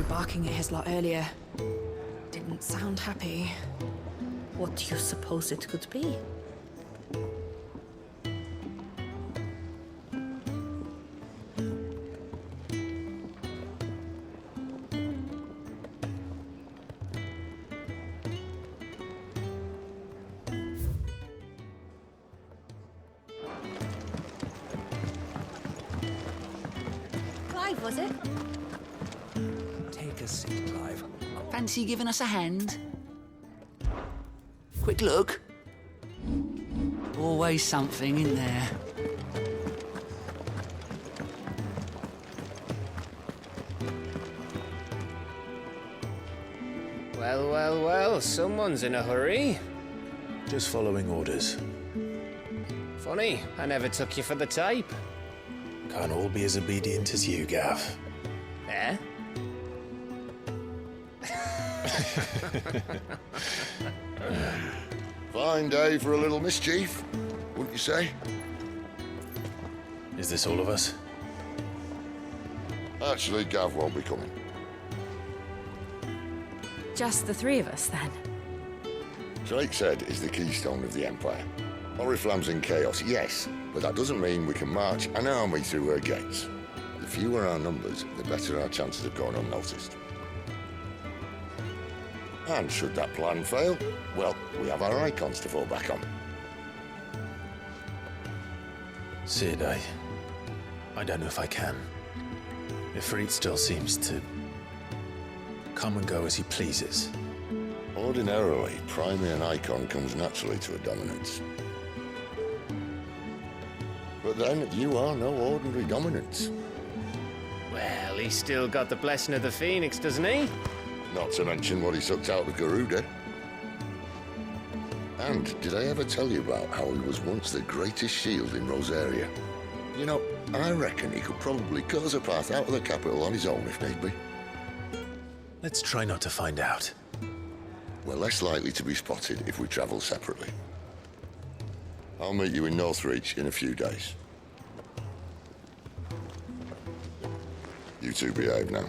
barking at his lot earlier. Didn't sound happy. What do you suppose it could be? Clive, was it? Take a seat, Clive. Fancy giving us a hand? Quick look. Always something in there. Well, well, well, someone's in a hurry. Just following orders. Funny, I never took you for the type. Can't all be as obedient as you, Gav. Eh? Fine day for a little mischief, wouldn't you say? Is this all of us? Actually, Gav won't be coming. Just the three of us, then. Drake's Head is the keystone of the Empire. Oriflamme's in chaos, yes, but that doesn't mean we can march an army through her gates. The fewer our numbers, the better our chances of going unnoticed. And should that plan fail, well, we have our icons to fall back on. Sid, I don't know if I can. Ifrit still seems to come and go as he pleases. Ordinarily, priming an icon comes naturally to a dominance. But then, you are no ordinary dominance. Well, he's still got the blessing of the Phoenix, doesn't he? Not to mention what he sucked out of Garuda. And did I ever tell you about how he was once the greatest shield in Rosaria? You know, I reckon he could probably cut us a path out of the capital on his own if need be. Let's try not to find out. We're less likely to be spotted if we travel separately. I'll meet you in Northreach in a few days. You two behave now.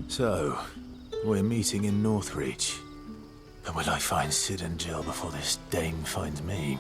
So, we're meeting in Northreach. But will I find Sid and Jill before this dame finds me?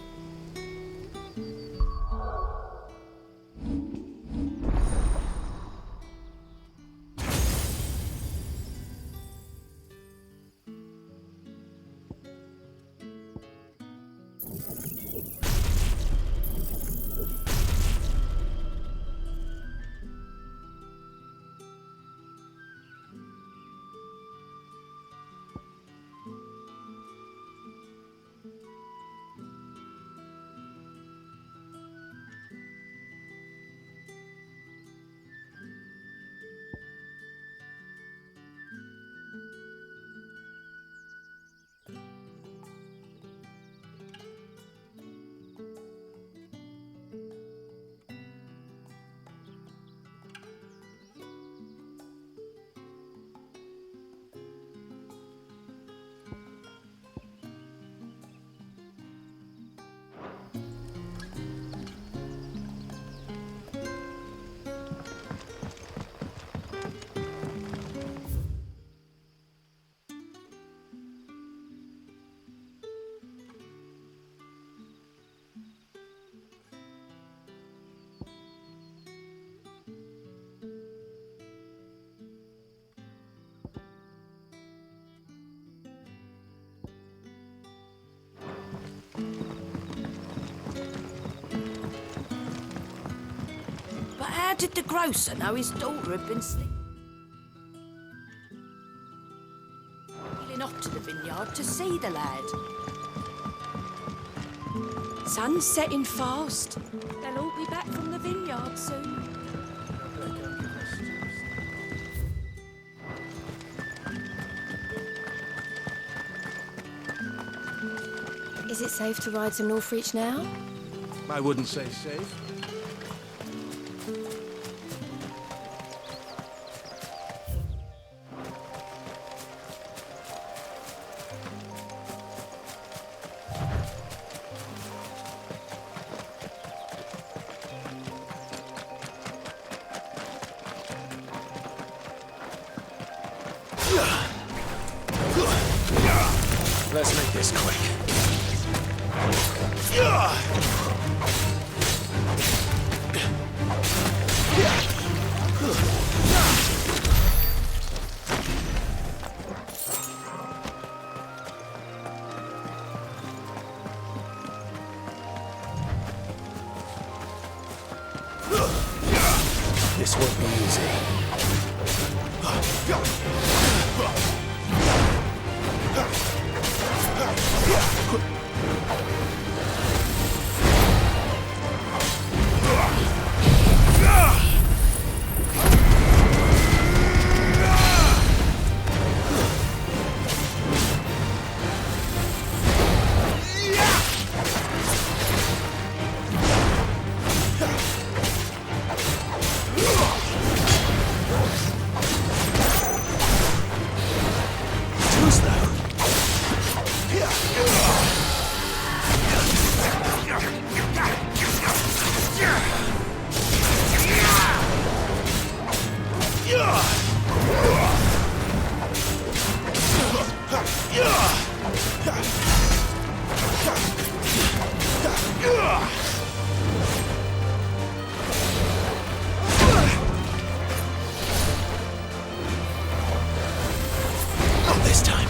How did the grocer know his daughter had been stealing off to the vineyard to see the lad? Sun's setting fast. They'll all be back from the vineyard soon. Is it safe to ride to Northreach now? I wouldn't say safe. Let's make this quick. This won't be easy. This time.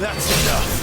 That's enough.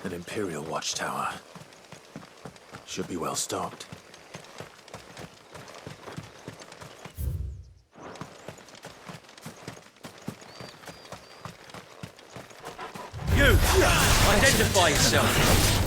An Imperial watchtower. Should be well stocked. You! Identify yourself!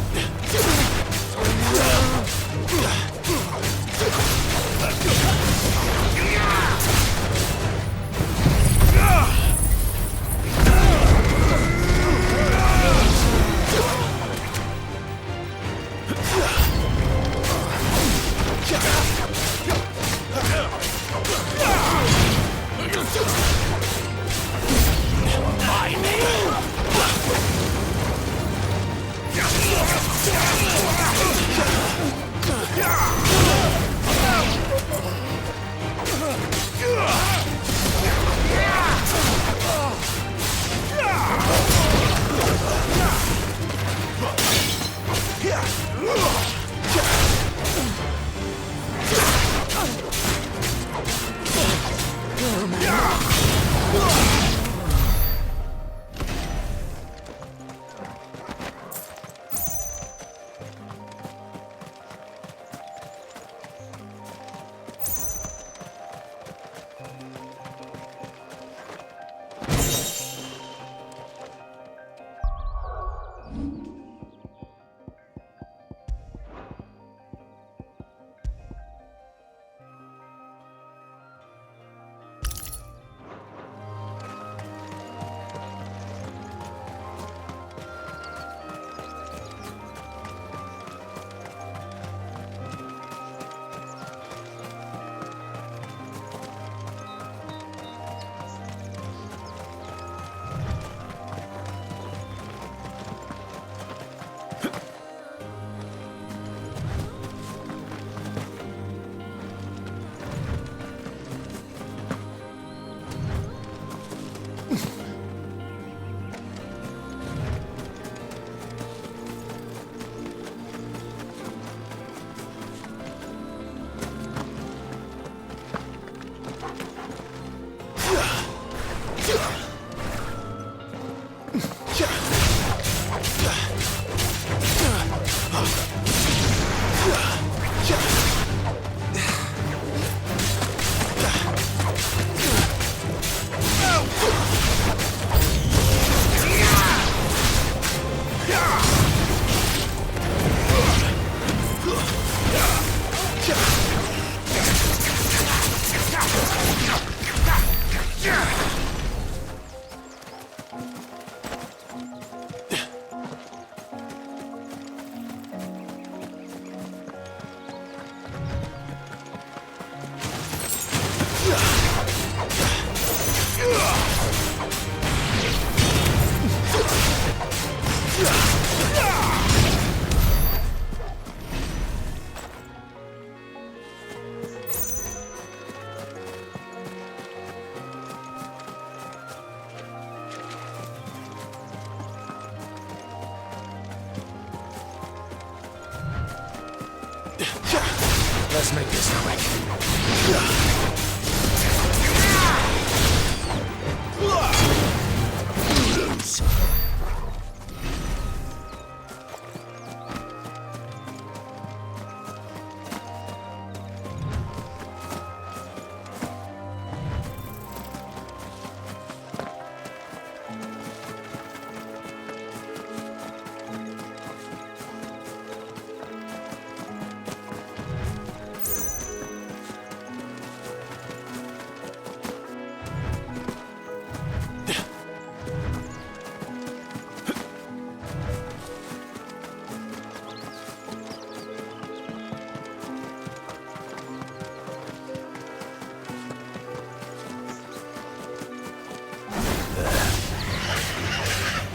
Let's make this quick.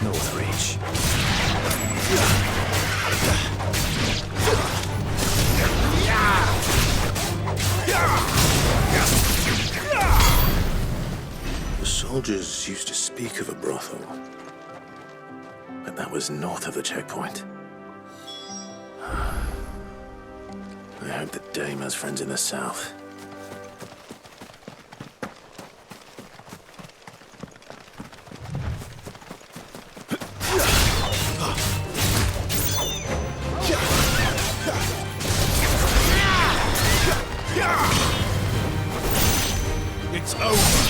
North Reach. The soldiers used to speak of a brothel, but that was north of the checkpoint. I hope that Dame has friends in the south. It's over.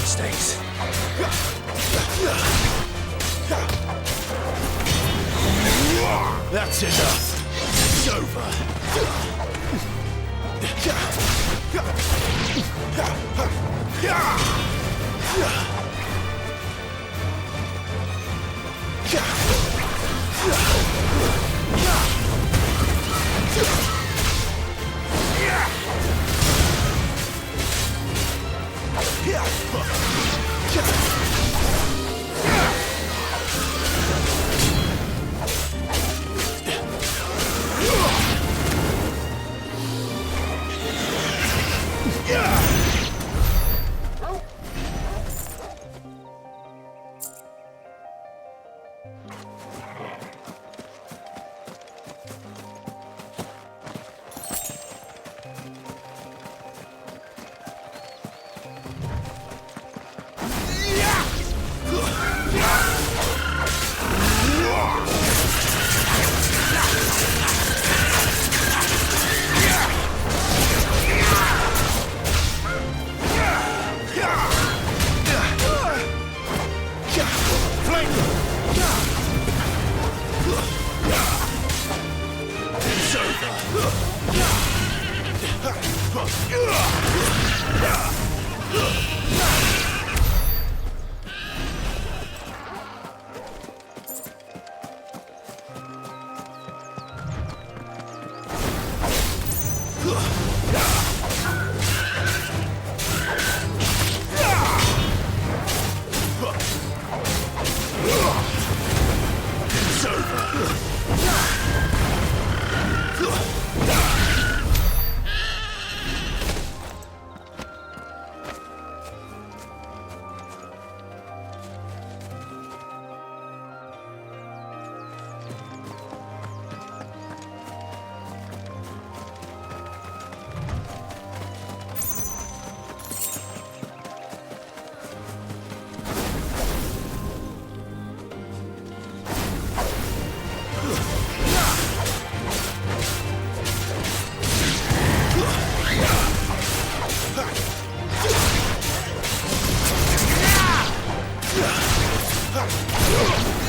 Stays. That's enough. It's over. Yeah!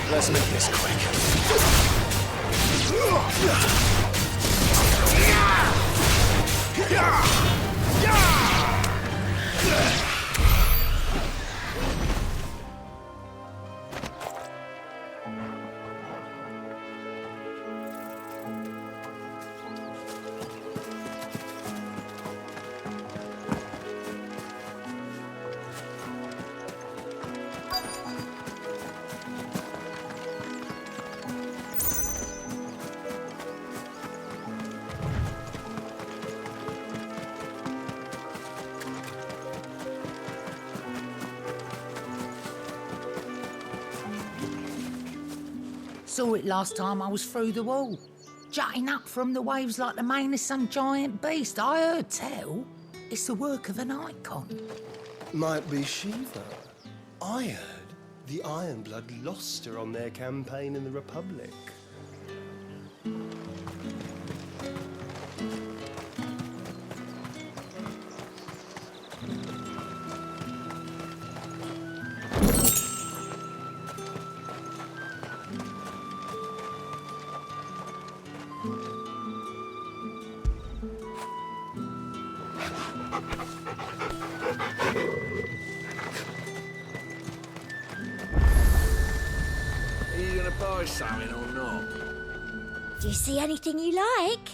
Let's make this quick. Saw it last time I was through the wall. Jutting up from the waves like the mane of some giant beast. I heard tell it's the work of an icon. Might be Shiva. I heard the Ironblood lost her on their campaign in the Republic. Are you gonna buy something or not? Do you see anything you like?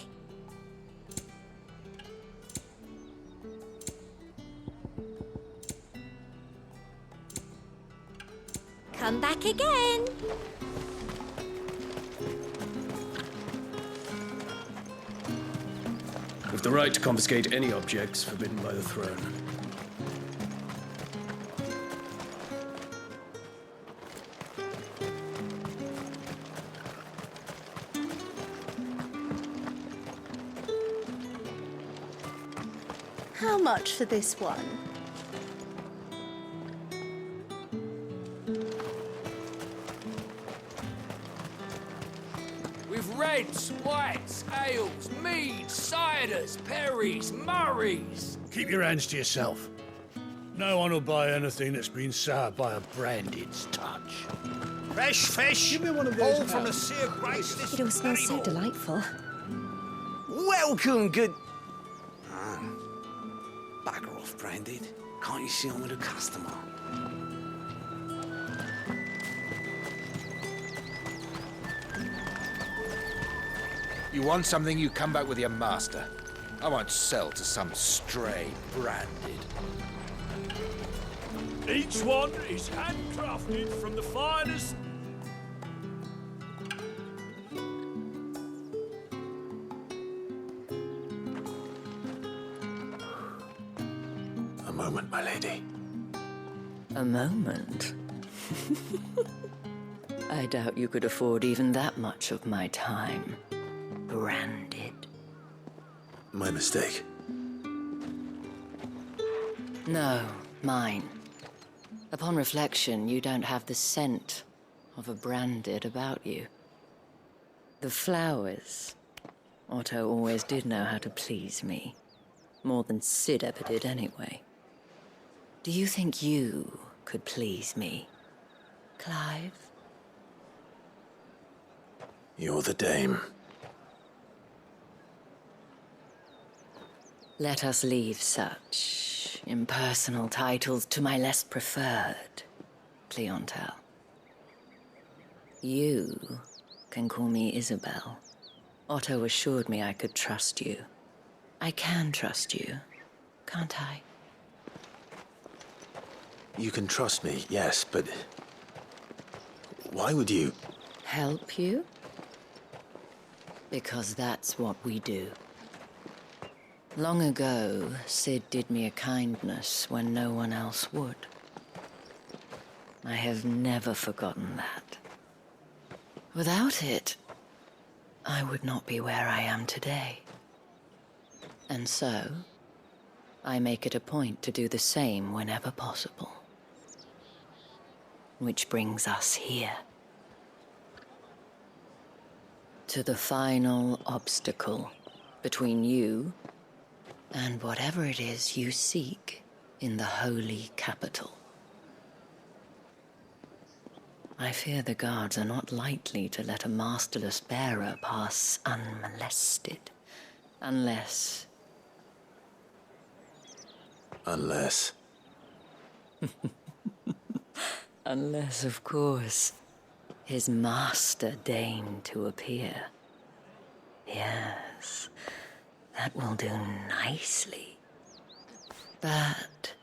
Come back again. With the right to confiscate any objects forbidden by the throne. How much for this one? With reds, whites, ales, meads, ciders, perries, murrays. Keep your hands to yourself. No one will buy anything that's been soured by a branded's touch. Fresh fish! Give me one of those. All from the sea of grace. It all smells so delightful. Welcome, good... Bugger off, Branded. Can't you see I'm with a customer? You want something, you come back with your master. I won't sell to some stray branded. Each one is handcrafted from the finest. A moment, my lady. A moment? I doubt you could afford even that much of my time. Branded. My mistake. No, mine. Upon reflection, you don't have the scent of a branded about you. The flowers. Otto always did know how to please me. More than Sid ever did anyway. Do you think you could please me, Clive? You're the dame. Let us leave such impersonal titles to my less preferred clientele. You can call me Isabel. Otto assured me I could trust you. I can trust you, can't I? You can trust me, yes, but... why would you... Help you? Because that's what we do. Long ago, Sid did me a kindness when no one else would. I have never forgotten that. Without it, I would not be where I am today. And so, I make it a point to do the same whenever possible. Which brings us here. To the final obstacle between you and whatever it is you seek in the holy capital. I fear the guards are not likely to let a masterless bearer pass unmolested. Unless... Unless, of course, his master deigned to appear. Yes, that will do nicely. But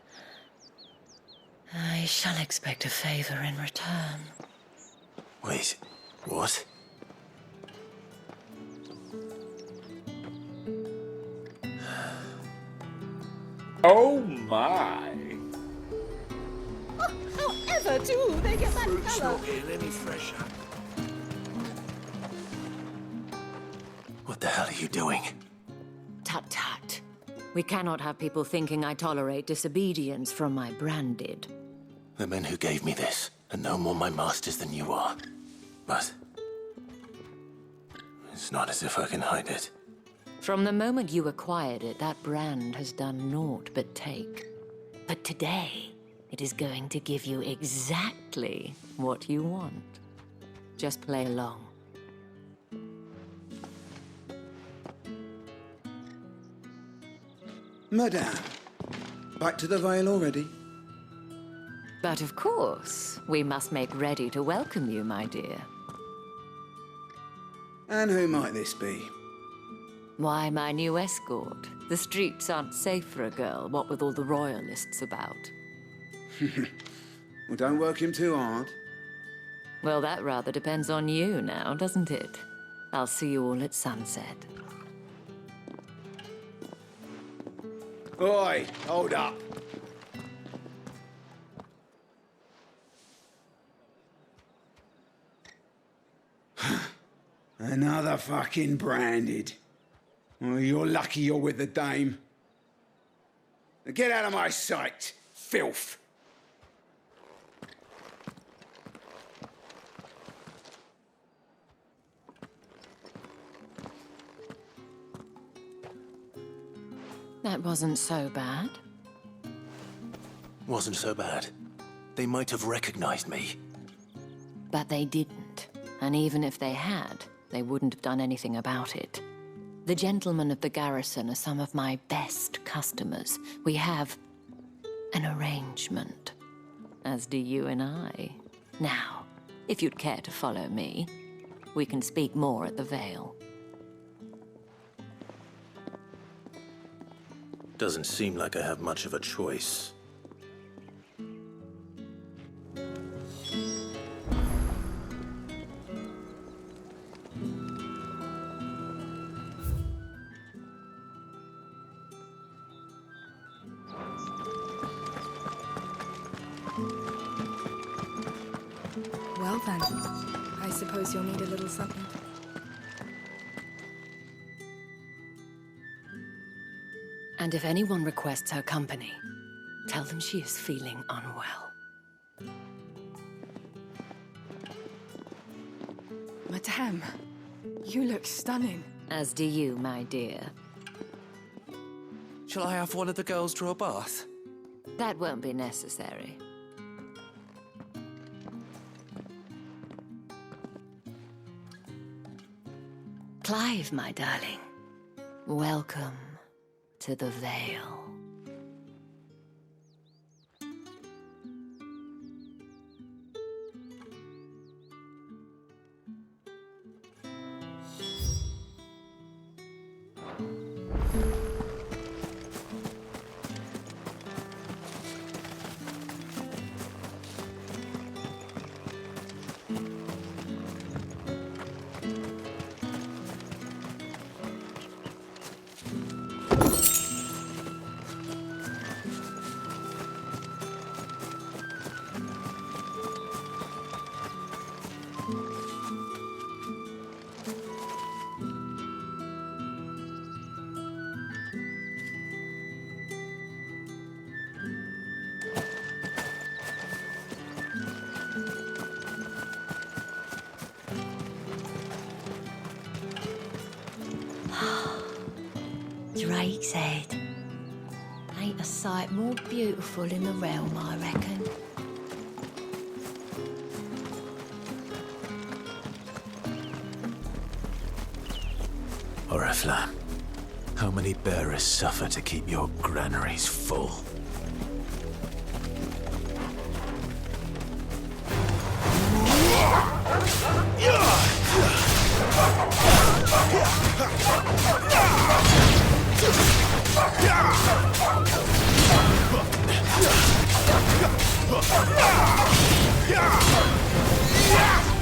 I shall expect a favor in return. Wait, what? Oh my! However do they get that Fruit's colour? not getting any fresher. What the hell are you doing? Tut tut. We cannot have people thinking I tolerate disobedience from my branded. The men who gave me this are no more my masters than you are. But it's not as if I can hide it. From the moment you acquired it, that brand has done naught but take. But today, it is going to give you exactly what you want. Just play along. Madame, back to the Vale already? But of course, we must make ready to welcome you, my dear. And who might this be? Why, my new escort. The streets aren't safe for a girl, what with all the royalists about. Well, don't work him too hard. Well, that rather depends on you now, doesn't it? I'll see you all at sunset. Oi, hold up. Another fucking branded. Oh, you're lucky you're with the dame. Now get out of my sight, filth. That wasn't so bad. Wasn't so bad. They might have recognized me. But they didn't. And even if they had, they wouldn't have done anything about it. The gentlemen of the garrison are some of my best customers. We have an arrangement, as do you and I. Now, if you'd care to follow me, we can speak more at the Vale. Doesn't seem like I have much of a choice. Well then, I suppose you'll need a little something. And if anyone requests her company, tell them she is feeling unwell. Madame, you look stunning. As do you, my dear. Shall I have one of the girls draw a bath? That won't be necessary. Clive, my darling. Welcome to the Vale. drake's head. Ain't a sight more beautiful in the realm, I reckon. Oriflamme, how many bearers suffer to keep your granaries full?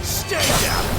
Stay down!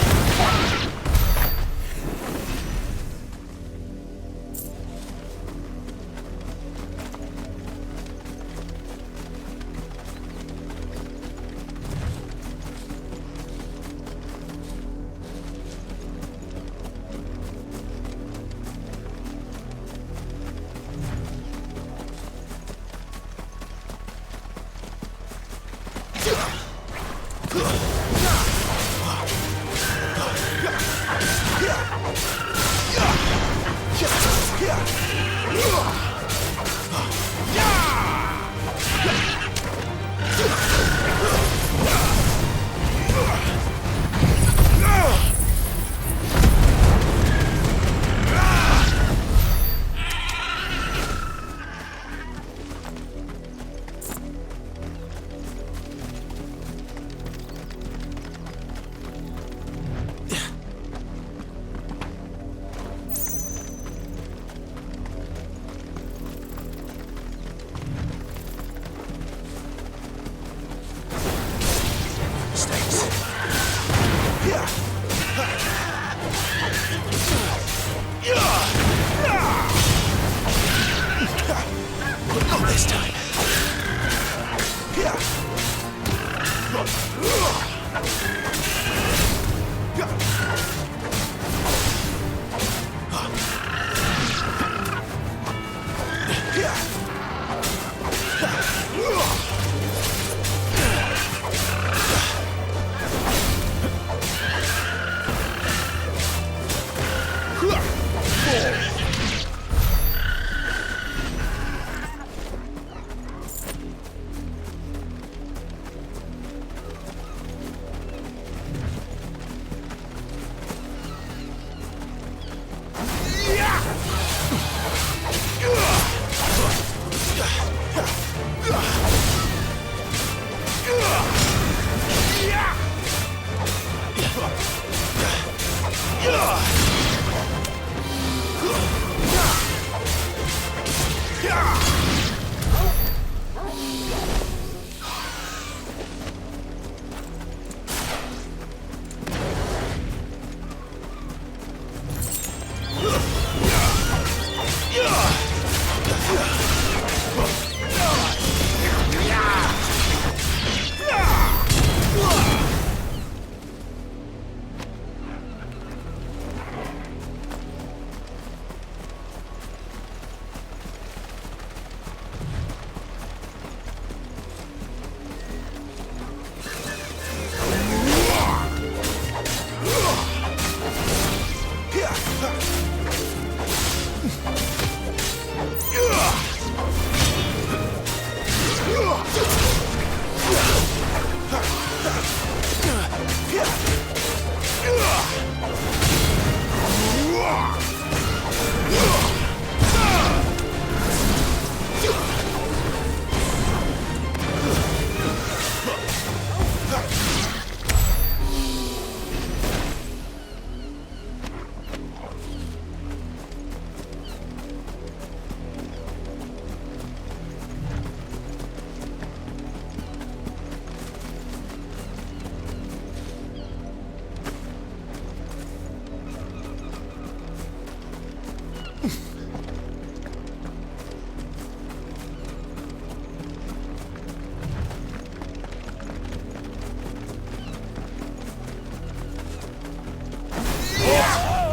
Not this time.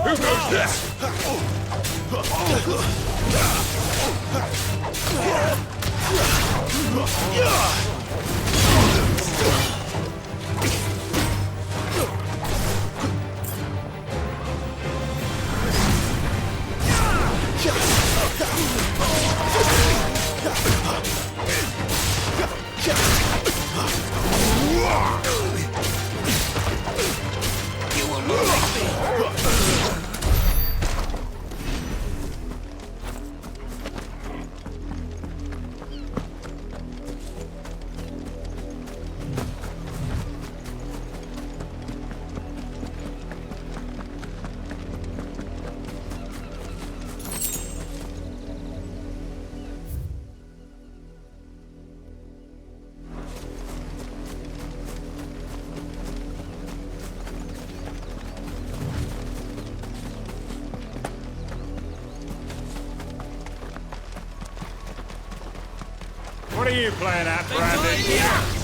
Who goes this? see you playing that, Brandy.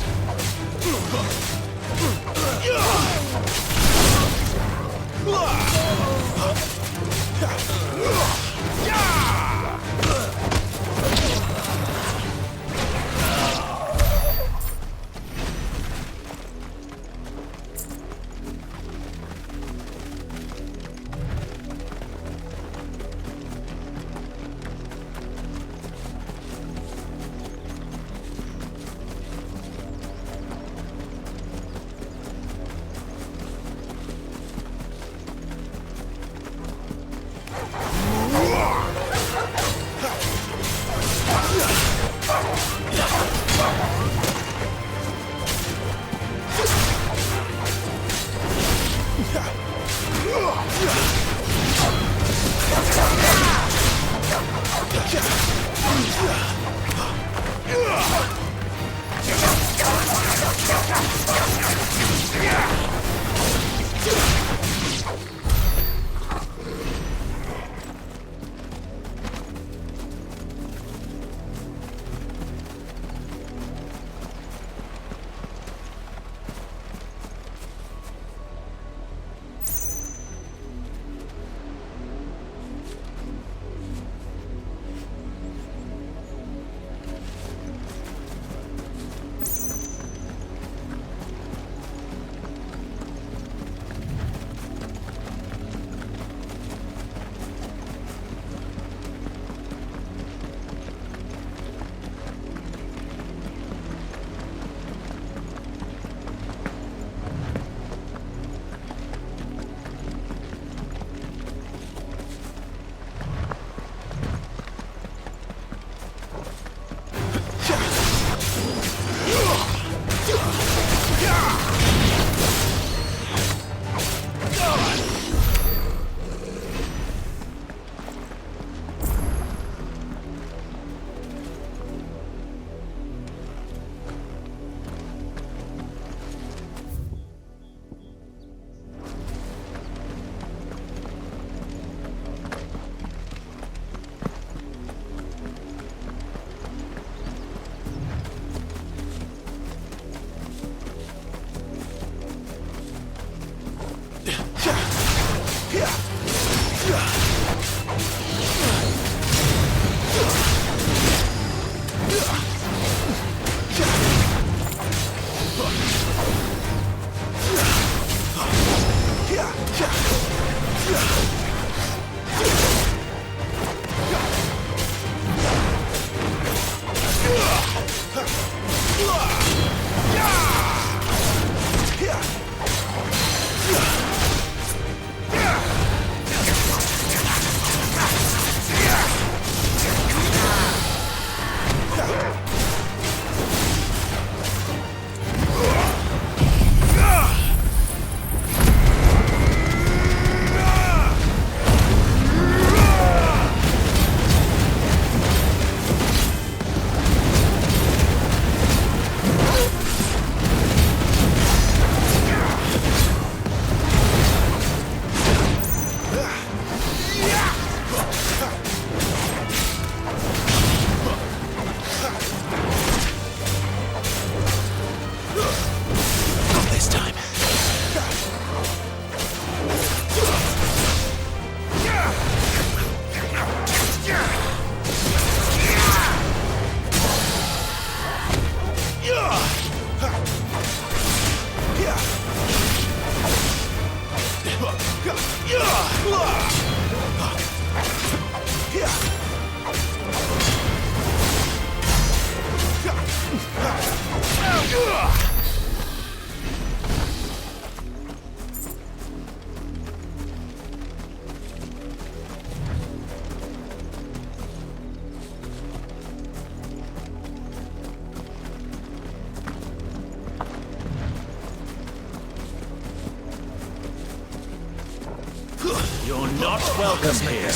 You're not welcome here.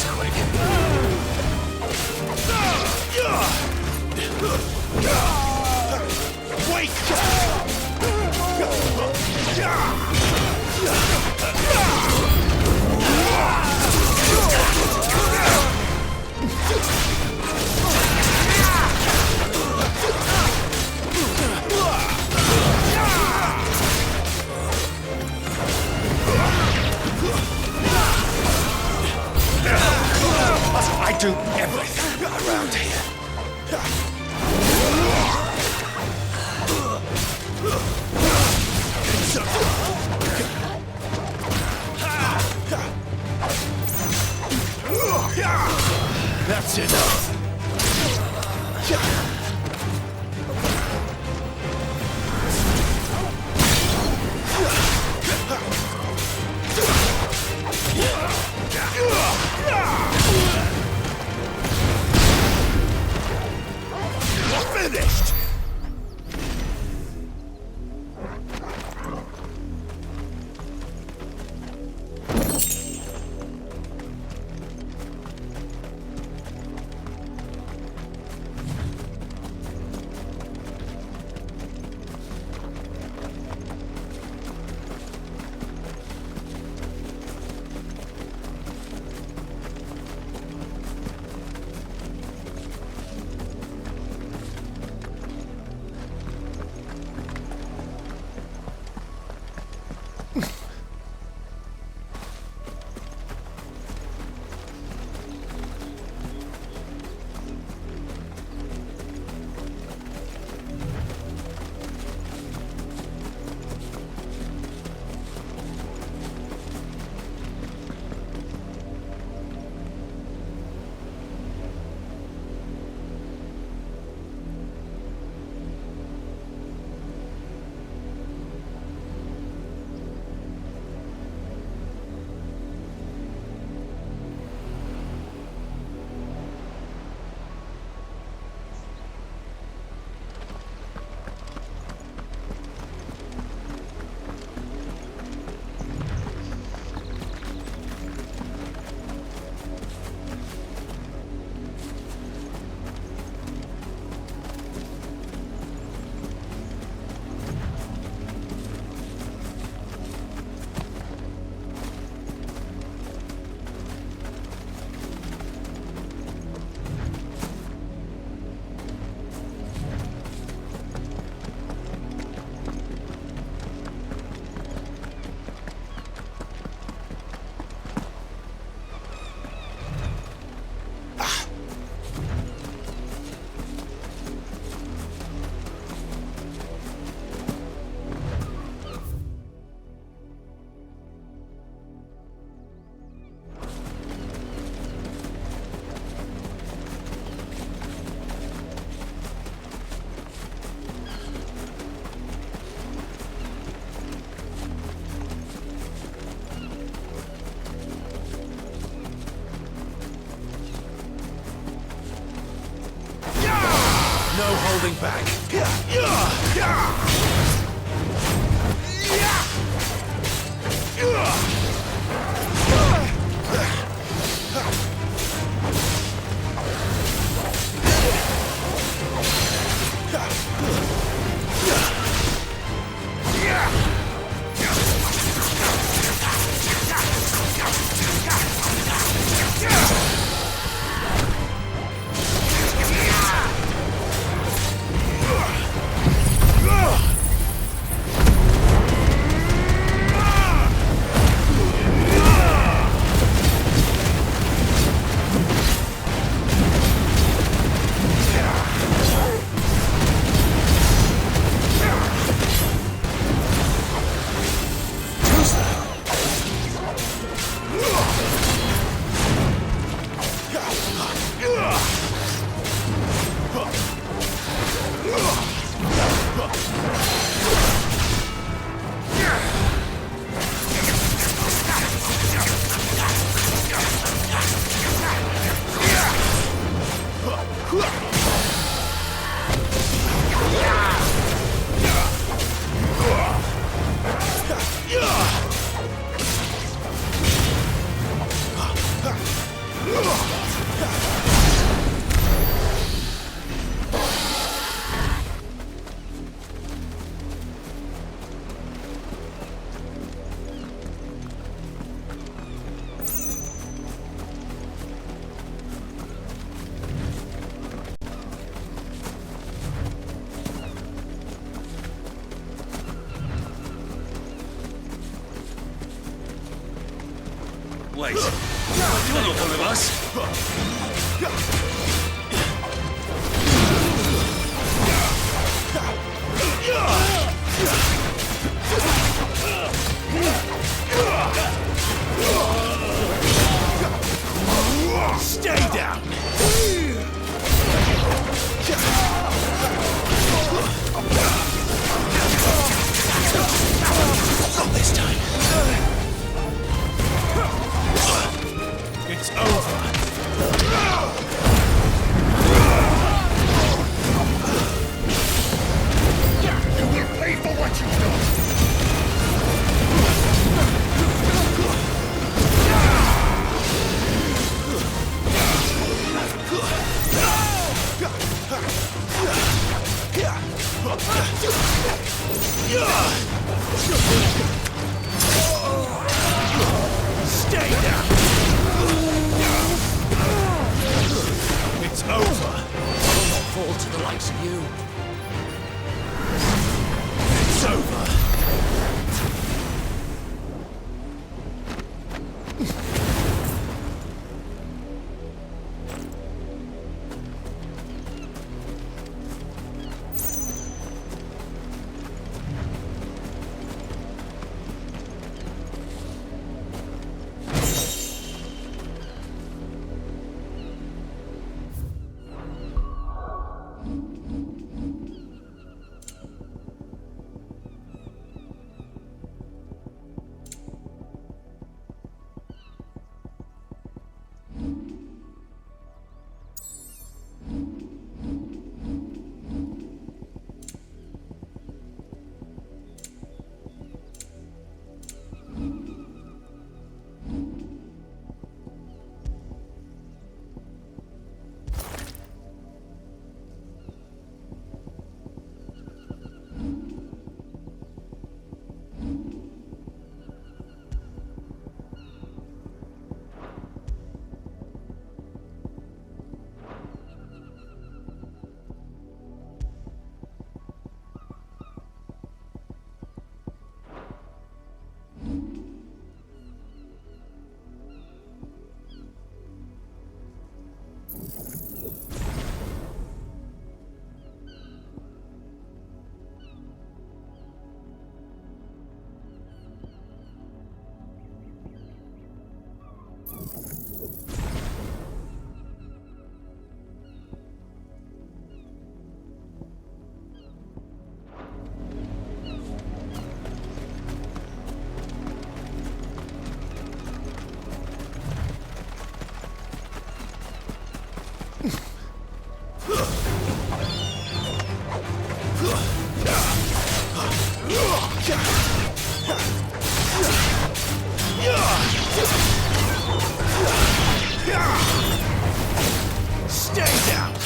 Wait! holding back. Wait, you're not one of us. Stay down. Not this time. It's over. You will pay for what you've done. Stay down. It's over. I will not fall to the likes of you. It's over. Stay down!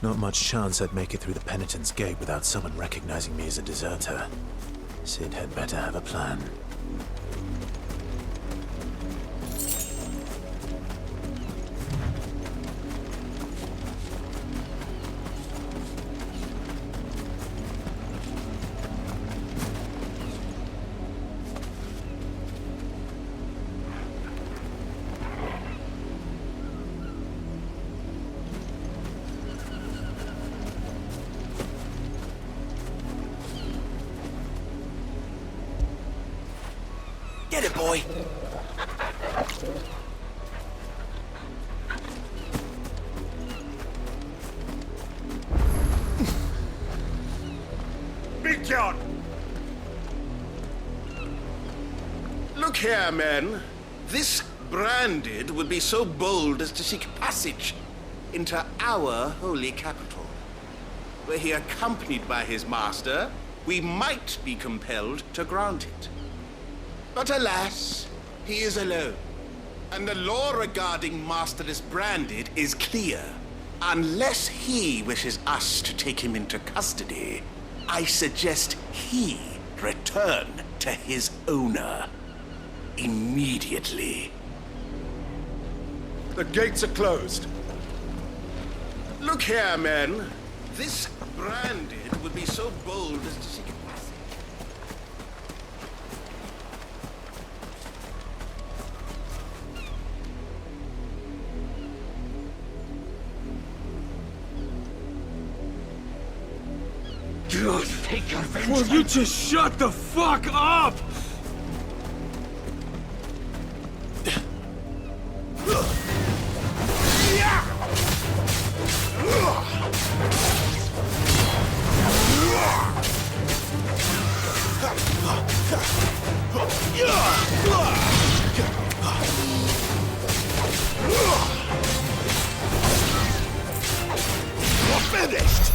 Not much chance I'd make it through the Penitent's Gate without someone recognizing me as a deserter. Sid had better have a plan. Get it, boy! Big John! Look here, men. This Branded would be so bold as to seek passage into our holy capital. Were he accompanied by his master, we might be compelled to grant it. But alas, he is alone. And the law regarding Masterless Branded is clear. Unless he wishes us to take him into custody, I suggest he return to his owner immediately. The gates are closed. Look here, men. This Branded would be so bold as to seek passage. God! Take your vengeance. Will you just shut the fuck up? You're finished!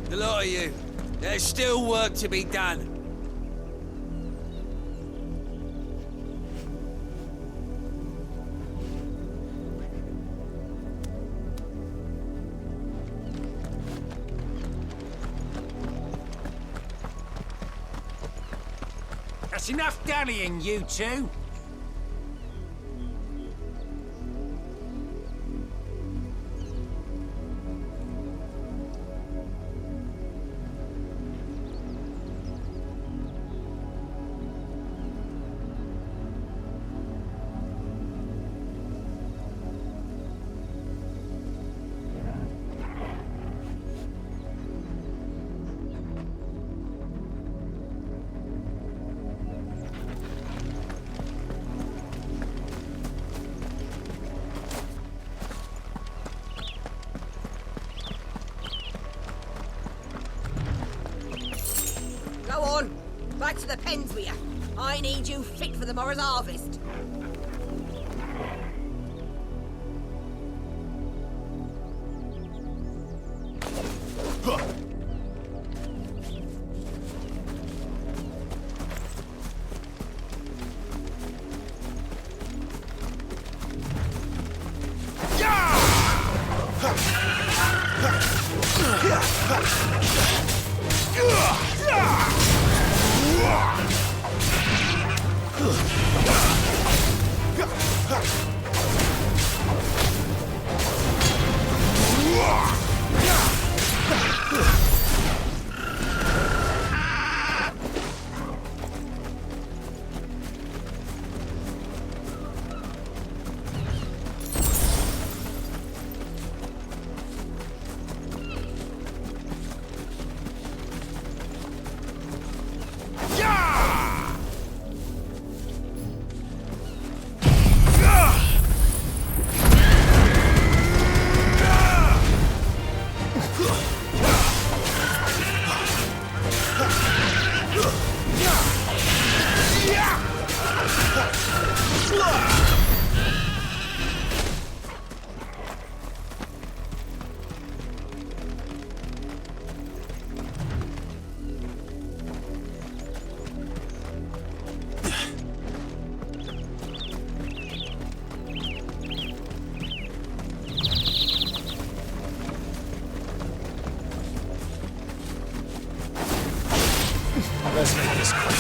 The lot of you. There's still work to be done. That's enough dallying, you two. Go on, back to the pens with you. I need you fit for the morrow's harvest. Let's make this quick.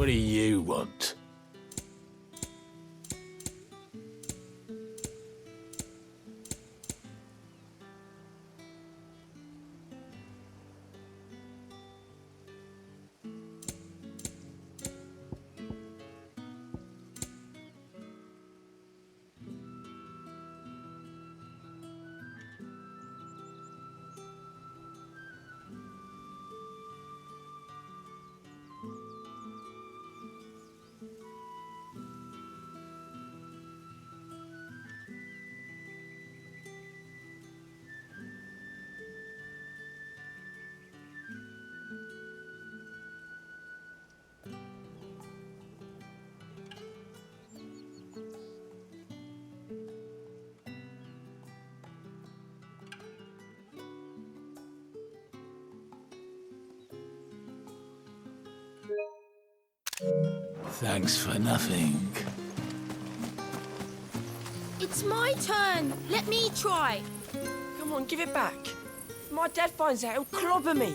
What do you want? Thanks for nothing. It's my turn. Let me try. Come on, give it back. If my dad finds out, he'll clobber me.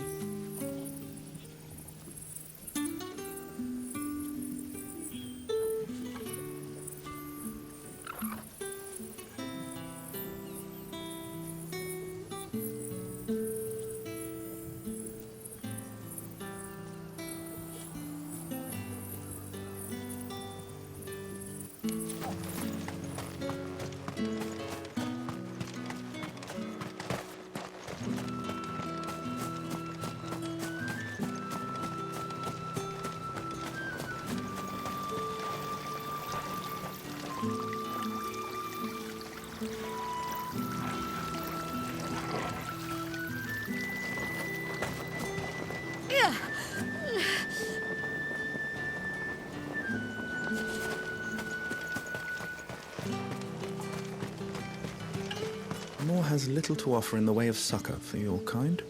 Moore has little to offer in the way of succor for your kind.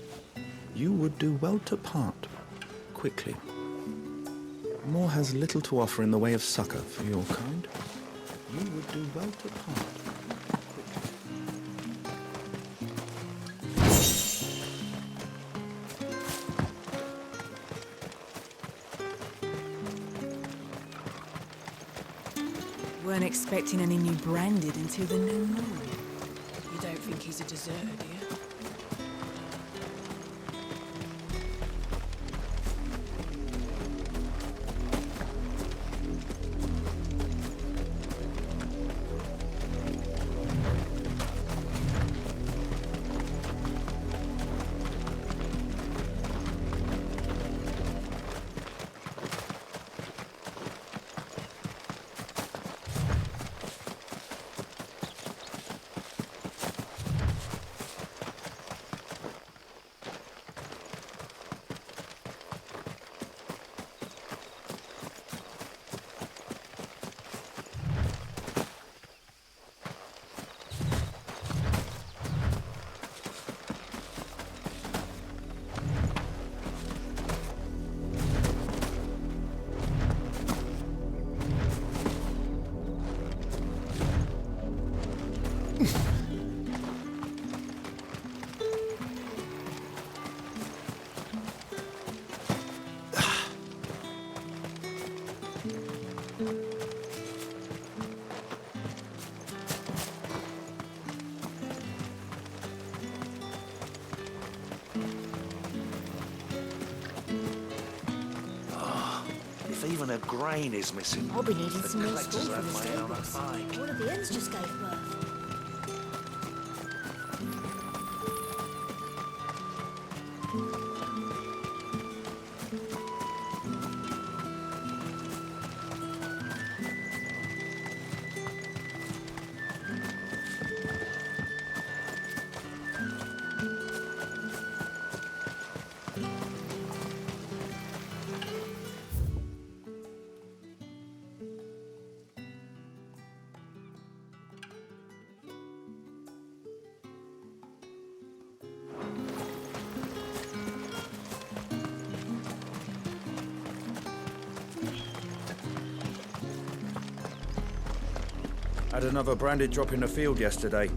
You would do well to part, quickly. Moore has little to offer in the way of succor for your kind. You would do well to part. Weren't expecting any new branded until the new moon. You don't think he's a deserter, do you? Even a grain is missing. I'll be needing some more collectors school have for my the own stables. bike. One of the ends just gave birth. Had another branded drop in the field yesterday.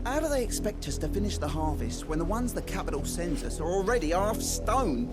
How do they expect us to finish the harvest when the ones the capital sends us are already half stone?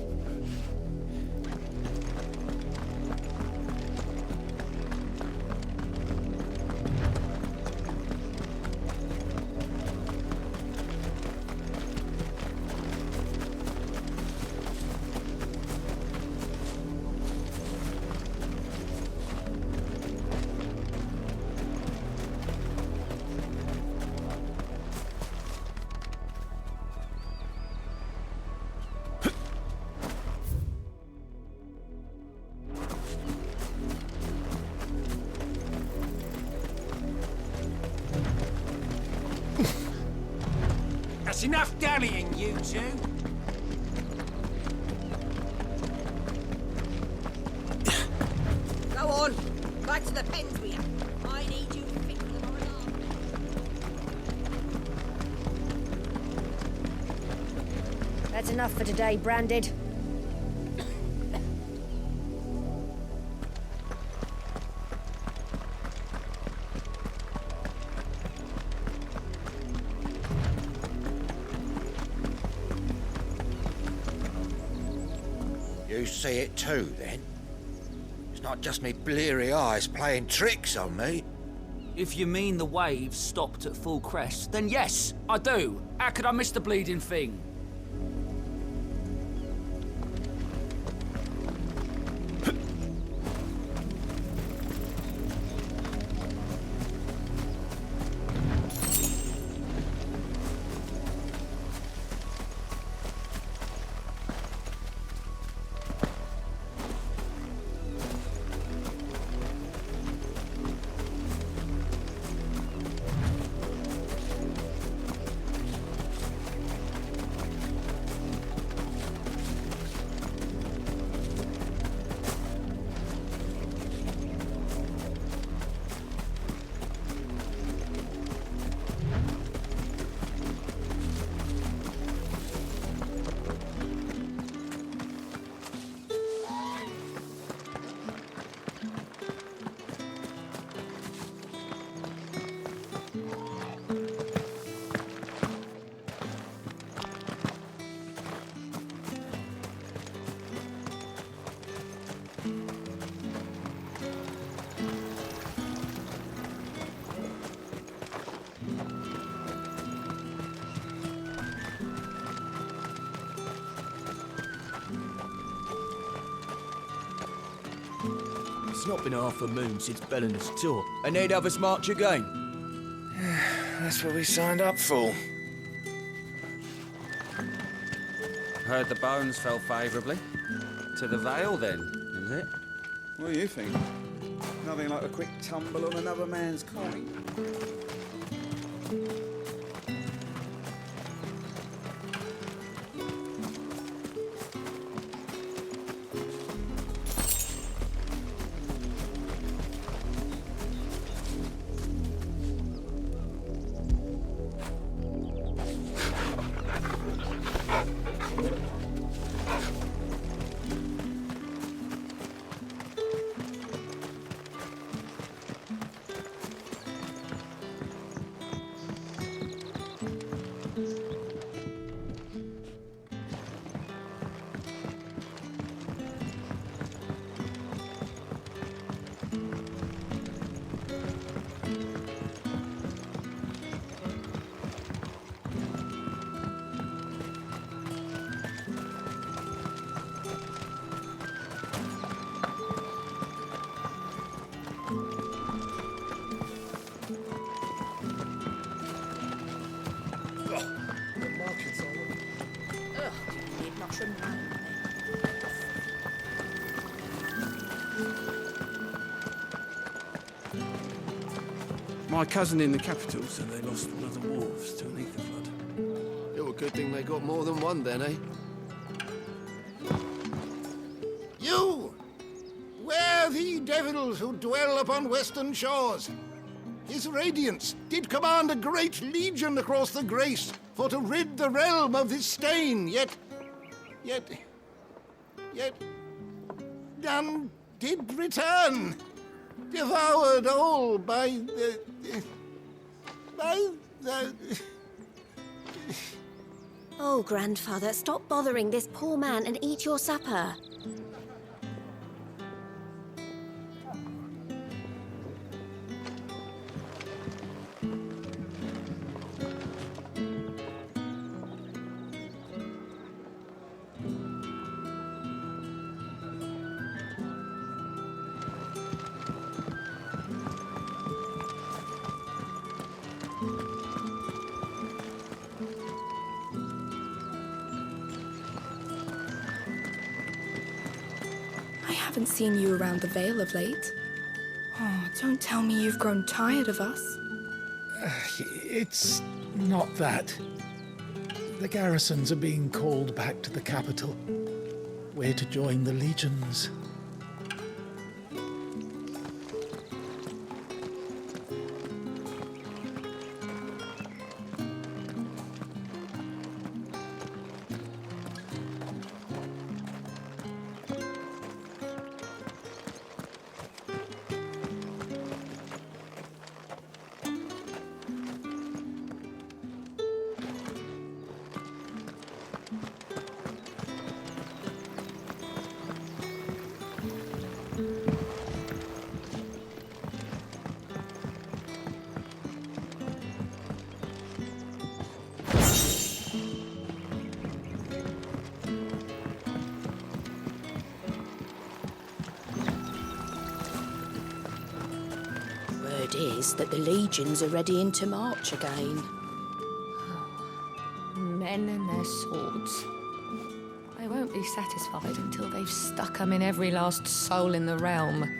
That's enough dallying, you two. Go on. Back to the pens with you. I need you fit for the morning army. That's enough for today, Branded. You see it too, then? It's not just me bleary eyes playing tricks on me. If you mean the waves stopped at full crest, then yes, I do. How could I miss the bleeding thing? It's not been half a moon since Bellinus tour, and they'd have us march again. That's what we signed up for. Heard the bones fell favourably. To the Vale, then, is it? What do you think? Nothing like a quick tumble on another man's coin. My cousin in the capital said they lost one of the wolves to an ether flood. You're a good thing they got more than one then, eh? You! Where the devils who dwell upon western shores? His radiance did command a great legion across the Grace for to rid the realm of this stain, yet none did return, devoured all by the... Oh, Grandfather, stop bothering this poor man and eat your supper. I haven't seen you around the Vale of late. Oh, don't tell me you've grown tired of us. It's not that. The garrisons are being called back to the capital. We're to join the legions. Word is that the legions are readying to march again. Men and their swords. They won't be satisfied until they've stuck 'em in every last soul in the realm.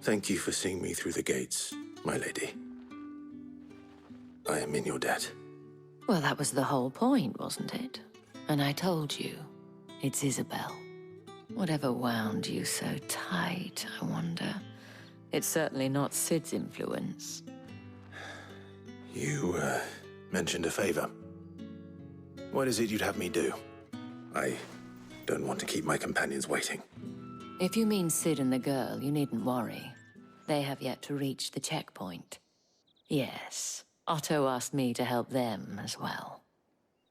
Thank you for seeing me through the gates, my lady. I am in your debt. Well, that was the whole point, wasn't it? And I told you, it's Isabel. Whatever wound you so tight, I wonder. It's certainly not Sid's influence. You, mentioned a favor. What is it you'd have me do? I don't want to keep my companions waiting. If you mean Sid and the girl, you needn't worry. They have yet to reach the checkpoint. Yes, Otto asked me to help them as well.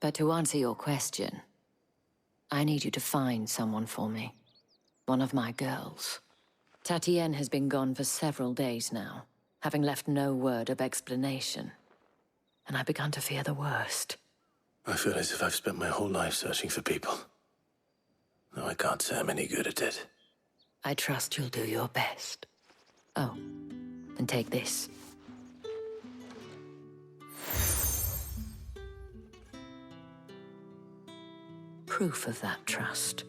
But to answer your question, I need you to find someone for me. One of my girls. Tatienne has been gone for several days now, having left no word of explanation. And I've begun to fear the worst. I feel as if I've spent my whole life searching for people. Though I can't say I'm any good at it. I trust you'll do your best. Oh, and take this. Proof of that trust.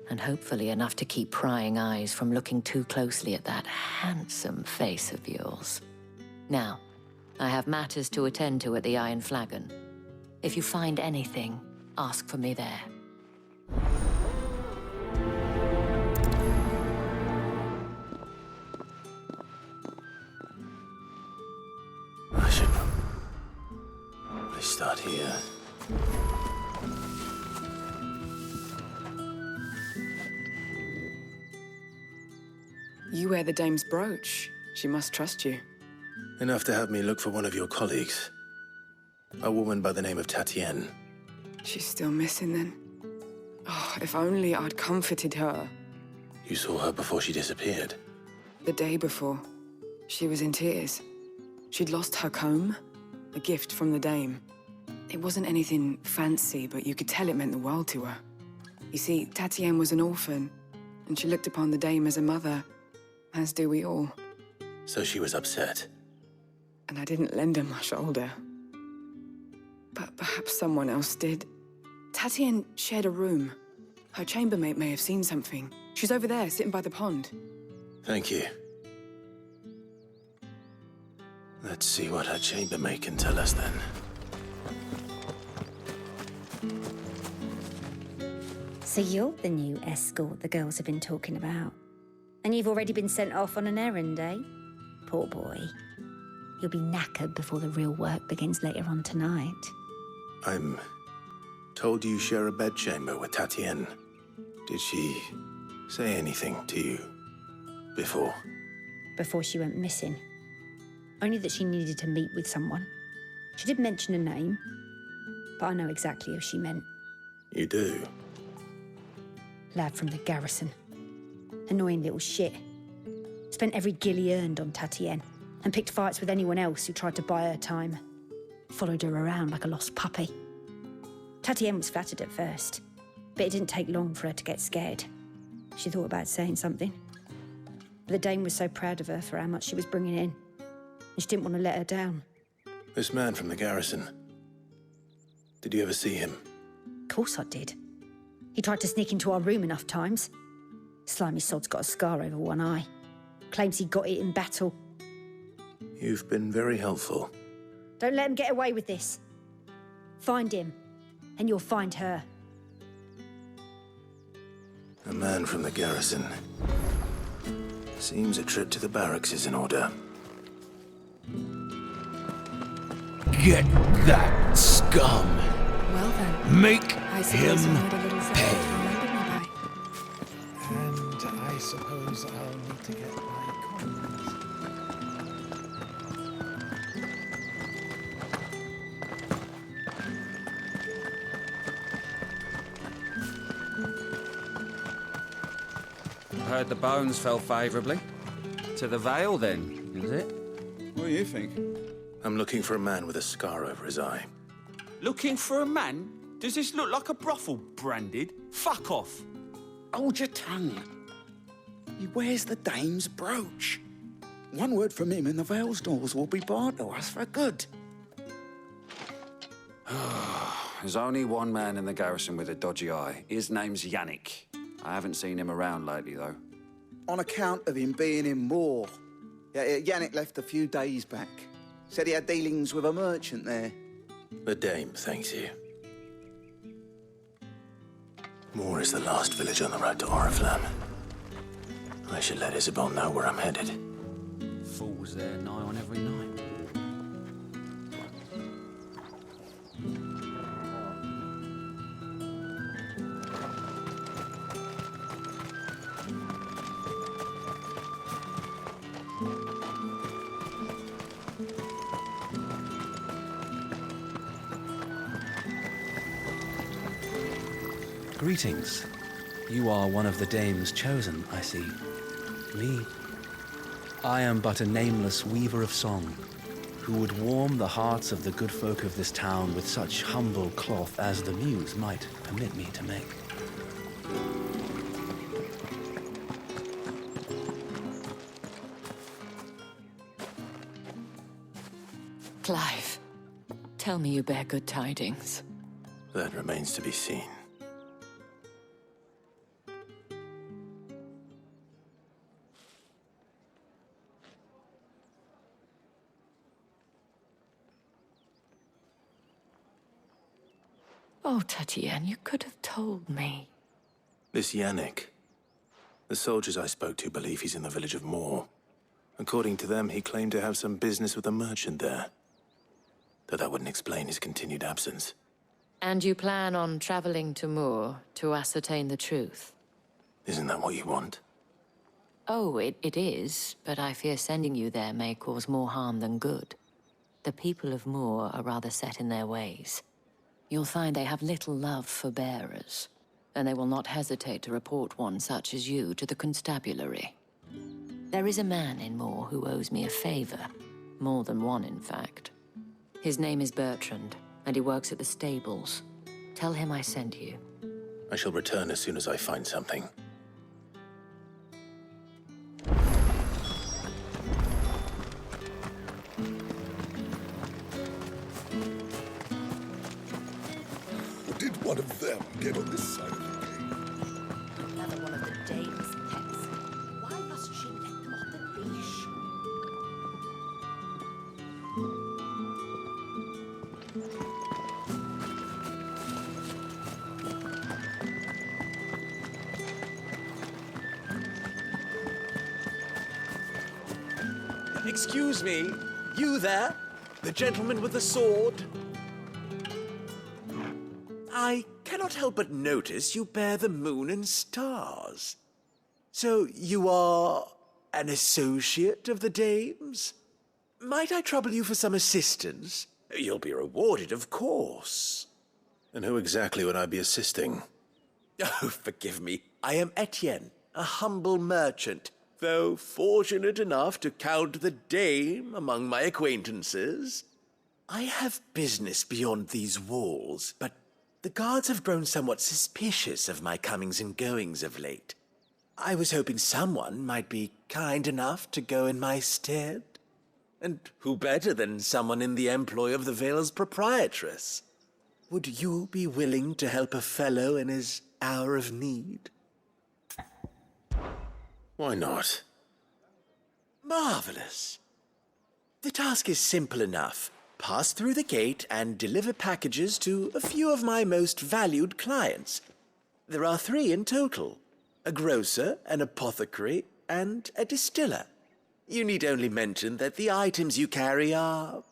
And hopefully enough to keep prying eyes from looking too closely at that handsome face of yours. Now, I have matters to attend to at the Iron Flagon. If you find anything, ask for me there. I should probably start here. You wear the dame's brooch. She must trust you. Enough to have me look for one of your colleagues. A woman by the name of Tatienne. She's still missing then. Oh, if only I'd comforted her. You saw her before she disappeared. The day before, she was in tears. She'd lost her comb, a gift from the dame. It wasn't anything fancy, but you could tell it meant the world to her. You see, Tatienne was an orphan, and she looked upon the dame as a mother, as do we all. So she was upset. And I didn't lend her my shoulder. But perhaps someone else did. Tatienne shared a room. Her chambermaid may have seen something. She's over there, sitting by the pond. Thank you. Let's see what her chambermaid can tell us then. So you're the new escort the girls have been talking about. And you've already been sent off on an errand, eh? Poor boy. You'll be knackered before the real work begins later on tonight. I'm told you share a bedchamber with Tatienne. Did she say anything to you before? Before she went missing. Only that she needed to meet with someone. She did mention a name, but I know exactly who she meant. You do? Lad from the garrison. Annoying little shit. spent every guil he earned on Tatienne and picked fights with anyone else who tried to buy her time. Followed her around like a lost puppy. Tatienne was flattered at first, but it didn't take long for her to get scared. She thought about saying something. But the Dame was so proud of her for how much she was bringing in, and she didn't want to let her down. This man from the garrison. Did you ever see him? Of course I did. He tried to sneak into our room enough times. Slimy sod's got a scar over one eye. Claims he got it in battle. You've been very helpful. Don't let him get away with this. Find him, and you'll find her. A man from the garrison. Seems a trip to the barracks is in order. Get that scum! Well then, Make I suppose him I need a little something pay. to remember me by. And I suppose I'll need to get my coins. Heard the bones fell favourably. To the Vale, then, is it? What do you think? I'm looking for a man with a scar over his eye. Looking for a man? Does this look like a brothel, Branded? Fuck off. Hold your tongue. He wears the Dame's brooch. One word from him and the Vale's doors will be barred to us for good. There's only one man in the garrison with a dodgy eye. His name's Yannick. I haven't seen him around lately, though. On account of him being in Moor. Yeah, Yannick left a few days back. Said he had dealings with a merchant there. The Dame thanks you. Moor is the last village on the road to Oriflamme. I should let Isabel know where I'm headed. Fools there nigh on every night. Greetings. You are one of the Dame's chosen, I see. Me? I am but a nameless weaver of song, who would warm the hearts of the good folk of this town with such humble cloth as the muse might permit me to make. Clive, tell me you bear good tidings. That remains to be seen. Oh, Tatienne, you could have told me. This Yannick. The soldiers I spoke to believe he's in the village of Moor. According to them, he claimed to have some business with a merchant there. Though that wouldn't explain his continued absence. And you plan on traveling to Moor to ascertain the truth? Isn't that what you want? Oh, it is, but I fear sending you there may cause more harm than good. The people of Moor are rather set in their ways. You'll find they have little love for bearers, and they will not hesitate to report one such as you to the constabulary. There is a man in Moor who owes me a favor. More than one, in fact. His name is Bertrand, and he works at the stables. Tell him I sent you. I shall return as soon as I find something. Did one of them get on this side of the game? Another one of the Dame's pets. Why must she let them off the leash? Excuse me, you there? The gentleman with the sword? I cannot help but notice you bear the moon and stars. So you are an associate of the Dame's? Might I trouble you for some assistance? You'll be rewarded, of course. And who exactly would I be assisting? Oh, forgive me. I am Etienne, a humble merchant, though fortunate enough to count the dame among my acquaintances. I have business beyond these walls, but the guards have grown somewhat suspicious of my comings and goings of late. I was hoping someone might be kind enough to go in my stead. And who better than someone in the employ of the Vale's proprietress? Would you be willing to help a fellow in his hour of need? Why not? Marvelous. The task is simple enough. Pass through the gate and deliver packages to a few of my most valued clients. There are 3 in total: a grocer, an apothecary, and a distiller. You need only mention that the items you carry are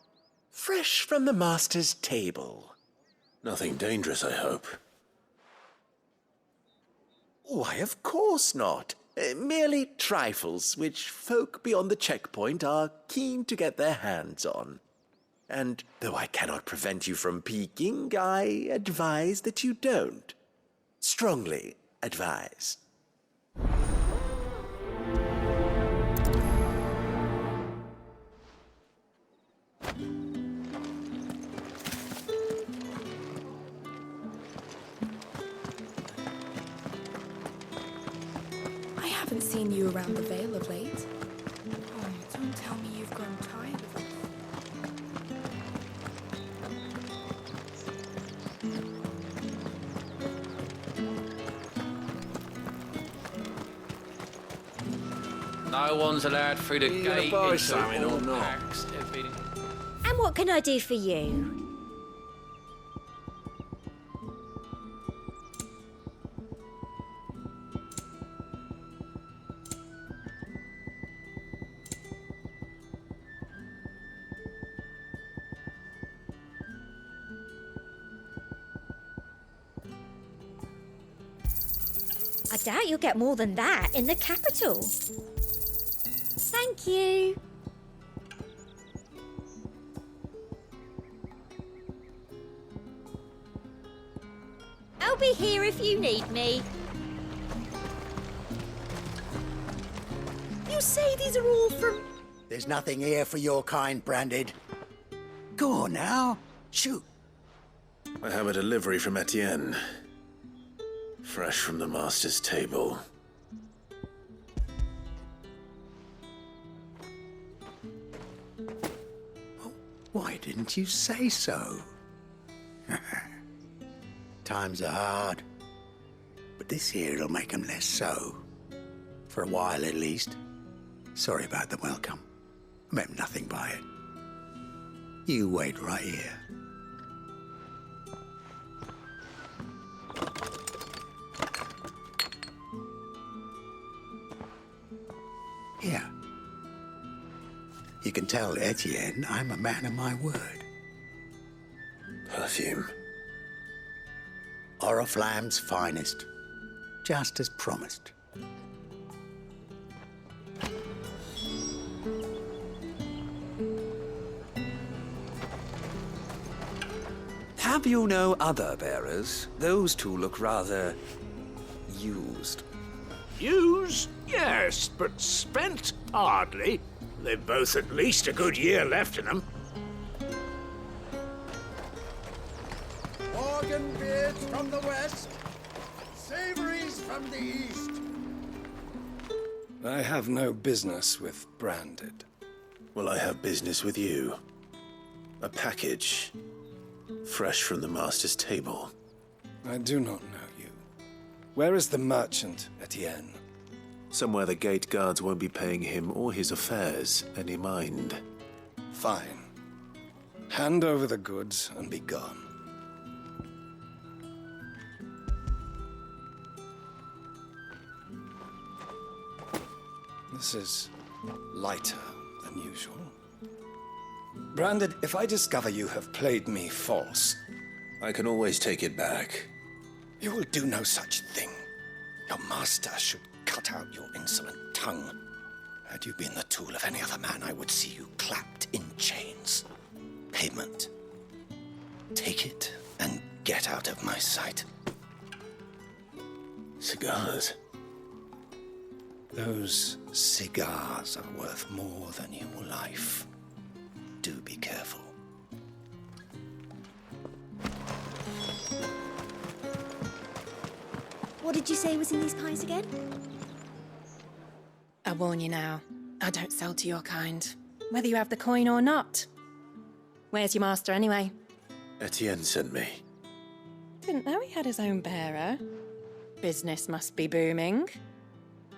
fresh from the master's table. Nothing dangerous, I hope. Why, of course not. Merely trifles which folk beyond the checkpoint are keen to get their hands on. And though I cannot prevent you from peeking, I advise that you don't. Strongly advise. I haven't seen you around the Vale of late. Oh, don't tell me you've grown tired of us. No one's allowed through the You gonna gate buy until something all or not? packs have been... And what can I do for you? I doubt you'll get more than that in the capital. Thank you. I'll be here if you need me. You say these are all from... There's nothing here for your kind, Branded. Go on now. Shoot. I have a delivery from Etienne. Fresh from the master's table. Why didn't you say so? Times are hard. But this here'll make 'em less so. For a while, at least. Sorry about the welcome. I meant nothing by it. You wait right here. Here. You can tell Etienne I'm a man of my word. Perfume. Oriflamme's finest. Just as promised. Have you no other bearers? Those two look rather used. Used? Yes, but spent hardly. They've both at least a good year left in them. Organ beards from the west, savories from the east. I have no business with Branded. Well, I have business with you. A package. Fresh from the master's table. I do not know you. Where is the merchant, Etienne? Somewhere the gate guards won't be paying him or his affairs any mind. Fine. Hand over the goods and be gone. This is lighter than usual. Branded, if I discover you have played me false... I can always take it back. You will do no such thing. Your master should cut out your insolent tongue. Had you been the tool of any other man, I would see you clapped in chains. Payment. Take it and get out of my sight. Cigars. Those cigars are worth more than your life. Do be careful. What did you say was in these pies again? I warn you now, I don't sell to your kind, whether you have the coin or not. Where's your master, anyway? Etienne sent me. Didn't know he had his own bearer. Business must be booming.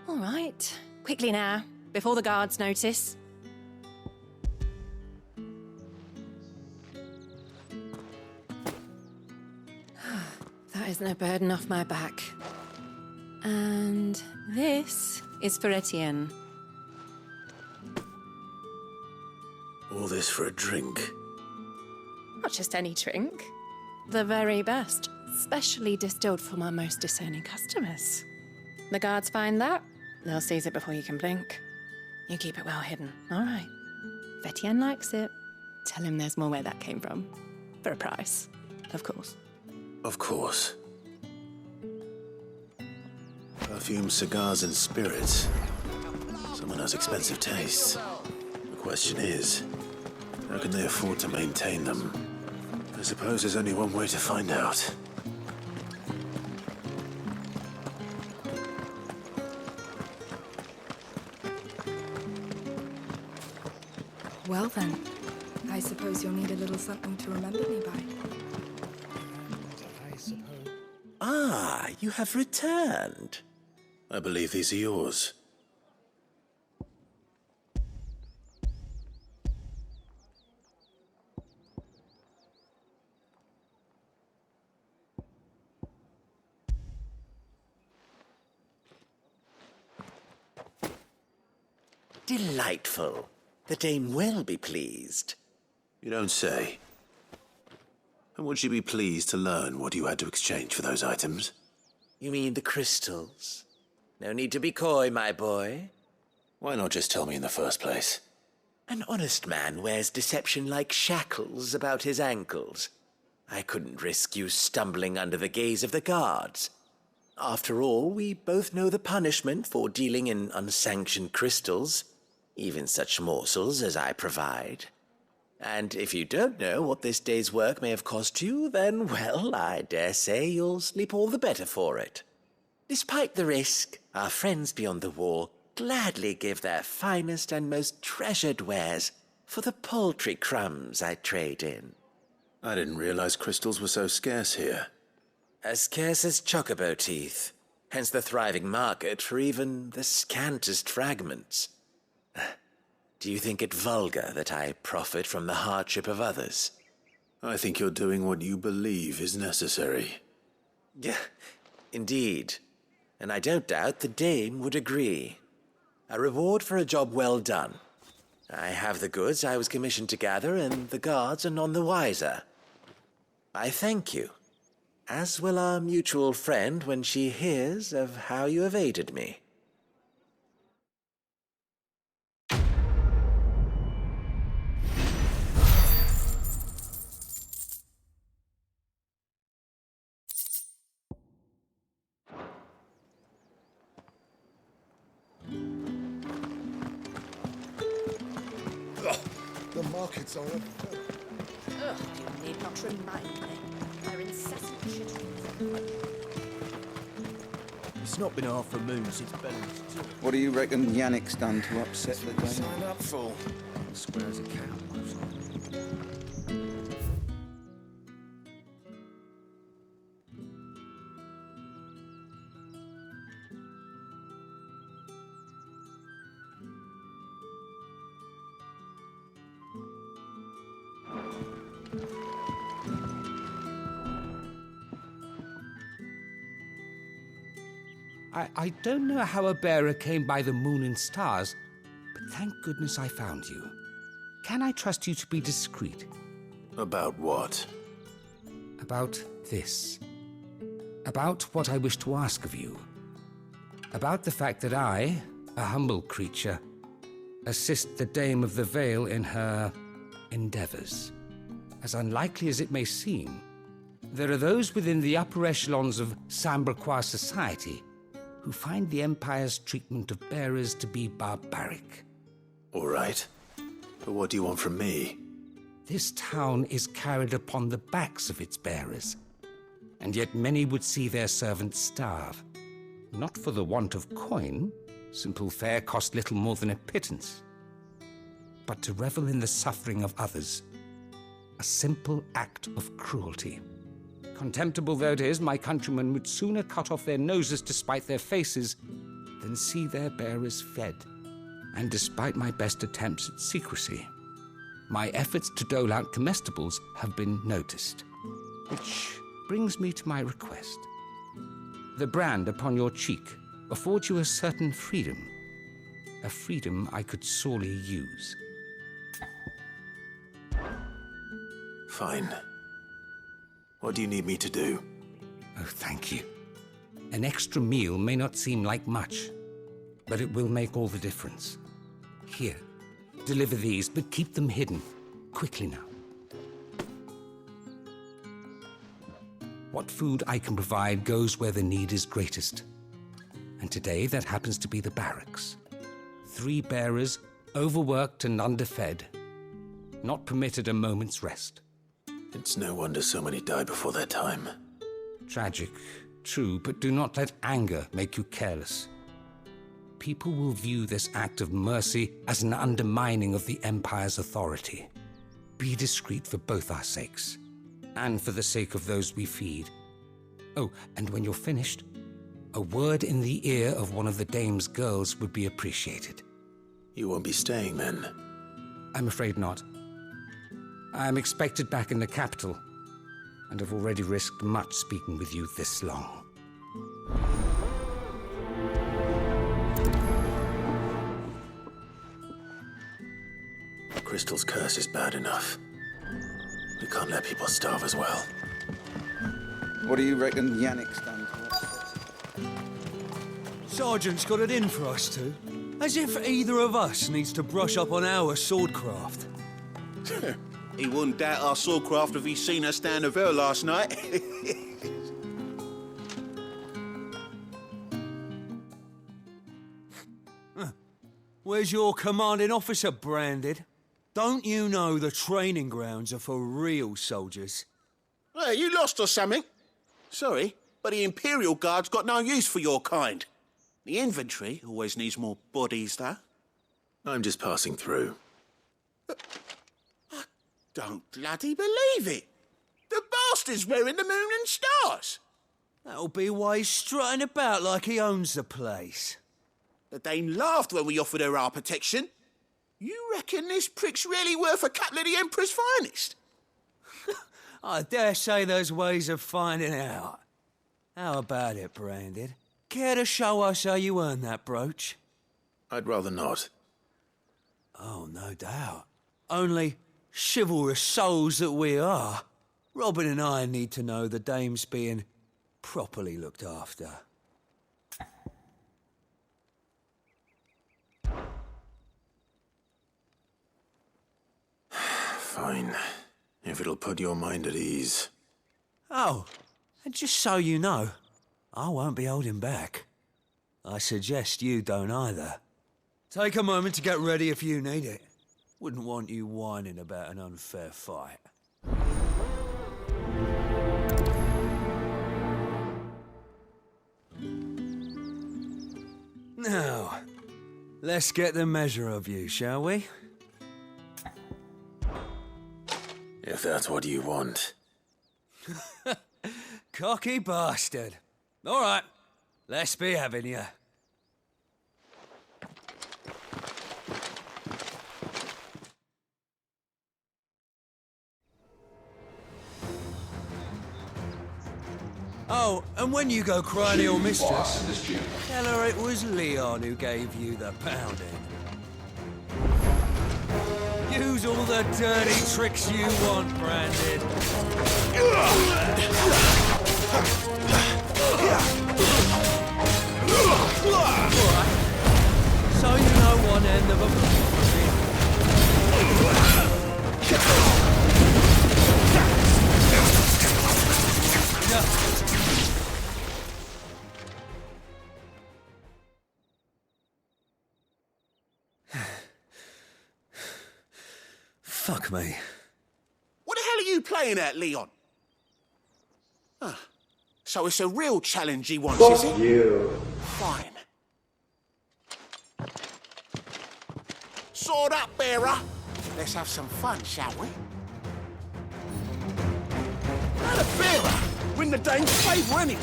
All right, quickly now, before the guards notice. That isn't a burden off my back. And this is for Etienne. All this for a drink? Not just any drink. The very best, specially distilled for my most discerning customers. The guards find that, they'll seize it before you can blink. You keep it well hidden, all right? If Etienne likes it, tell him there's more where that came from. For a price, of course. Of course. Perfume, cigars, and spirits. Someone has expensive tastes. The question is, how can they afford to maintain them? I suppose there's only one way to find out. Well then, I suppose you'll need a little something to remember me by. Ah, you have returned. I believe these are yours. Delightful. The dame will be pleased. You don't say. And would she be pleased to learn what you had to exchange for those items? You mean the crystals? No need to be coy, my boy. Why not just tell me in the first place? An honest man wears deception like shackles about his ankles. I couldn't risk you stumbling under the gaze of the guards. After all, we both know the punishment for dealing in unsanctioned crystals, even such morsels as I provide. And if you don't know what this day's work may have cost you, then, well, I dare say you'll sleep all the better for it. Despite the risk, our friends beyond the wall gladly give their finest and most treasured wares for the paltry crumbs I trade in. I didn't realize crystals were so scarce here. As scarce as chocobo teeth, hence the thriving market for even the scantest fragments. Do you think it vulgar that I profit from the hardship of others? I think you're doing what you believe is necessary. Yeah, indeed. And I don't doubt the dame would agree. A reward for a job well done. I have the goods I was commissioned to gather, and the guards are none the wiser. I thank you, as will our mutual friend when she hears of how you have aided me. The markets are up. Ugh, you need not remind me. Their incessant chittering. It's not been half a moon since Bellamy's took. What do you reckon Yannick's done to upset the game? Signed up for. Square as a cow, most likely. I don't know how a bearer came by the moon and stars, but thank goodness I found you. Can I trust you to be discreet? About what? About this. About what I wish to ask of you. About the fact that I, a humble creature, assist the Dame of the Vale in her endeavors. As unlikely as it may seem, there are those within the upper echelons of Samberquois society who find the Empire's treatment of bearers to be barbaric. All right. But what do you want from me? This town is carried upon the backs of its bearers, and yet many would see their servants starve. Not for the want of coin, simple fare cost little more than a pittance, but to revel in the suffering of others, a simple act of cruelty. Contemptible though it is, my countrymen would sooner cut off their noses to spite their faces than see their bearers fed. And despite my best attempts at secrecy, my efforts to dole out comestibles have been noticed. Which brings me to my request. The brand upon your cheek affords you a certain freedom, a freedom I could sorely use. Fine. What do you need me to do? Oh, thank you. An extra meal may not seem like much, but it will make all the difference. Here, deliver these, but keep them hidden. Quickly now. What food I can provide goes where the need is greatest. And today, that happens to be the barracks. 3 bearers, overworked and underfed, not permitted a moment's rest. It's no wonder so many die before their time. Tragic, true, but do not let anger make you careless. People will view this act of mercy as an undermining of the Empire's authority. Be discreet for both our sakes, and for the sake of those we feed. Oh, and when you're finished, a word in the ear of one of the dame's girls would be appreciated. You won't be staying then? I'm afraid not. I am expected back in the capital, and have already risked much speaking with you this long. Crystal's curse is bad enough. We can't let people starve as well. What do you reckon Yannick's done to us? Sergeant's got it in for us two. As if either of us needs to brush up on our swordcraft. He wouldn't doubt our swordcraft if he'd seen us down the Vale last night. Where's your commanding officer branded? Don't you know the training grounds are for real soldiers? Hey, you lost or something? Sorry, but the Imperial Guard's got no use for your kind. The infantry always needs more bodies, though. I'm just passing through. I don't bloody believe it. The bastard's wearing the moon and stars. That'll be why he's strutting about like he owns the place. The Dane laughed when we offered her our protection. You reckon this prick's really worth a couple of the Emperor's finest? I dare say there's ways of finding out. How about it, Branded? Care to show us how you earned that brooch? I'd rather not. Oh, no doubt. Only, chivalrous souls that we are, Robin and I need to know the dame's being properly looked after. Fine. If it'll put your mind at ease. Oh, and just so you know, I won't be holding back. I suggest you don't either. Take a moment to get ready if you need it. Wouldn't want you whining about an unfair fight. Now, let's get the measure of you, shall we? If that's what you want. Cocky bastard. All right, let's be having you. Oh, and when you go cry to your mistress, tell her it was Leon who gave you the pounding. Use all the dirty tricks you want, Branded. Alright, so you know one end of a Fuck me. What the hell are you playing at, Leon? Ah, so it's a real challenge he wants, is it? You. Fine. Sword up, bearer. Let's have some fun, shall we? Not a bearer. Win the dame's favour anyway.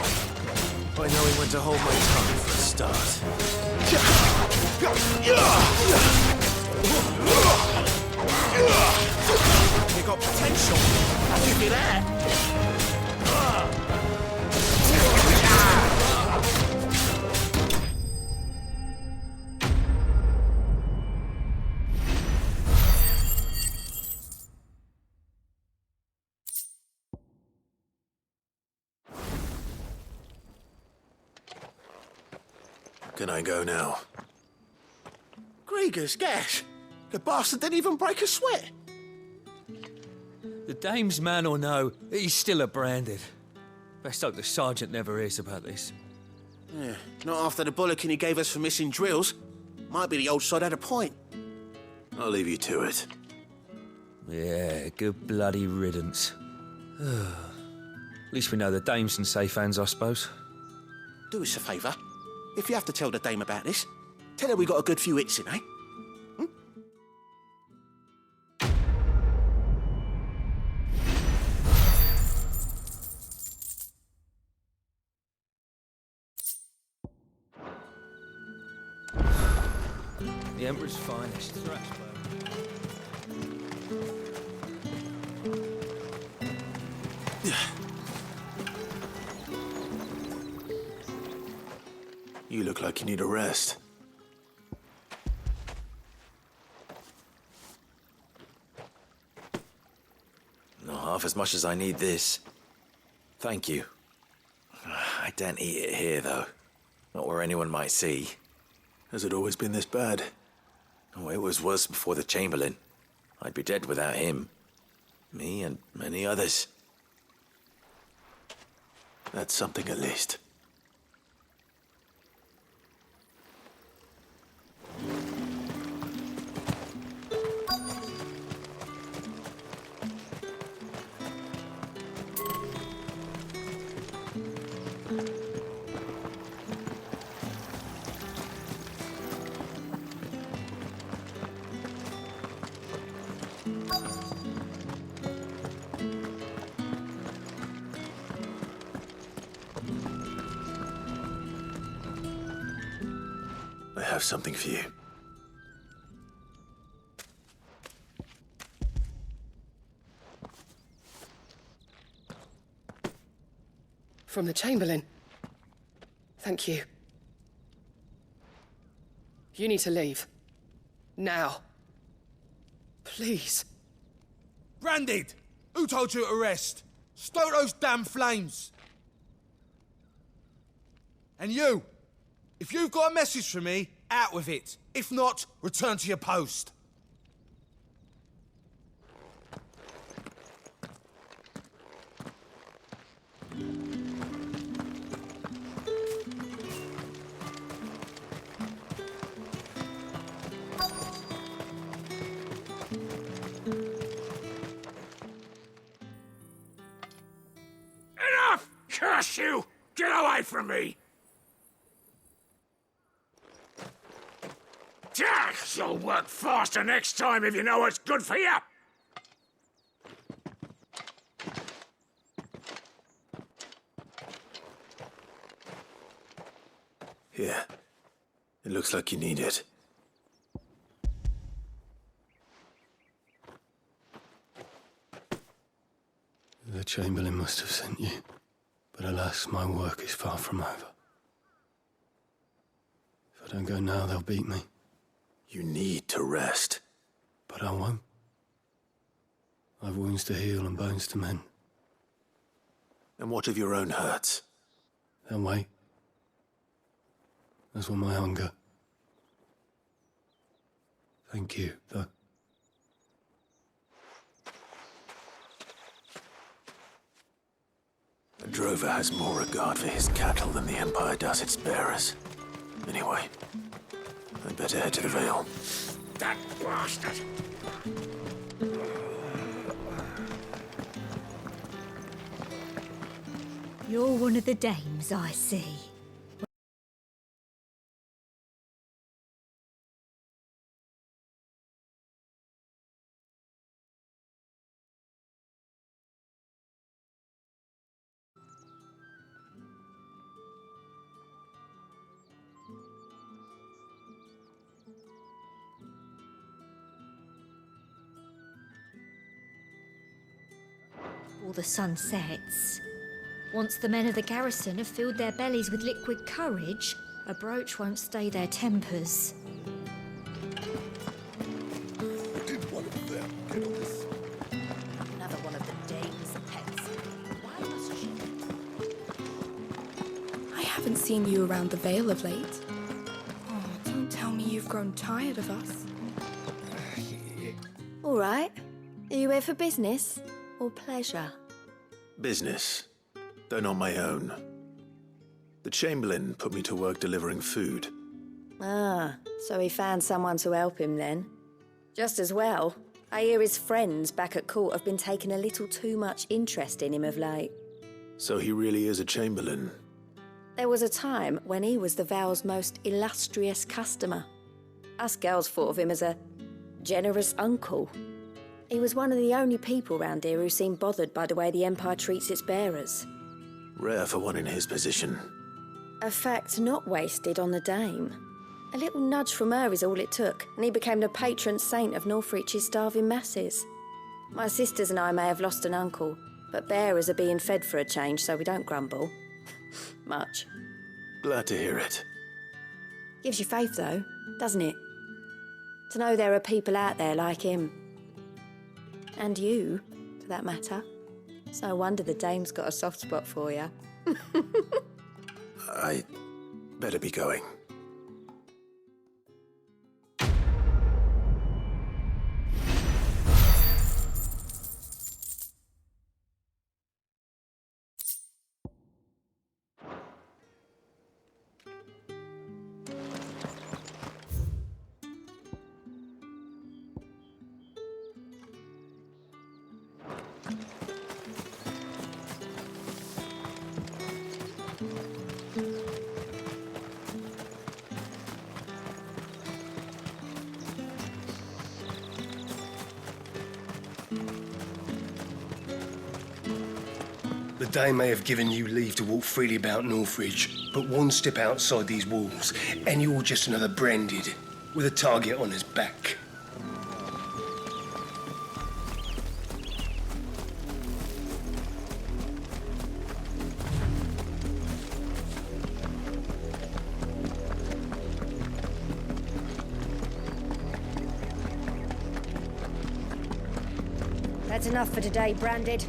I know he went to hold my tongue for a start. You got potential. I'll give you that. Can I go now? Grieger's gas. The bastard didn't even break a sweat. The dame's man or no, he's still a branded. Best hope the sergeant never hears about this. Yeah, not after the bollocking he gave us for missing drills. Might be the old sod had a point. I'll leave you to it. Yeah, good bloody riddance. At least we know the dame's in safe hands, I suppose. Do us a favour. If you have to tell the dame about this, tell her we got a good few hits in, eh? The Emperor's finest. You look like you need a rest. Not half as much as I need this. Thank you. I don't eat it here, though. Not where anyone might see. Has it always been this bad? Oh, it was worse before the Chamberlain. I'd be dead without him. Me and many others. That's something at least. I have something for you. From the Chamberlain. Thank you. You need to leave. Now. Please. Branded! Who told you to rest? Stoke those damn flames! And you! If you've got a message for me, out with it. If not, return to your post. Enough! Curse you! Get away from me! You'll work faster next time if you know what's good for you! Here. It looks like you need it. The Chamberlain must have sent you, but alas, my work is far from over. If I don't go now, they'll beat me. You need to rest. But I won't. I've wounds to heal and bones to mend. And what of your own hurts? They'll wait. As will my hunger. Thank you, though. A drover has more regard for his cattle than the Empire does its bearers. Anyway, I'd better head to the Vale. That bastard! You're one of the dames, I see. Before the sun sets. Once the men of the garrison have filled their bellies with liquid courage, a brooch won't stay their tempers. Did one of them get on this? Another one of the dame's pets. Why must she? I haven't seen you around the Vale of late. Oh, don't tell me you've grown tired of us. All right. Are you here for business or pleasure? Business, though not my own. The Chamberlain put me to work delivering food. Ah, so he found someone to help him then. Just as well. I hear his friends back at court have been taking a little too much interest in him of late. So he really is a Chamberlain. There was a time when he was the Vale's most illustrious customer. Us girls thought of him as a generous uncle. He was one of the only people round here who seemed bothered by the way the Empire treats its bearers. Rare for one in his position. A fact not wasted on the dame. A little nudge from her is all it took, and he became the patron saint of Northreach's starving masses. My sisters and I may have lost an uncle, but bearers are being fed for a change, so we don't grumble. Much. Glad to hear it. Gives you faith, though, doesn't it? To know there are people out there like him. And you, for that matter. It's no wonder the dame's got a soft spot for you. I better be going. The Dame may have given you leave to walk freely about Northridge, but one step outside these walls, and you're just another branded, with a target on his back. That's enough for today, Branded.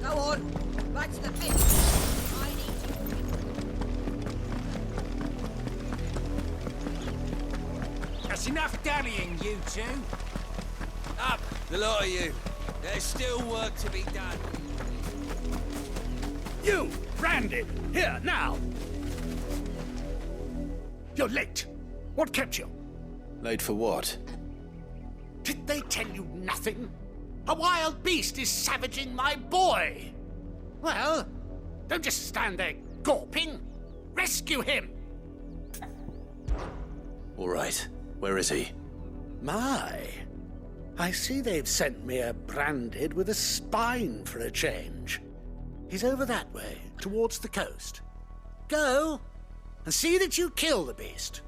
Go on, back to the pit. I need to. That's enough dallying, you two. Up, the lot of you. There's still work to be done. You, Branded, here, now. You're late. What kept you? Late for what? Did they tell you nothing? A wild beast is savaging my boy. Well, don't just stand there gawping. Rescue him. All right. Where is he? My, I see they've sent me a Branded with a spine for a change. He's over that way, towards the coast. Go, and see that you kill the beast.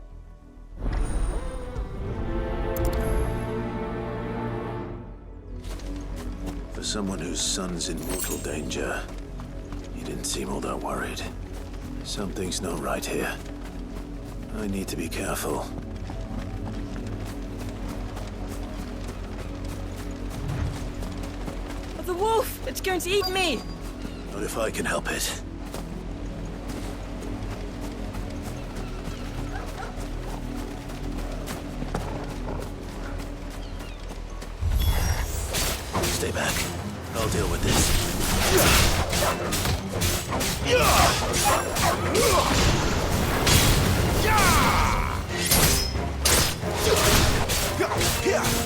For someone whose son's in mortal danger, he didn't seem all that worried. Something's not right here. I need to be careful. Oh, the wolf! It's going to eat me! Not if I can help it. Stay back. I'll deal with this.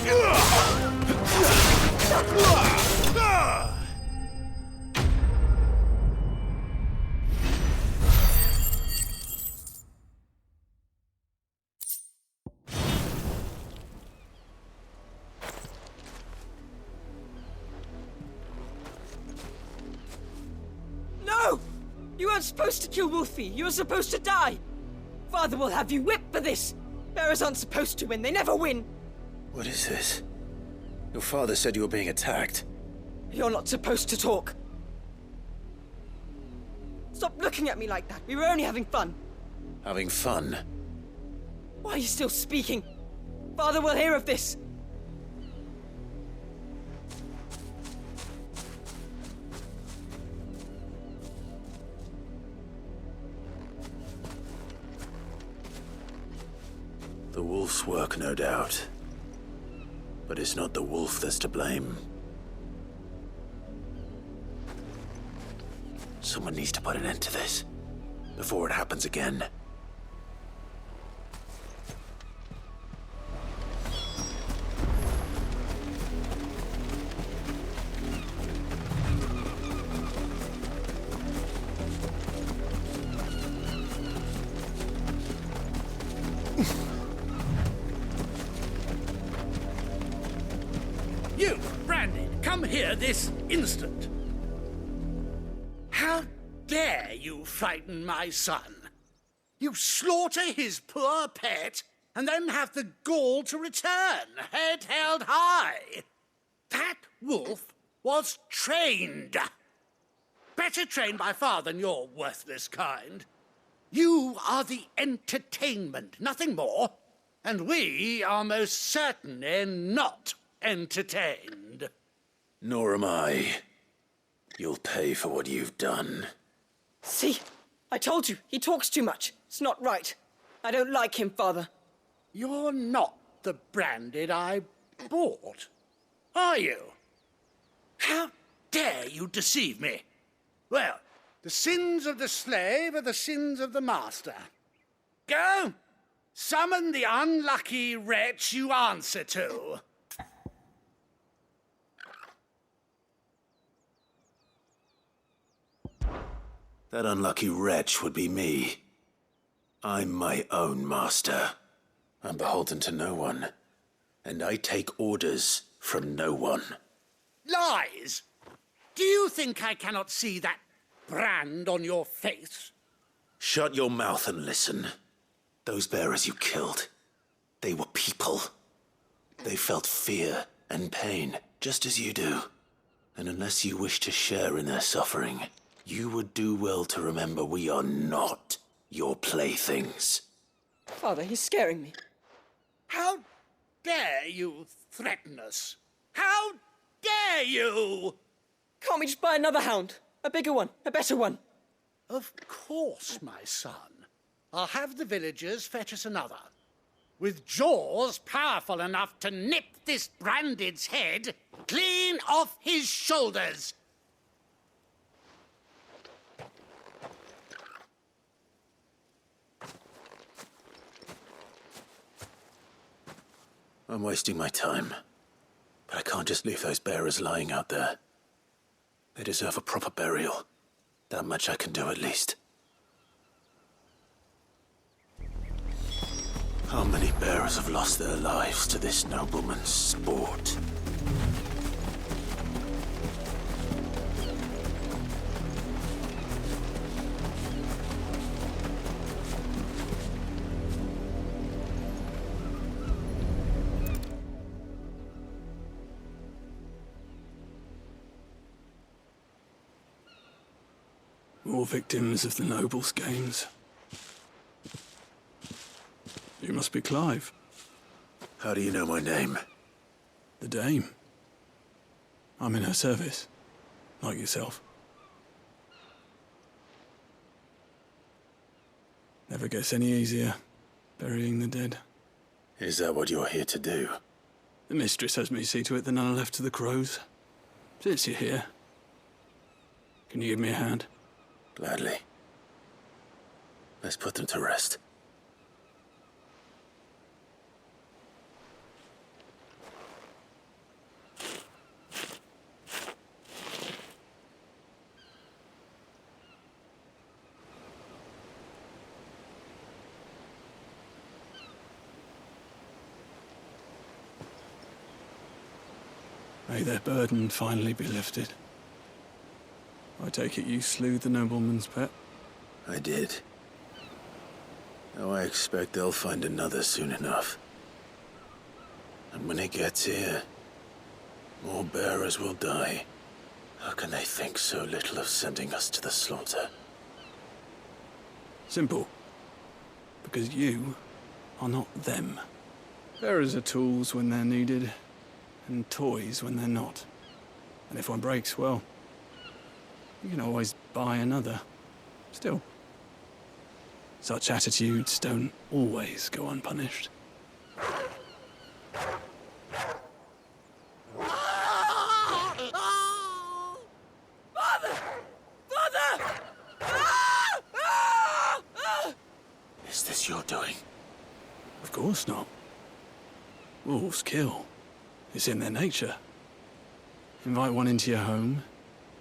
No! You weren't supposed to kill Wolfie. You were supposed to die. Father will have you whipped for this. Bearers aren't supposed to win. They never win. What is this? Your father said you were being attacked. You're not supposed to talk. Stop looking at me like that. We were only having fun. Having fun? Why are you still speaking? Father will hear of this. The wolf's work, no doubt. But it's not the wolf that's to blame. Someone needs to put an end to this, before it happens again. You, Brandy, come here this instant. How dare you frighten my son? You slaughter his poor pet and then have the gall to return, head held high. That wolf was trained. Better trained by far than your worthless kind. You are the entertainment, nothing more. And we are most certainly not entertained. Nor am I. You'll pay for what you've done. See? I told you. He talks too much. It's not right. I don't like him, Father. You're not the Branded I bought, are you? How dare you deceive me? Well, the sins of the slave are the sins of the master. Go! Summon the unlucky wretch you answer to. That unlucky wretch would be me. I'm my own master. I'm beholden to no one. And I take orders from no one. Lies! Do you think I cannot see that brand on your face? Shut your mouth and listen. Those bearers you killed, they were people. They felt fear and pain, just as you do. And unless you wish to share in their suffering, you would do well to remember we are not your playthings. Father, he's scaring me. How dare you threaten us? How dare you? Can't we just buy another hound? A bigger one, a better one. Of course, my son. I'll have the villagers fetch us another. With jaws powerful enough to nip this Branded's head clean off his shoulders. I'm wasting my time. But I can't just leave those bearers lying out there. They deserve a proper burial. That much I can do at least. How many bearers have lost their lives to this nobleman's sport? More victims of the nobles' games. You must be Clive. How do you know my name? The Dame. I'm in her service, like yourself. Never gets any easier, burying the dead. Is that what you're here to do? The mistress has me see to it that none are left to the crows. Since you're here, can you give me a hand? Gladly. Let's put them to rest. May their burden finally be lifted. I take it you slew the nobleman's pet? I did. Now I expect they'll find another soon enough. And when it gets here, more bearers will die. How can they think so little of sending us to the slaughter? Simple. Because you are not them. Bearers are tools when they're needed, and toys when they're not. And if one breaks, well, you can always buy another. Still, such attitudes don't always go unpunished. Is this your doing? Of course not. Wolves kill. It's in their nature. Invite one into your home,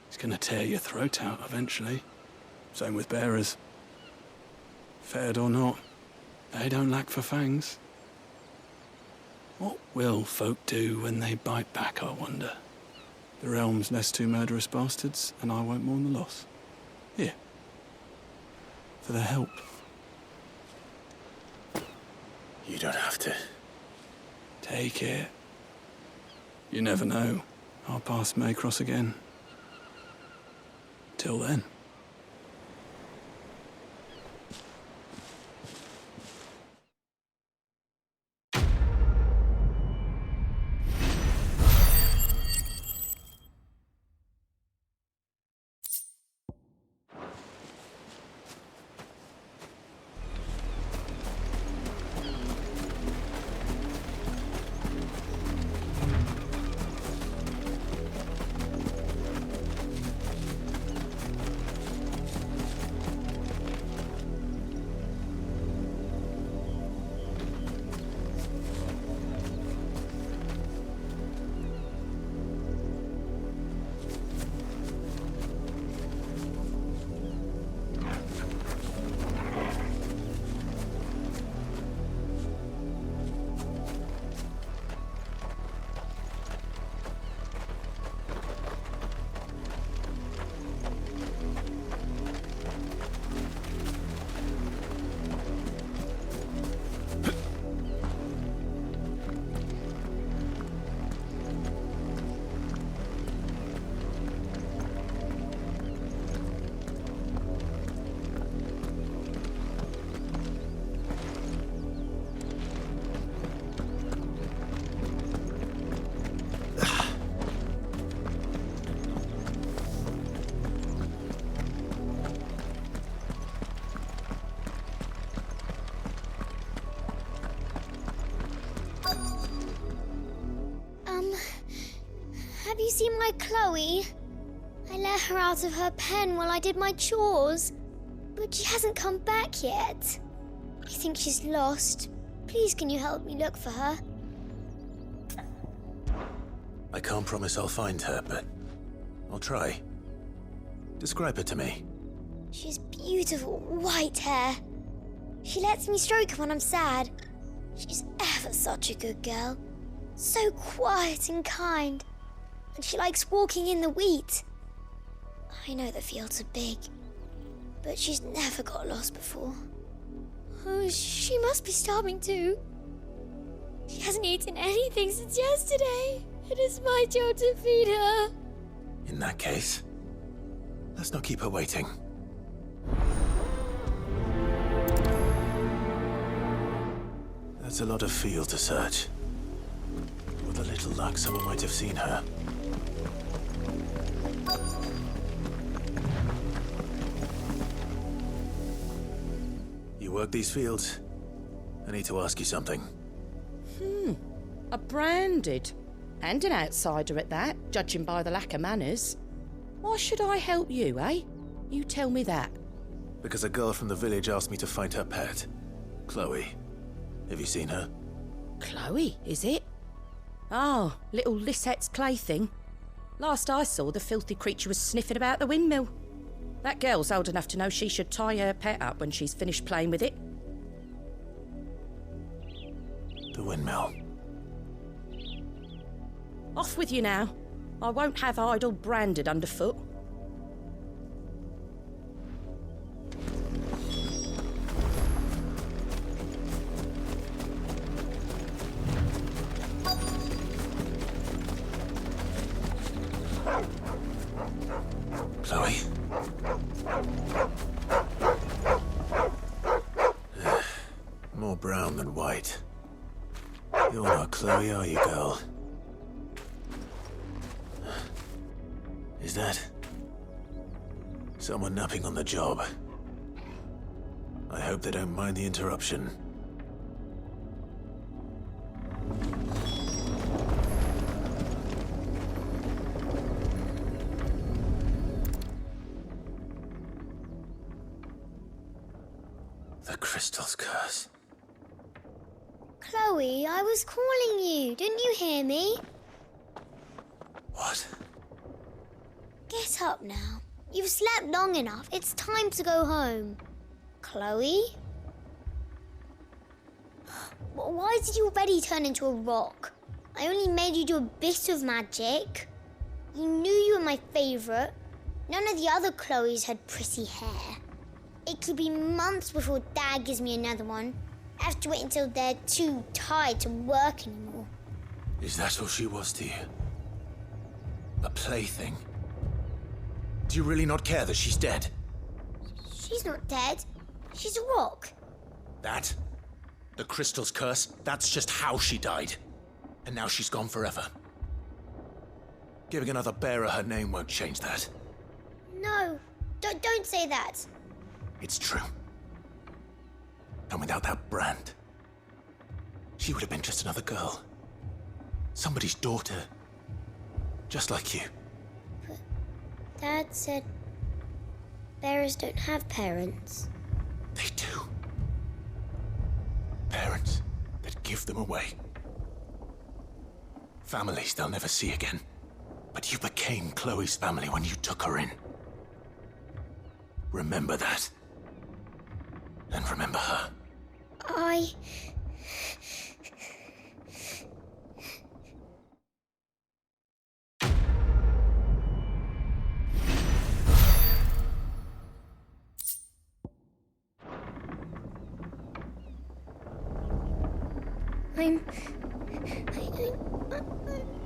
he's gonna tear your throat out eventually. Same with bearers. Fed or not, they don't lack for fangs. What will folk do when they bite back, I wonder? The realm's less two murderous bastards, and I won't mourn the loss. Here. For their help. You don't have to. Take it. You never know. Our paths may cross again. Till then. Have you seen my Chloe? I let her out of her pen while I did my chores, but she hasn't come back yet. I think she's lost. Please, can you help me look for her? I can't promise I'll find her, but I'll try. Describe her to me. She has beautiful white hair. She lets me stroke her when I'm sad. She's ever such a good girl. So quiet and kind. And she likes walking in the wheat. I know the fields are big, but she's never got lost before. Oh, she must be starving too. She hasn't eaten anything since yesterday. It is my job to feed her. In that case, let's not keep her waiting. That's a lot of field to search. With a little luck, someone might have seen her. You work these fields? I need to ask you something. A branded. And an outsider at that, judging by the lack of manners. Why should I help you, eh? You tell me that. Because a girl from the village asked me to find her pet, Chloe. Have you seen her? Chloe, is it? Oh, little Lisette's plaything. Last I saw, the filthy creature was sniffing about the windmill. That girl's old enough to know she should tie her pet up when she's finished playing with it. The windmill. Off with you now. I won't have idle branded underfoot. Chloe? More brown than white. You're not Chloe, are you, girl? Is that someone napping on the job? I hope they don't mind the interruption. The crystal's curse. Chloe, I was calling you. Didn't you hear me? What? Get up now. You've slept long enough. It's time to go home. Chloe? Why did you already turn into a rock? I only made you do a bit of magic. You knew you were my favourite. None of the other Chloes had pretty hair. It could be months before Dad gives me another one. I have to wait until they're too tired to work anymore. Is that all she was to you? A plaything? Do you really not care that she's dead? She's not dead. She's a rock. That? The crystal's curse? That's just how she died. And now she's gone forever. Giving another bearer her name won't change that. No, don't say that. It's true. And without that brand, she would have been just another girl. Somebody's daughter. Just like you. But Dad said bearers don't have parents. They do. Parents that give them away. Families they'll never see again. But you became Chloe's family when you took her in. Remember that. And remember her.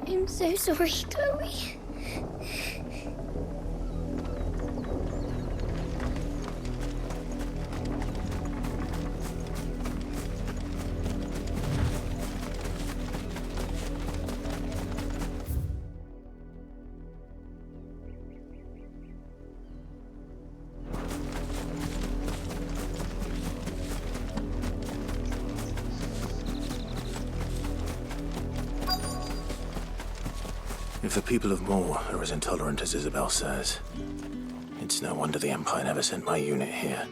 I'm so sorry, Chloe. If the people of Moor are as intolerant as Isabel says, it's no wonder the Empire never sent my unit here.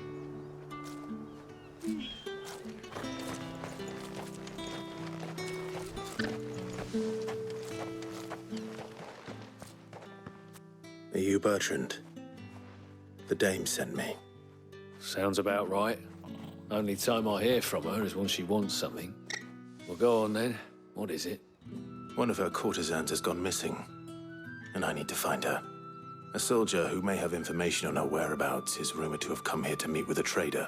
Are you Bertrand? The dame sent me. Sounds about right. Only time I hear from her is when she wants something. Well, go on then. What is it? One of her courtesans has gone missing, and I need to find her. A soldier who may have information on her whereabouts is rumored to have come here to meet with a trader.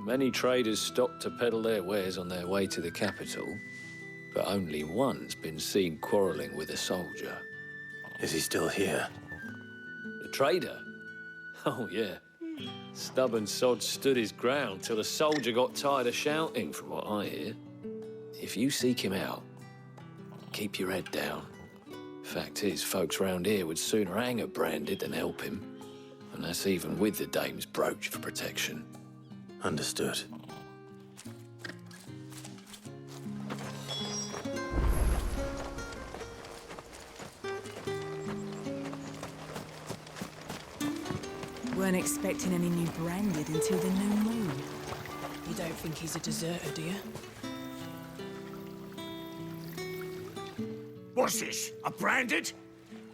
Many traders stop to peddle their wares on their way to the capital, but only one's been seen quarrelling with a soldier. Is he still here? The trader? Oh, yeah. Stubborn sod stood his ground till the soldier got tired of shouting, from what I hear. If you seek him out, keep your head down. Fact is, folks round here would sooner hang a branded than help him. And that's even with the dame's brooch for protection. Understood. Weren't expecting any new branded until the new moon. You don't think he's a deserter, do you? What's this? A branded?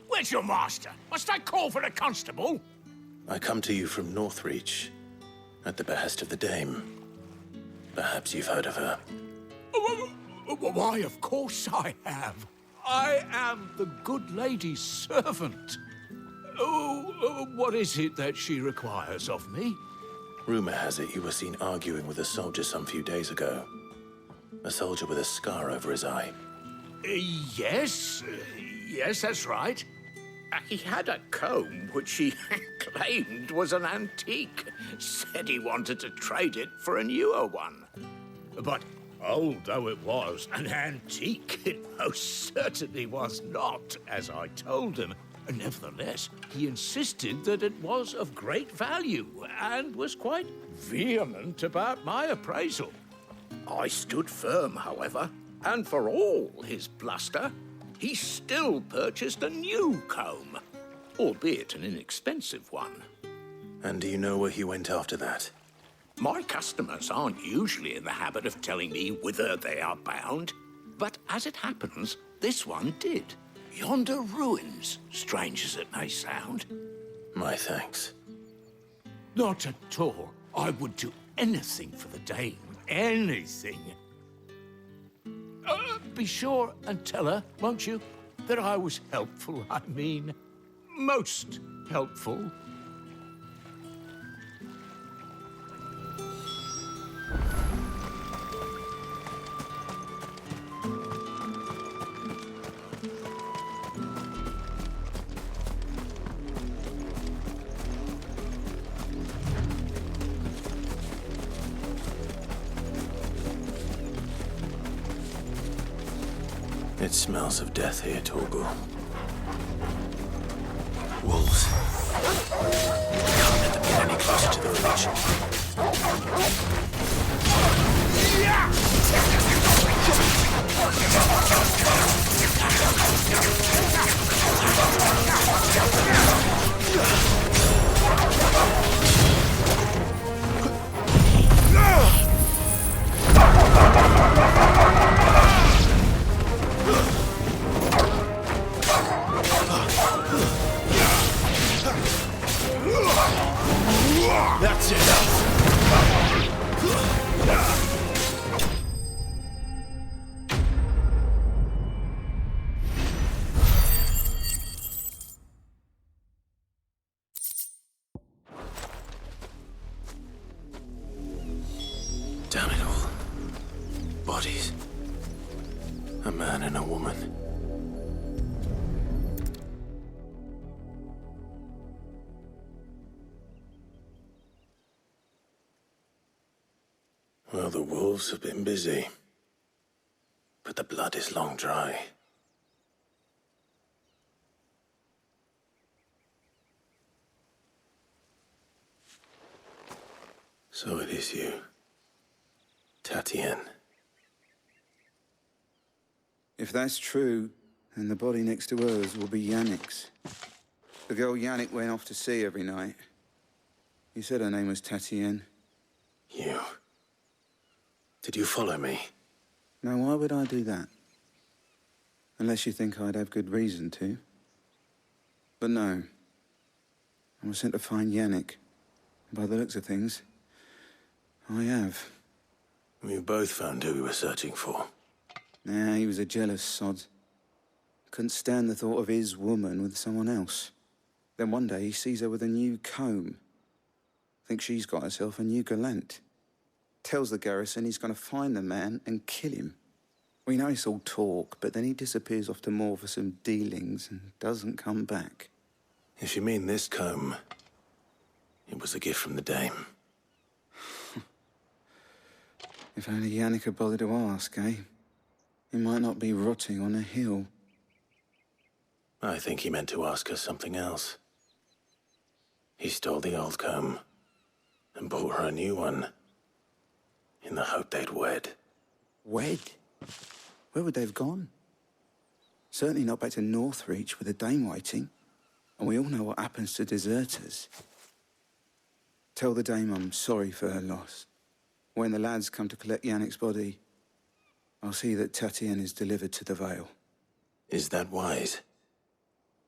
Where's your master? Must I call for a constable? I come to you from Northreach, at the behest of the dame. Perhaps you've heard of her. Why, of course I have. I am the good lady's servant. Oh, what is it that she requires of me? Rumor has it you were seen arguing with a soldier some few days ago. A soldier with a scar over his eye. Yes, that's right. He had a comb which he claimed was an antique. Said he wanted to trade it for a newer one. But old though it was, an antique it most certainly was not, as I told him. Nevertheless, he insisted that it was of great value and was quite vehement about my appraisal. I stood firm, however, and for all his bluster, he still purchased a new comb, albeit an inexpensive one. And do you know where he went after that? My customers aren't usually in the habit of telling me whither they are bound, but as it happens, this one did. Yonder ruins, strange as it may sound. My thanks. Not at all. I would do anything for the Dame. Anything. Be sure and tell her, won't you, that I was helpful. I mean, most helpful. It smells of death here, Torgal. Wolves. We can't let them get any closer to the village. That's enough! Damn it all. Bodies. A man and a woman. Well, the wolves have been busy. But the blood is long dry. So it is you, Tatienne. If that's true, then the body next to hers will be Yannick's. The girl Yannick went off to sea every night. He said her name was Tatienne. You. Did you follow me? Now, why would I do that? Unless you think I'd have good reason to. But no. I was sent to find Yannick. By the looks of things, I have. We both found who we were searching for. Nah, he was a jealous sod. Couldn't stand the thought of his woman with someone else. Then one day he sees her with a new comb. Thinks she's got herself a new gallant. Tells the garrison he's going to find the man and kill him. We know it's all talk, but then he disappears off to Moor for some dealings and doesn't come back. If you mean this comb, it was a gift from the Dame. If only Yannick had bothered to ask, eh? He might not be rotting on a hill. I think he meant to ask her something else. He stole the old comb and bought her a new one in the hope they'd wed. Wed? Where would they have gone? Certainly not back to Northreach with the Dame waiting. And we all know what happens to deserters. Tell the Dame I'm sorry for her loss. When the lads come to collect Yannick's body, I'll see that Tatienne is delivered to the Vale. Is that wise?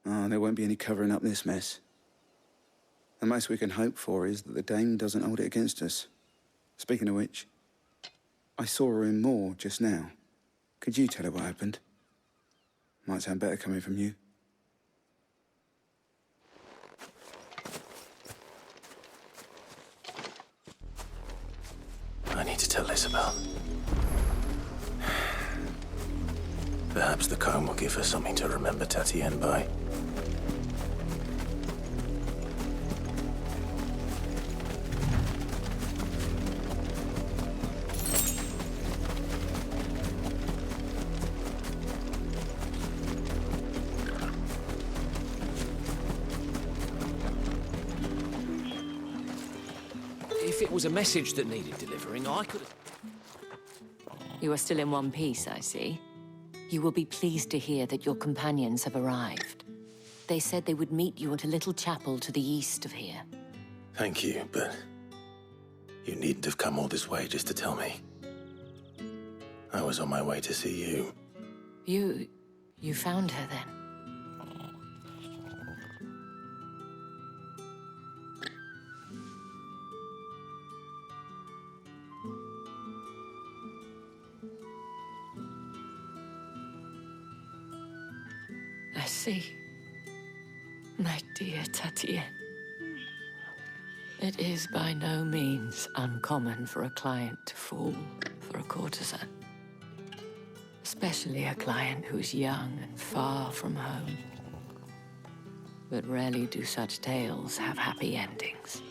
Oh, there won't be any covering up this mess. The most we can hope for is that the Dame doesn't hold it against us. Speaking of which, I saw her in Moor just now. Could you tell her what happened? Might sound better coming from you. I need to tell Isabel. Perhaps the comb will give her something to remember Tatienne by. If it was a message that needed delivering, I could have... You are still in one piece, I see. You will be pleased to hear that your companions have arrived. They said they would meet you at a little chapel to the east of here. Thank you, but you needn't have come all this way just to tell me. I was on my way to see you. You found her then? I see. My dear Tatienne. It is by no means uncommon for a client to fall for a courtesan. Especially a client who's young and far from home. But rarely do such tales have happy endings.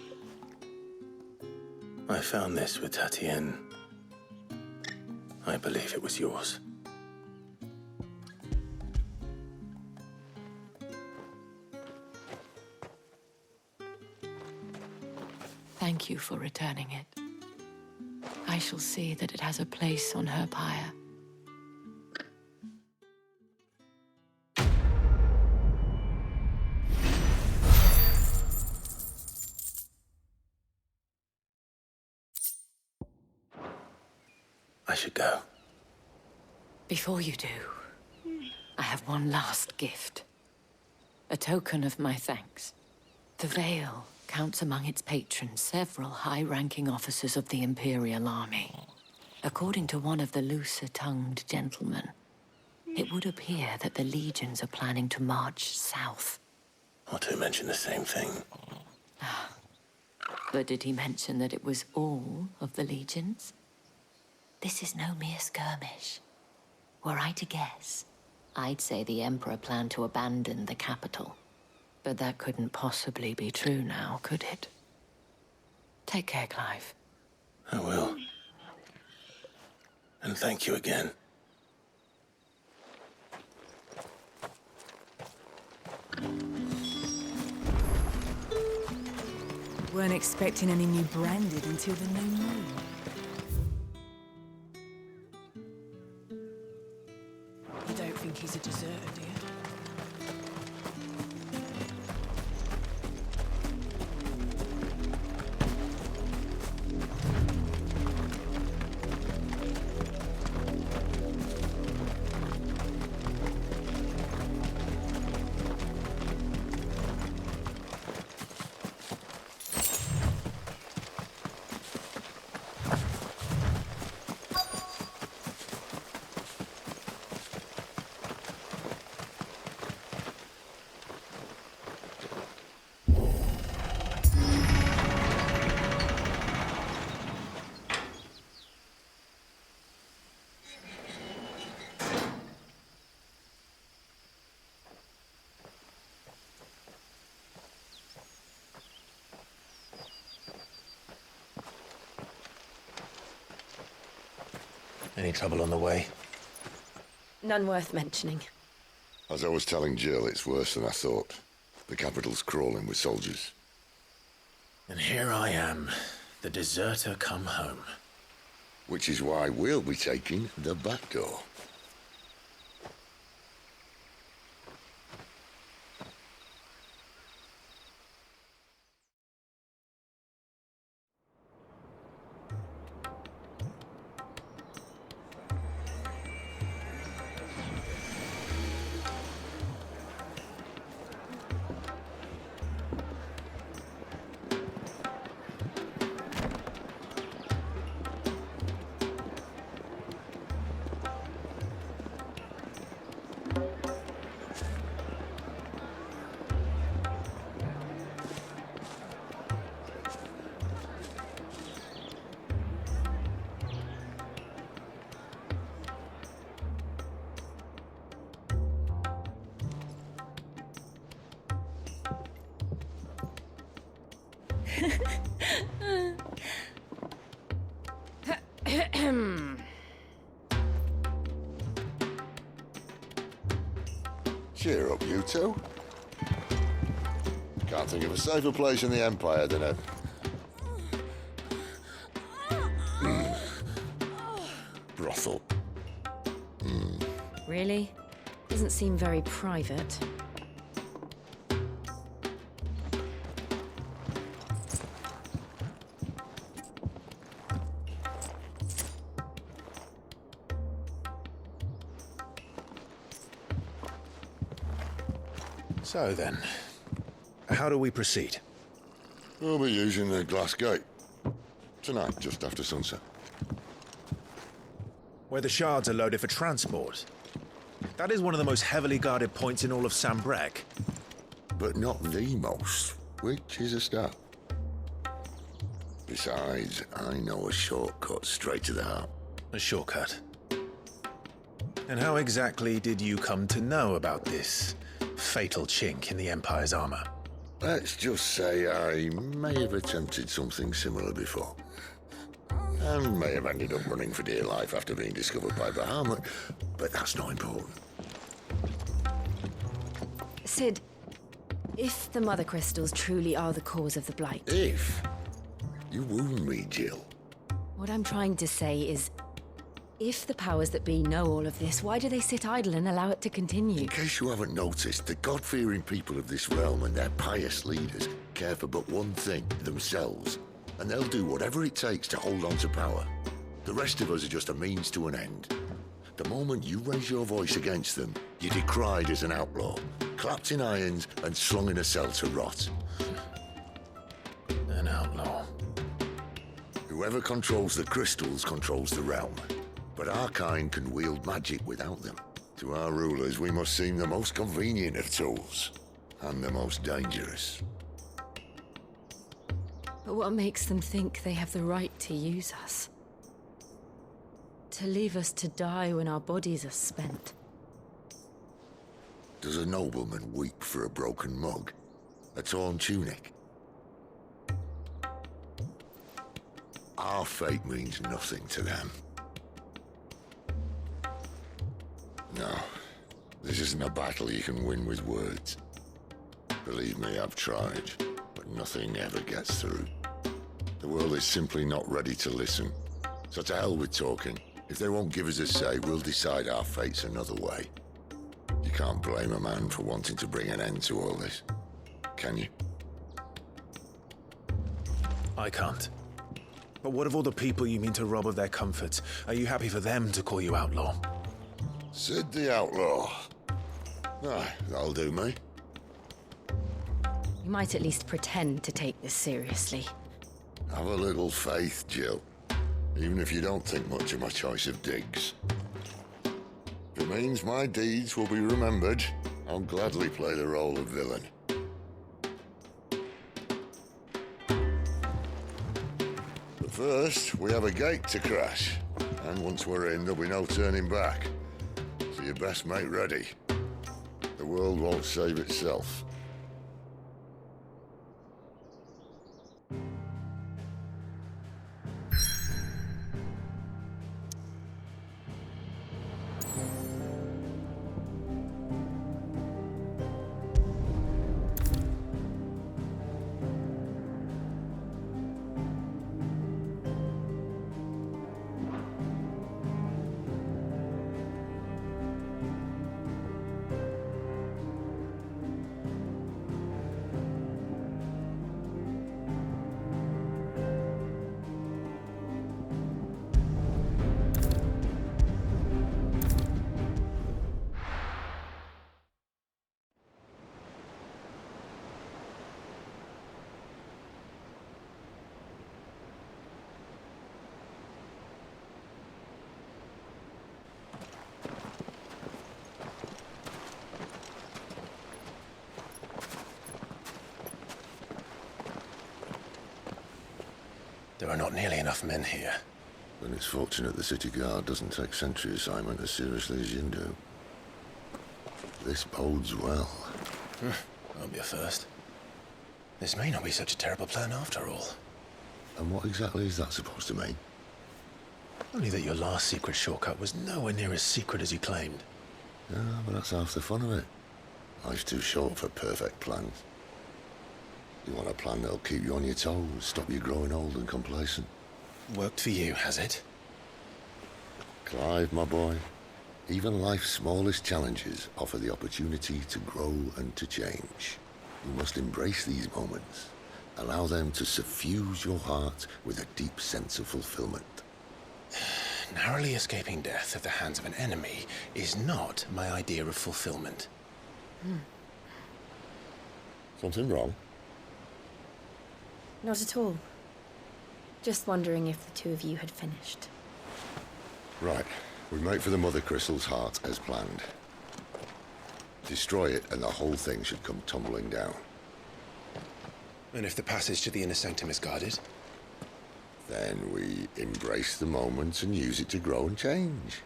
I found this with Tatienne. I believe it was yours. Thank you for returning it. I shall see that it has a place on her pyre. I should go. Before you do, I have one last gift. A token of my thanks. The Veil counts among its patrons several high-ranking officers of the Imperial Army. According to one of the looser-tongued gentlemen, it would appear that the legions are planning to march south. Or to mention the same thing. But did he mention that it was all of the legions? This is no mere skirmish. Were I to guess, I'd say the Emperor planned to abandon the capital. But that couldn't possibly be true now, could it? Take care, Clive. I will. And thank you again. Weren't expecting any new branded until the new moon. You don't think he's a deserter, do you? Any trouble on the way? None worth mentioning. As I was telling Jill, it's worse than I thought. The capital's crawling with soldiers. And here I am, the deserter come home. Which is why we'll be taking the back door. Cheer up, you two. Can't think of a safer place in the Empire than a... brothel. Really? Doesn't seem very private. So then, how do we proceed? We'll be using the glass gate. Tonight, just after sunset. Where the shards are loaded for transport. That is one of the most heavily guarded points in all of Sambrek. But not the most, which is a start. Besides, I know a shortcut straight to the heart. A shortcut? And how exactly did you come to know about this fatal chink in the Empire's armor? Let's just say I may have attempted something similar before. And may have ended up running for dear life after being discovered by Bahamut, but that's not important. Sid, if the Mother Crystals truly are the cause of the Blight... If? You wound me, Jill. What I'm trying to say is, if the powers that be know all of this, why do they sit idle and allow it to continue? In case you haven't noticed, the God-fearing people of this realm and their pious leaders care for but one thing, themselves. And they'll do whatever it takes to hold on to power. The rest of us are just a means to an end. The moment you raise your voice against them, you're decried as an outlaw, clapped in irons and slung in a cell to rot. An outlaw. Whoever controls the crystals controls the realm. But our kind can wield magic without them. To our rulers, we must seem the most convenient of tools, and the most dangerous. But what makes them think they have the right to use us? To leave us to die when our bodies are spent? Does a nobleman weep for a broken mug? A torn tunic? Our fate means nothing to them. No, this isn't a battle you can win with words. Believe me, I've tried, but nothing ever gets through. The world is simply not ready to listen. So to hell with talking. If they won't give us a say, we'll decide our fates another way. You can't blame a man for wanting to bring an end to all this, can you? I can't. But what of all the people you mean to rob of their comforts? Are you happy for them to call you outlaw? Sid the Outlaw. Aye, that'll do me. You might at least pretend to take this seriously. Have a little faith, Jill. Even if you don't think much of my choice of digs. If it means my deeds will be remembered, I'll gladly play the role of villain. But first, we have a gate to crash. And once we're in, there'll be no turning back. So you best make ready. The world won't save itself. There are not nearly enough men here. Then it's fortunate the city guard doesn't take sentry assignment as seriously as you do. This bodes well. Won't be a first. This may not be such a terrible plan after all. And what exactly is that supposed to mean? Only that your last secret shortcut was nowhere near as secret as you claimed. Yeah, but that's half the fun of it. Life's too short for perfect plans. You want a plan that'll keep you on your toes, stop you growing old and complacent. Worked for you, has it? Clive, my boy, even life's smallest challenges offer the opportunity to grow and to change. You must embrace these moments. Allow them to suffuse your heart with a deep sense of fulfillment. Narrowly escaping death at the hands of an enemy is not my idea of fulfillment. Something wrong? Not at all. Just wondering if the two of you had finished. Right. We make for the Mother Crystal's heart as planned. Destroy it and the whole thing should come tumbling down. And if the passage to the inner sanctum is guarded? Then we embrace the moment and use it to grow and change.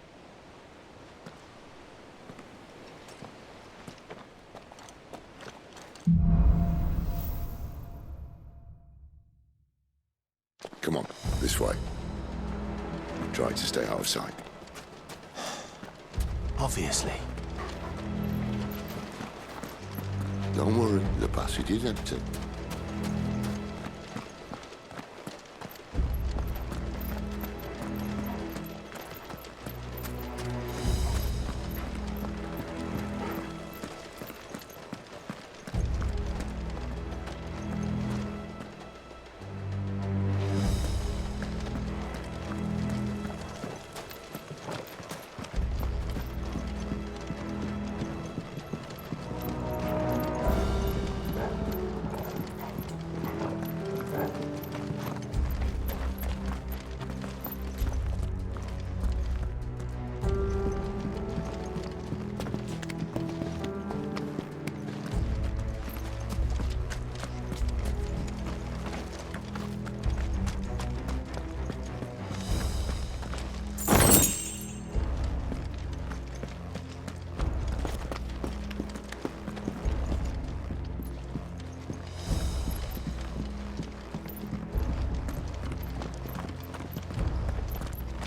Come on, this way. Try to stay out of sight. Obviously. Don't worry, the passage is empty.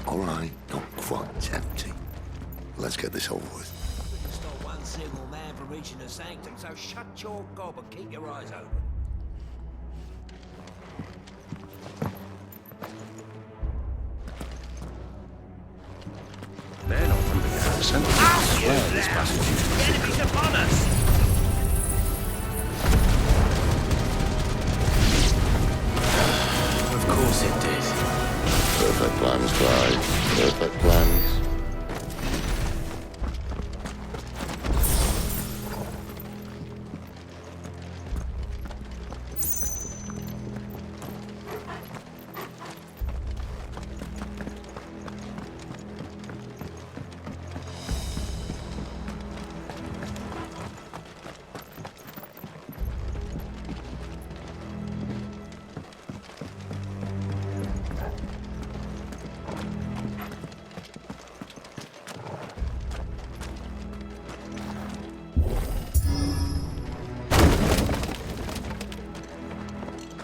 All right, not quite empty. Let's get this over with. We can stop one single man from reaching the sanctum, so shut your gob and keep your eyes open. They're not moving out of the centre. I swear this passage used to be The enemy's upon us! Of course it did. Perfect plans, Clive. Perfect plans.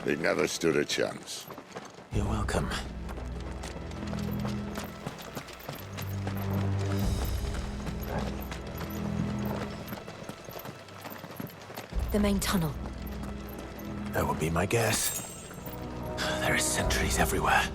They never stood a chance. You're welcome. The main tunnel. That would be my guess. There are sentries everywhere.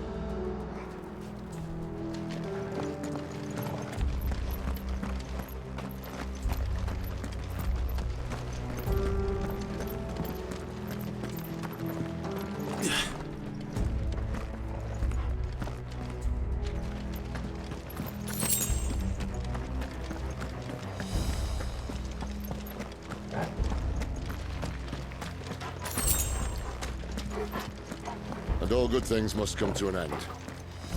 And all good things must come to an end.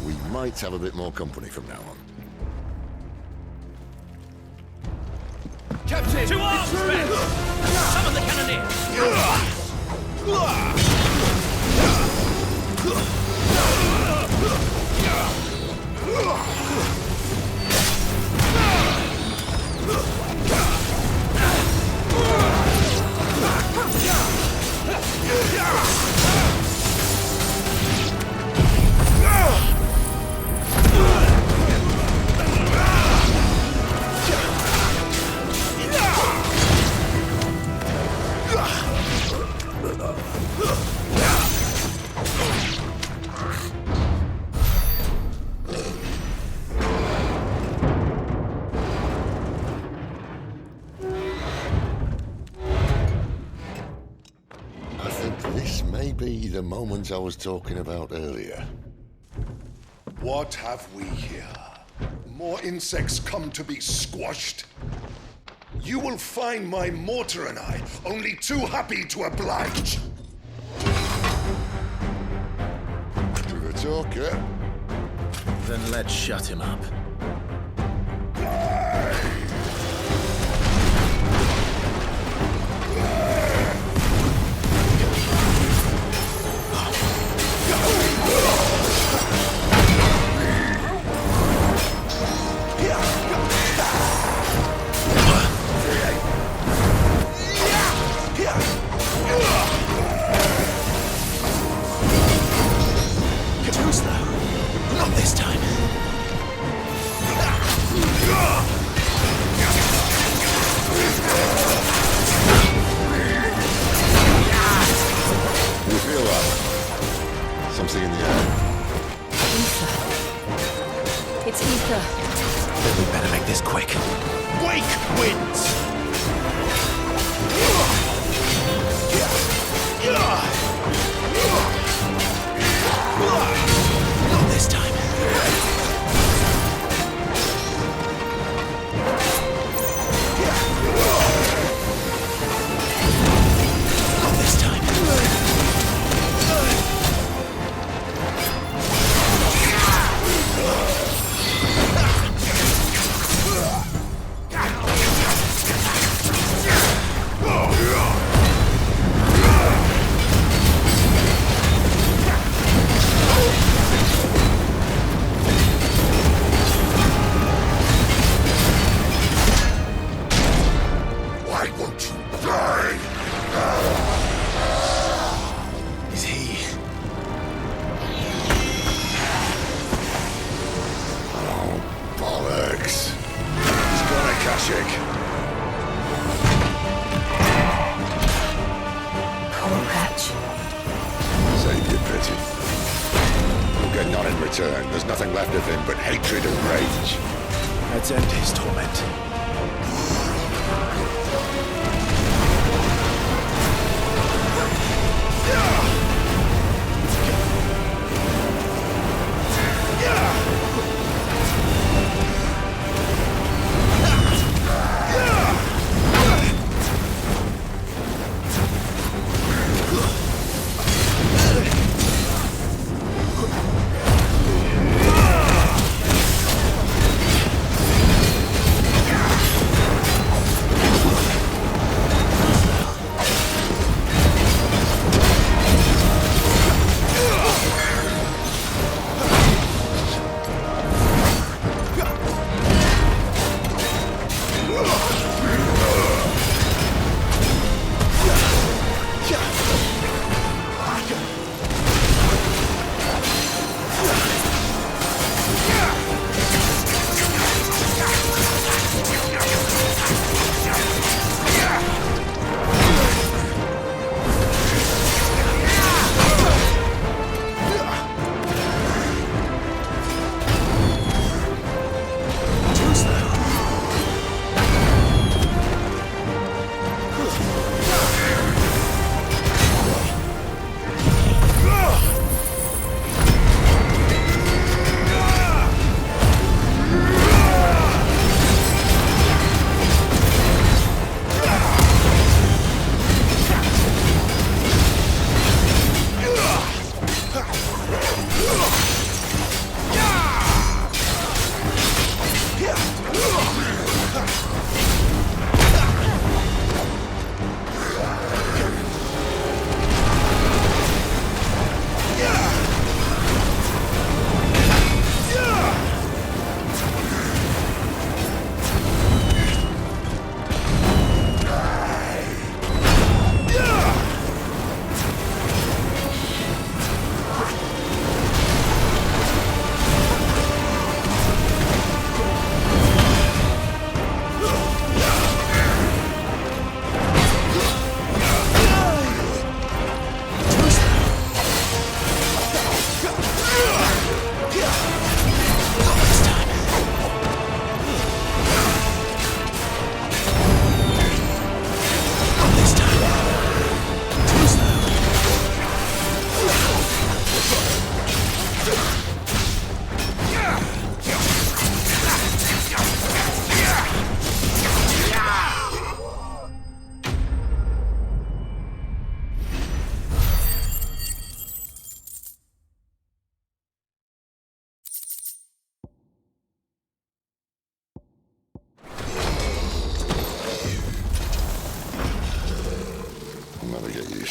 We might have a bit more company from now on. Captain! To arms, men! Summon the cannoneers! moments I was talking about earlier. What have we here? More insects come to be squashed? You will find my mortar and I only too happy to oblige. To the talker. Then let's shut him up. Too slow. Not this time. You feel that? Something in the air. Ether. It's ether. We better make this quick. Wake winds! Not this time. Not this time. Why won't you die? Is he? Oh, bollocks. He's got a Kashik. Poor wretch. Save your pity. You'll get none in return. There's nothing left of him but hatred and rage. Let's end his torment.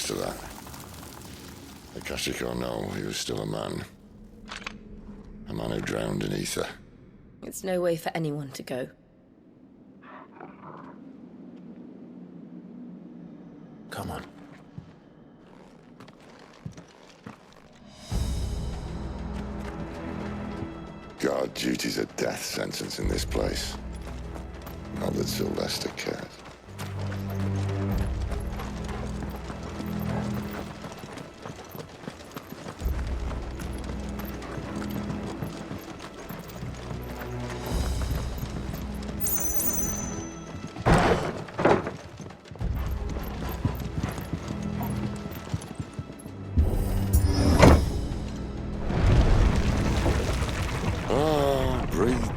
used to that. Akashic or no, he was still a man. A man who drowned in ether. It's no way for anyone to go. Come on. Guard duty's a death sentence in this place. Not that Sylvester cares.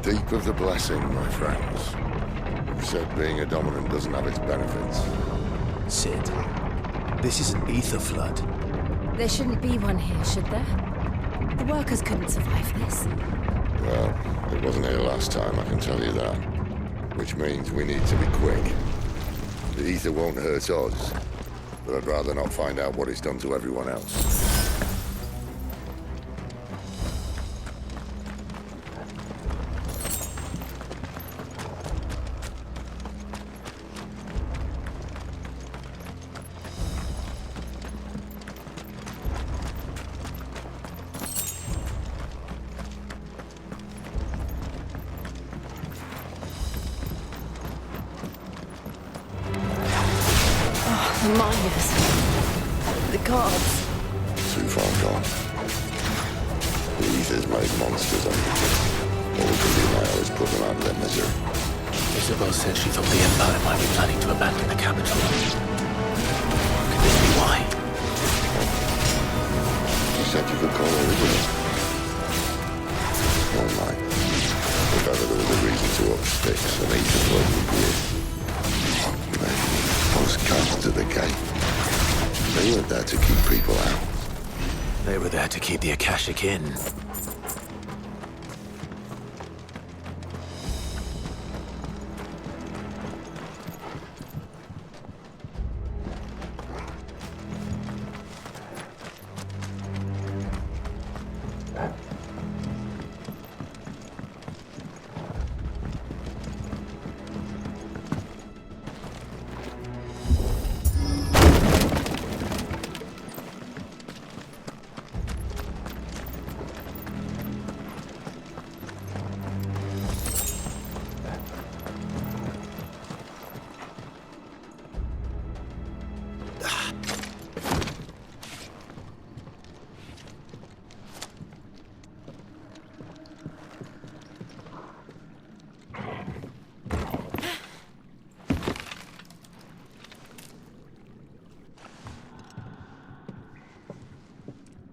Deep of the blessing, my friends. You said being a dominant doesn't have its benefits. Sid, this is an ether flood. There shouldn't be one here, should there? The workers couldn't survive this. Well, it wasn't here last time, I can tell you that. Which means we need to be quick. The ether won't hurt us, but I'd rather not find out what it's done to everyone else. The miners. The gods. Too far gone. The ether's made monsters of them. All we can do now is put them out of their misery. Isabel said she thought the Empire might be planning to abandon the capital. Could this be why? She said you could call her Isabel. All right. If ever there was a reason to up sticks, an ether flood would be it. Postcards at the gate. They weren't there to keep people out. They were there to keep the Akashic in.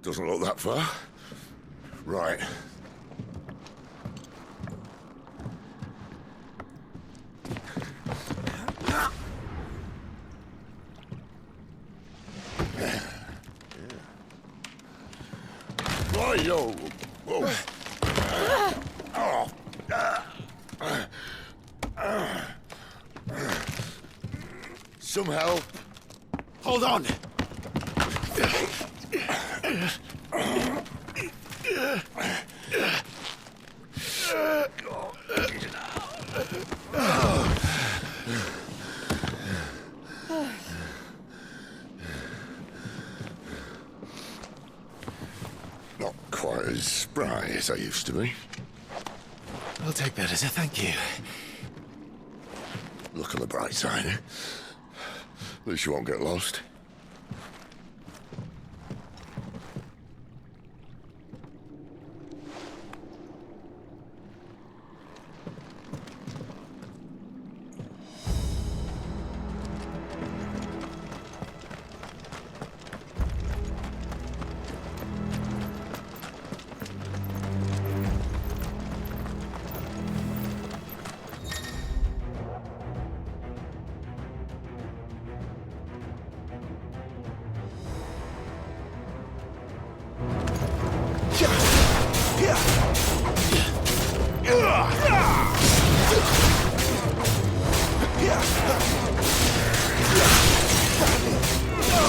Doesn't look that far. Right. Right, yo. Whoa. Some help. Hold on! Not quite as spry as I used to be. I'll take that as a thank you. Look on the bright side, eh? At least you won't get lost.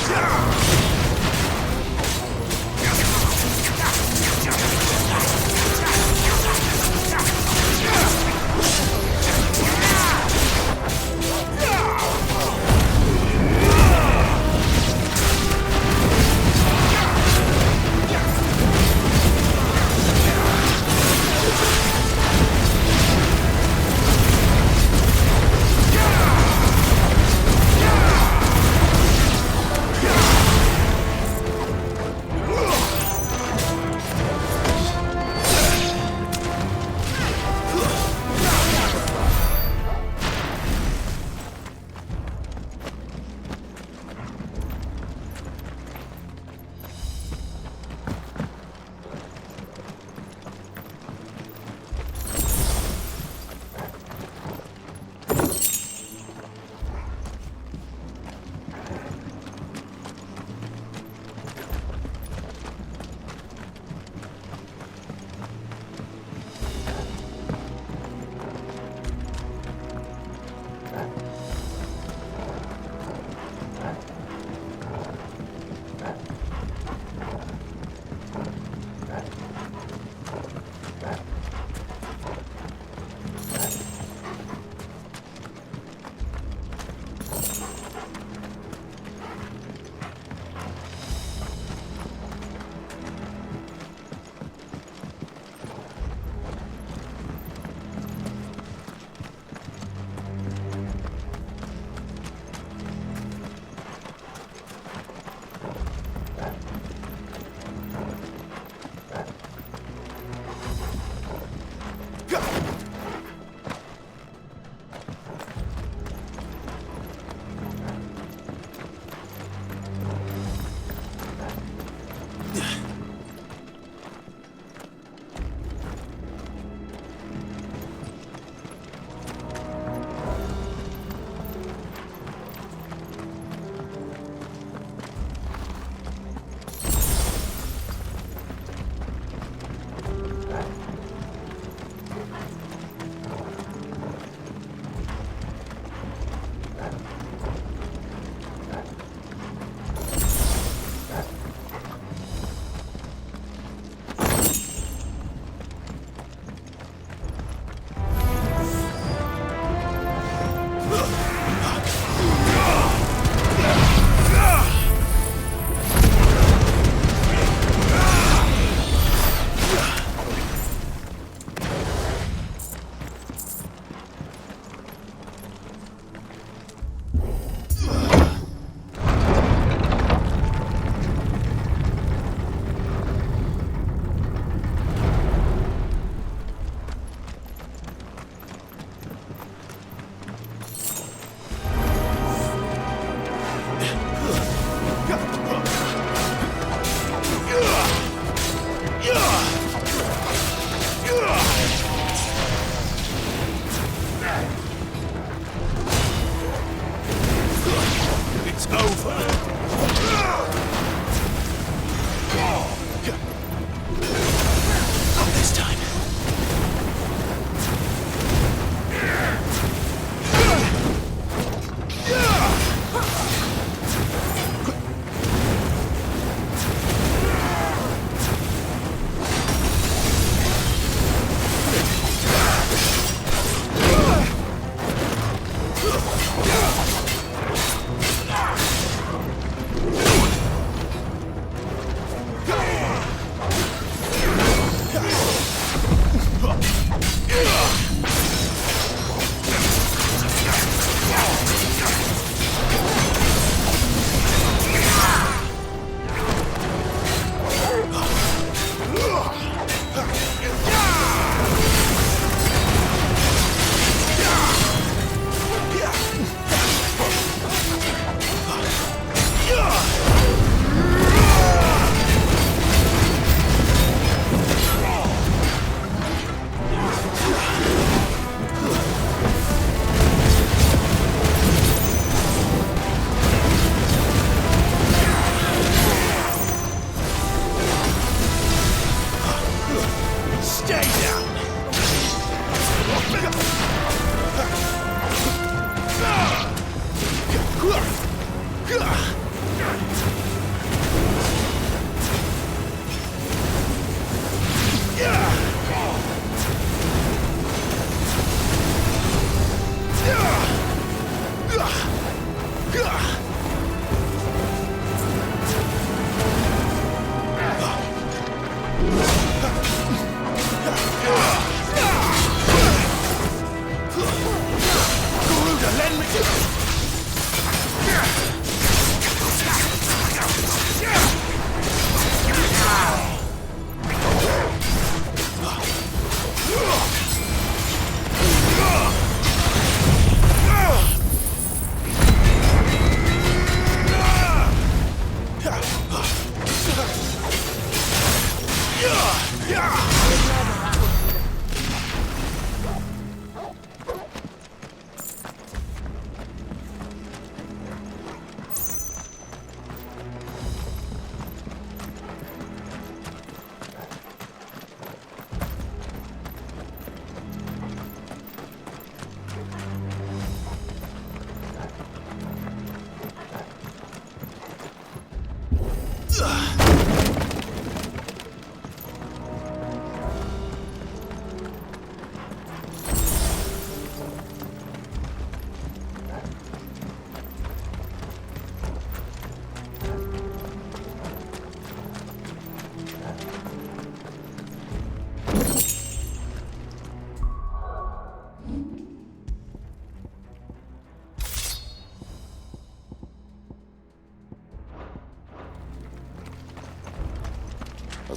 Yeah.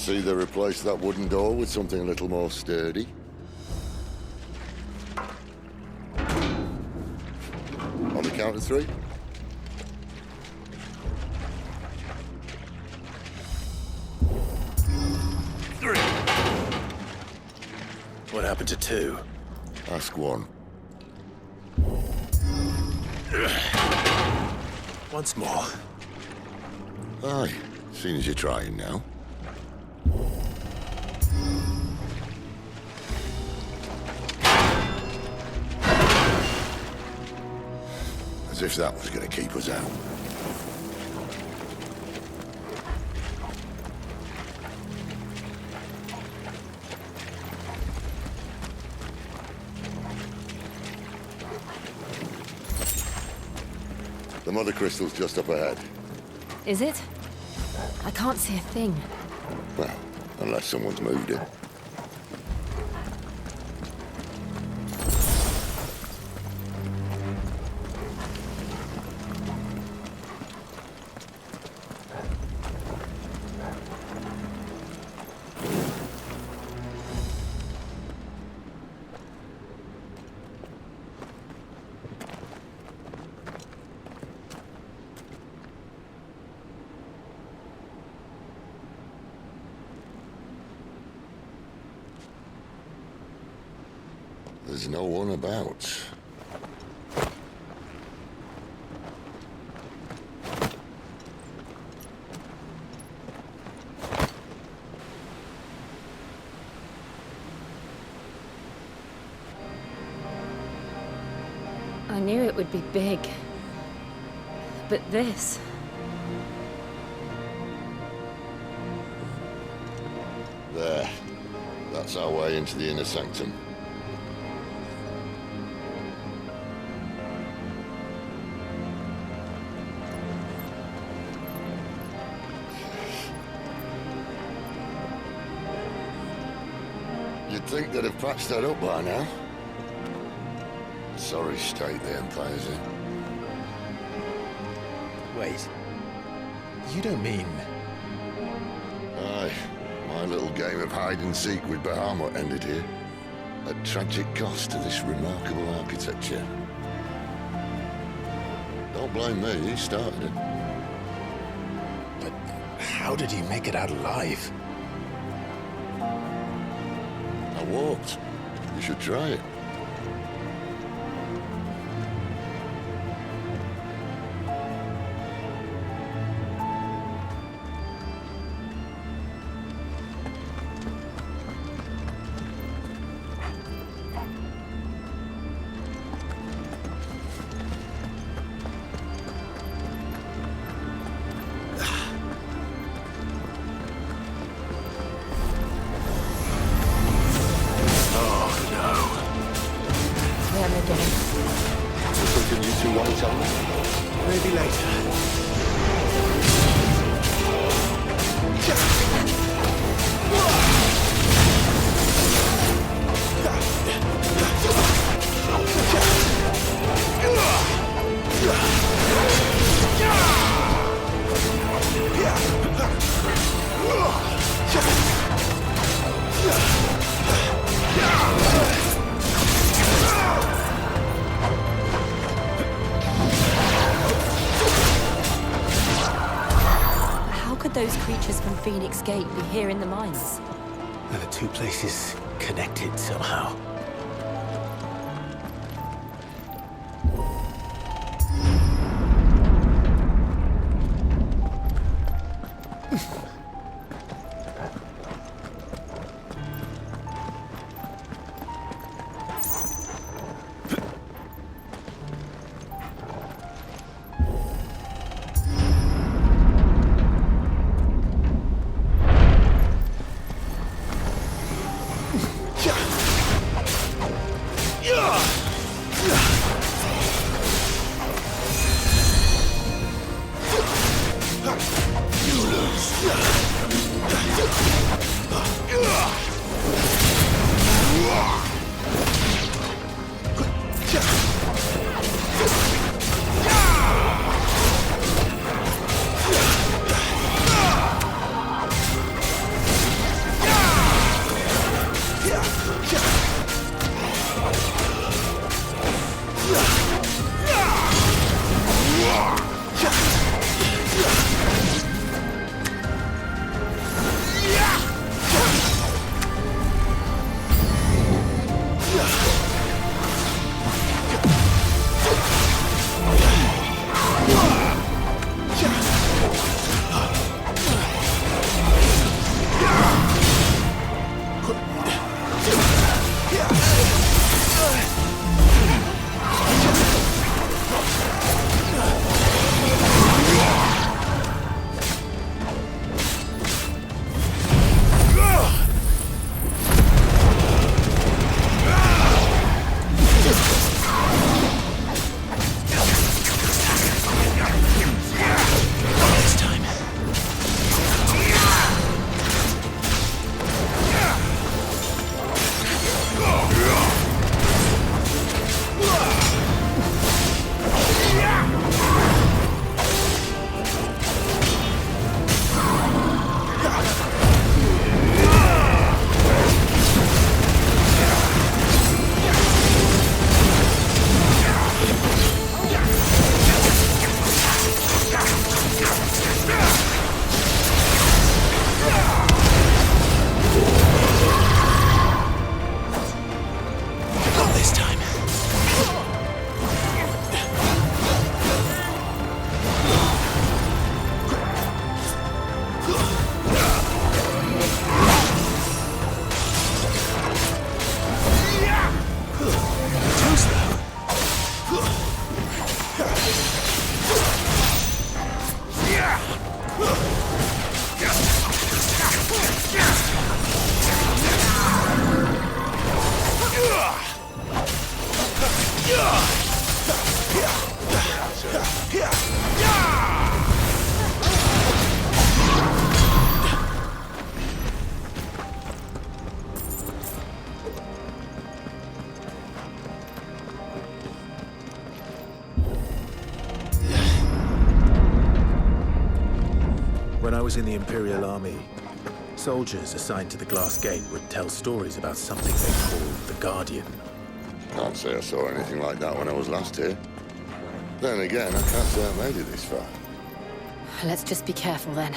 Let's either replace that wooden door with something a little more sturdy. On the count of 3. What happened to 2? Ask 1. Once more. Aye, seeing as you're trying now. As if that was going to keep us out. The mother crystal's just up ahead. Is it? I can't see a thing. Well, unless someone's moved it. There's no one about. I knew it would be big. But this... There. That's our way into the inner sanctum. You'd think they'd have patched that up by now. Sorry state the Empire's in. Wait. You don't mean... Aye. My little game of hide-and-seek with Bahamut ended here. At tragic cost to this remarkable architecture. Don't blame me, he started it. But how did he make it out alive? I walked. You should try it. Maybe later. Those creatures from Phoenix Gate be here in the mines? Are the two places connected somehow? When I was in the Imperial Army, soldiers assigned to the Glass Gate would tell stories about something they called the Guardian. Can't say I saw anything like that when I was last here. Then again, I can't say I made it this far. Let's just be careful then.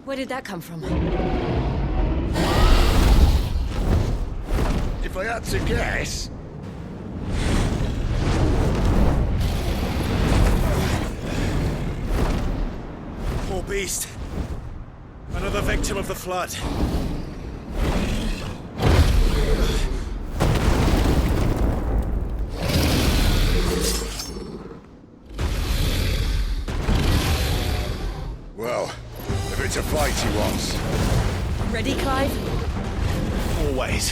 Where did that come from? If I had to guess... Poor beast. Another victim of the flood. Well, if it's a fight he wants. Ready, Clive? Always.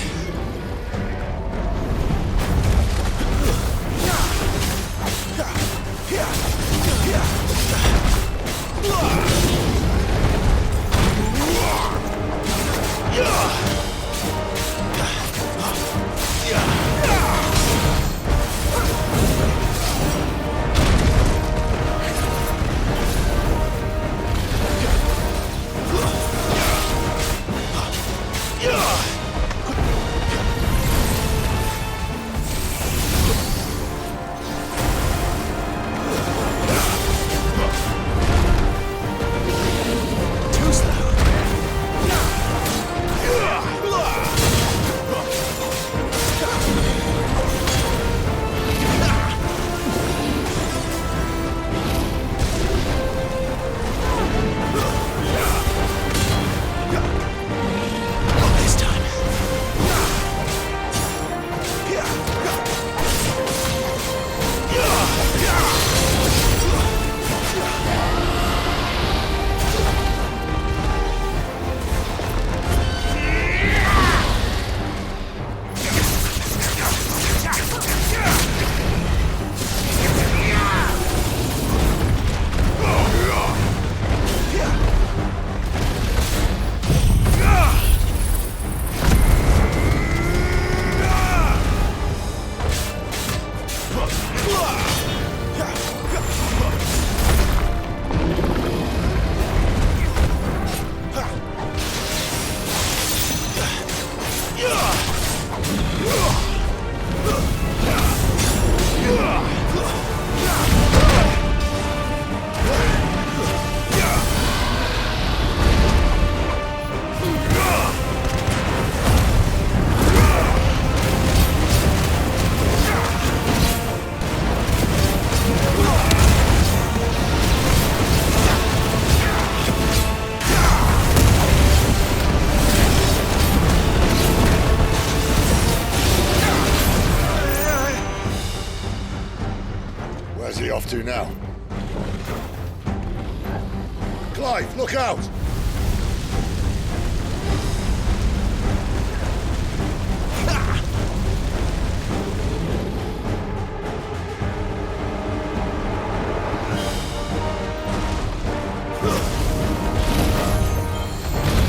Where's he off to now? Clive, look out!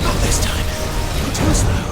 Not this time. Too slow.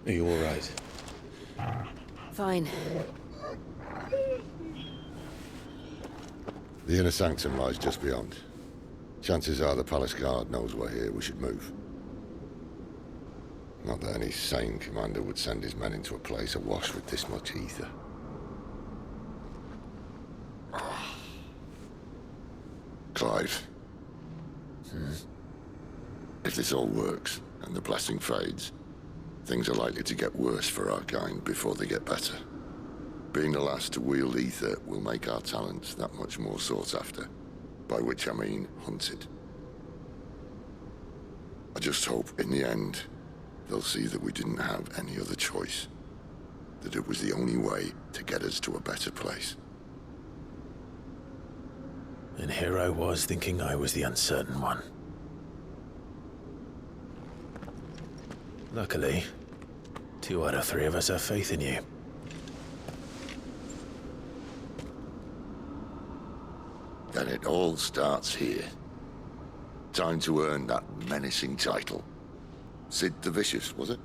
Are you all right? Fine. The inner sanctum lies just beyond. Chances are the palace guard knows we're here. We should move. Not that any sane commander would send his men into a place awash with this much ether. Clive. If this all works, and the blessing fades, things are likely to get worse for our kind before they get better. Being the last to wield ether will make our talents that much more sought after, by which I mean hunted. I just hope, in the end, they'll see that we didn't have any other choice, that it was the only way to get us to a better place. And here I was thinking I was the uncertain one. Luckily, 2 out of 3 of us have faith in you. Then it all starts here. Time to earn that menacing title. Sid the Vicious, was it?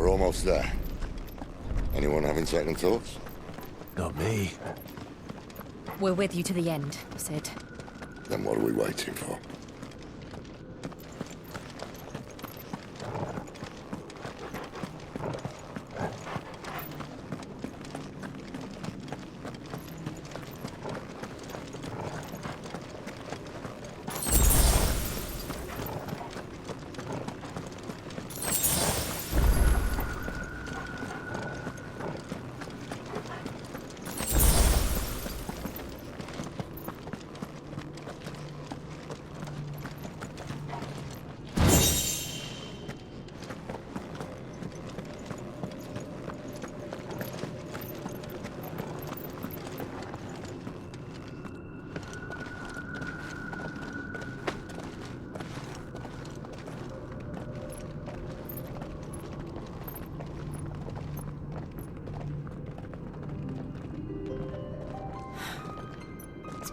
Almost there. Anyone having second thoughts? Not me. We're with you to the end, Sid. Then what are we waiting for?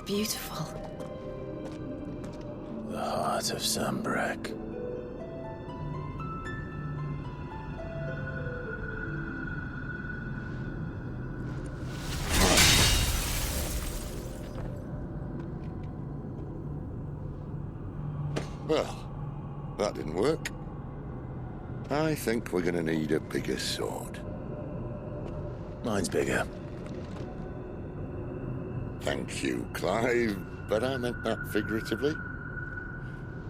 Beautiful. The heart of Sambrek. Well, that didn't work. I think we're gonna need a bigger sword. Mine's bigger. Thank you, Clive, but I meant that figuratively.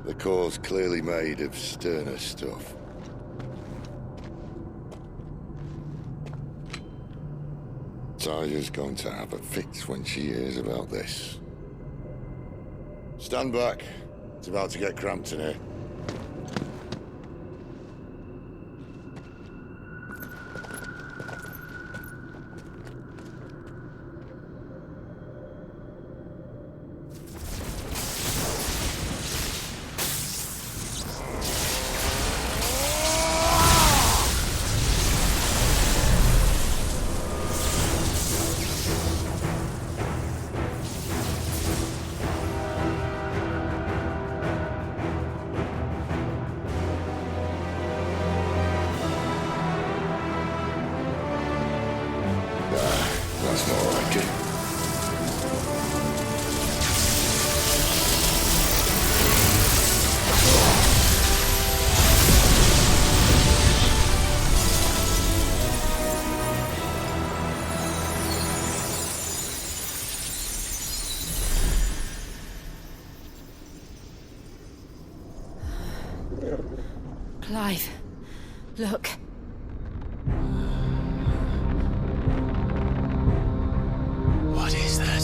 The core's clearly made of sterner stuff. Taya's going to have a fit when she hears about this. Stand back. It's about to get cramped in here. Alive. Look. What is that?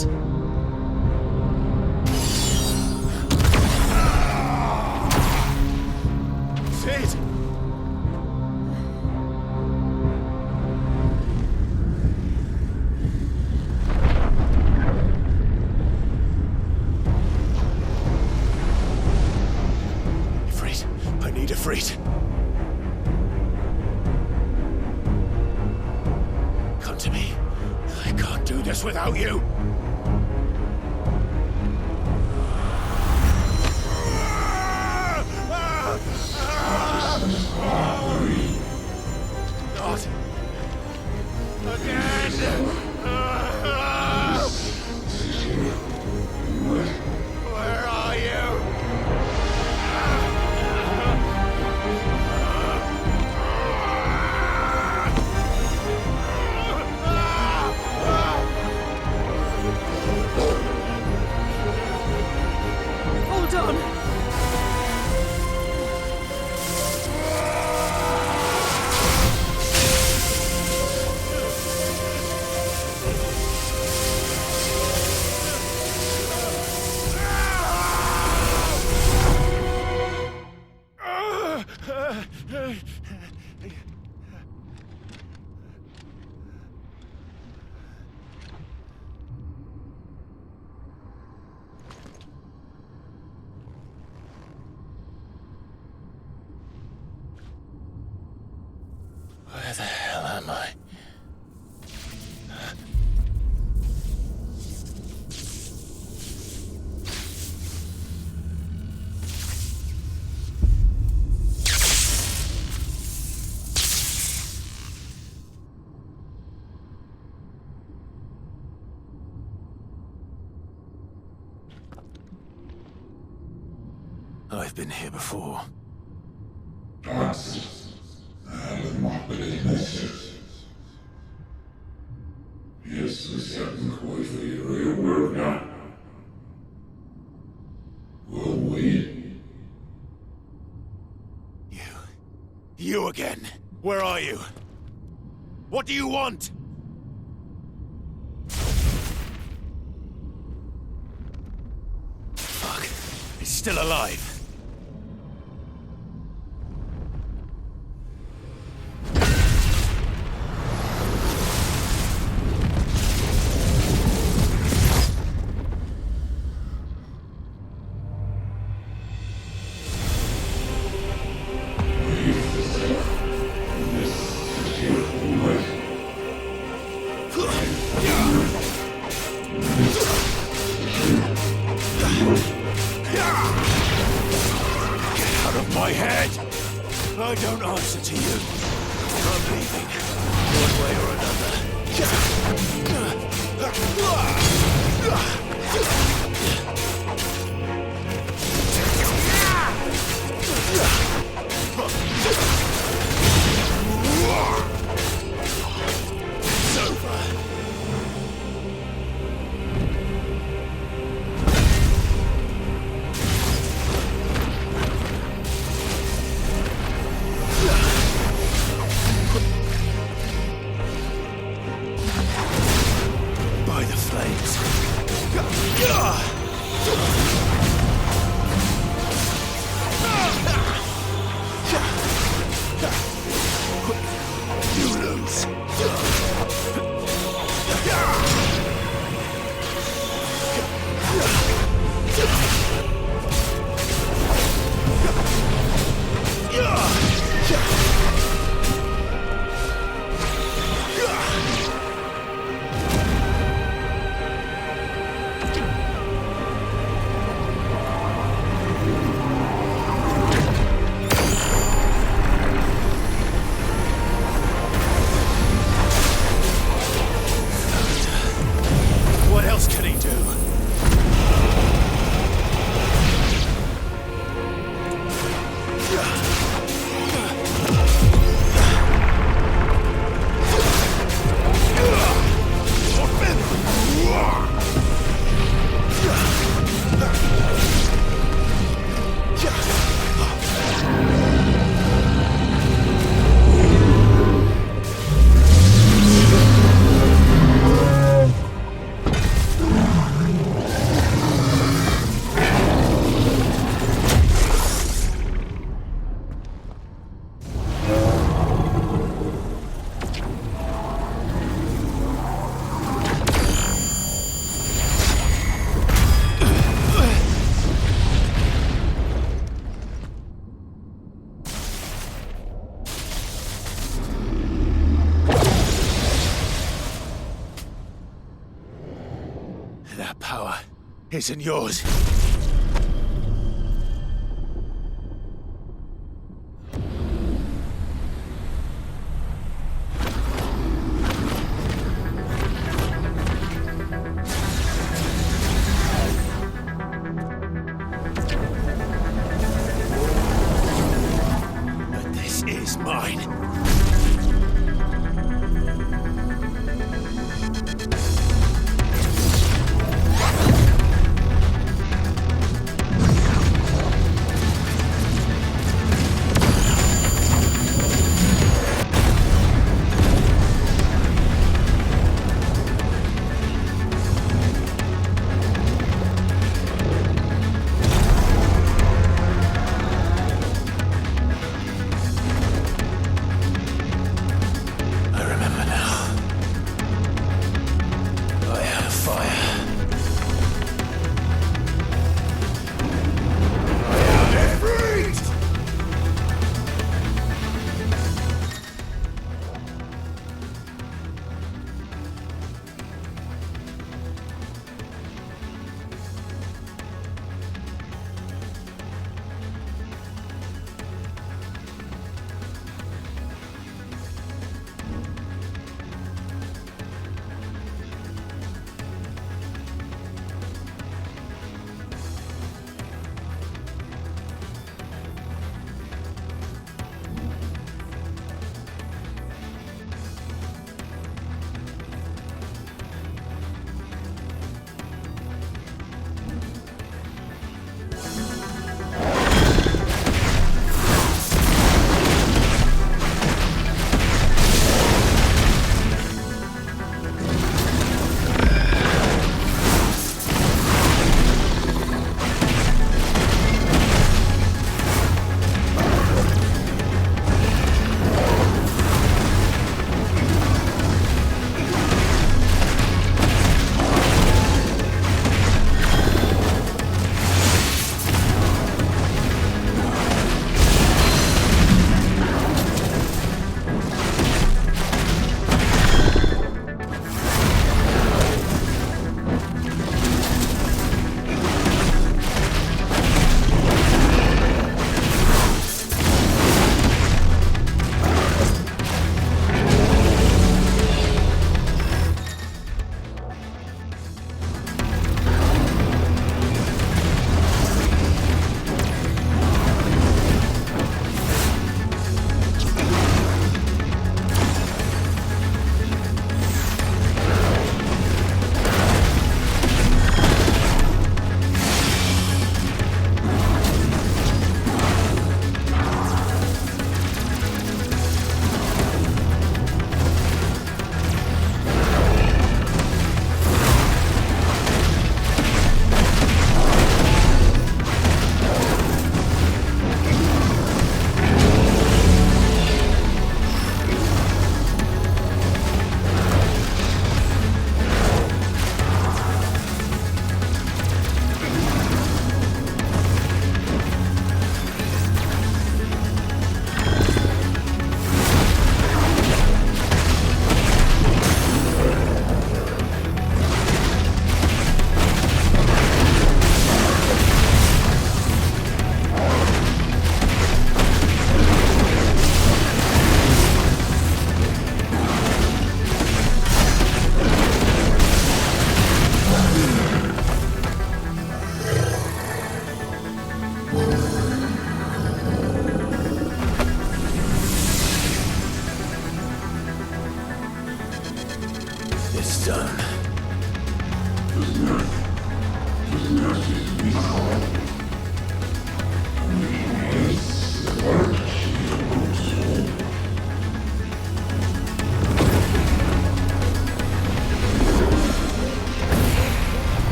Sid! Ifrit, I need Ifrit. Come to me. I can't do this without you. Not again! Where are you? Hold on! Where the hell am I? I've been here before. You again. Where are you? What do you want? Fuck. He's still alive. I don't answer to you. I'm leaving. One way or another. It's over. isn't yours. But this is mine.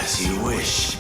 As you wish.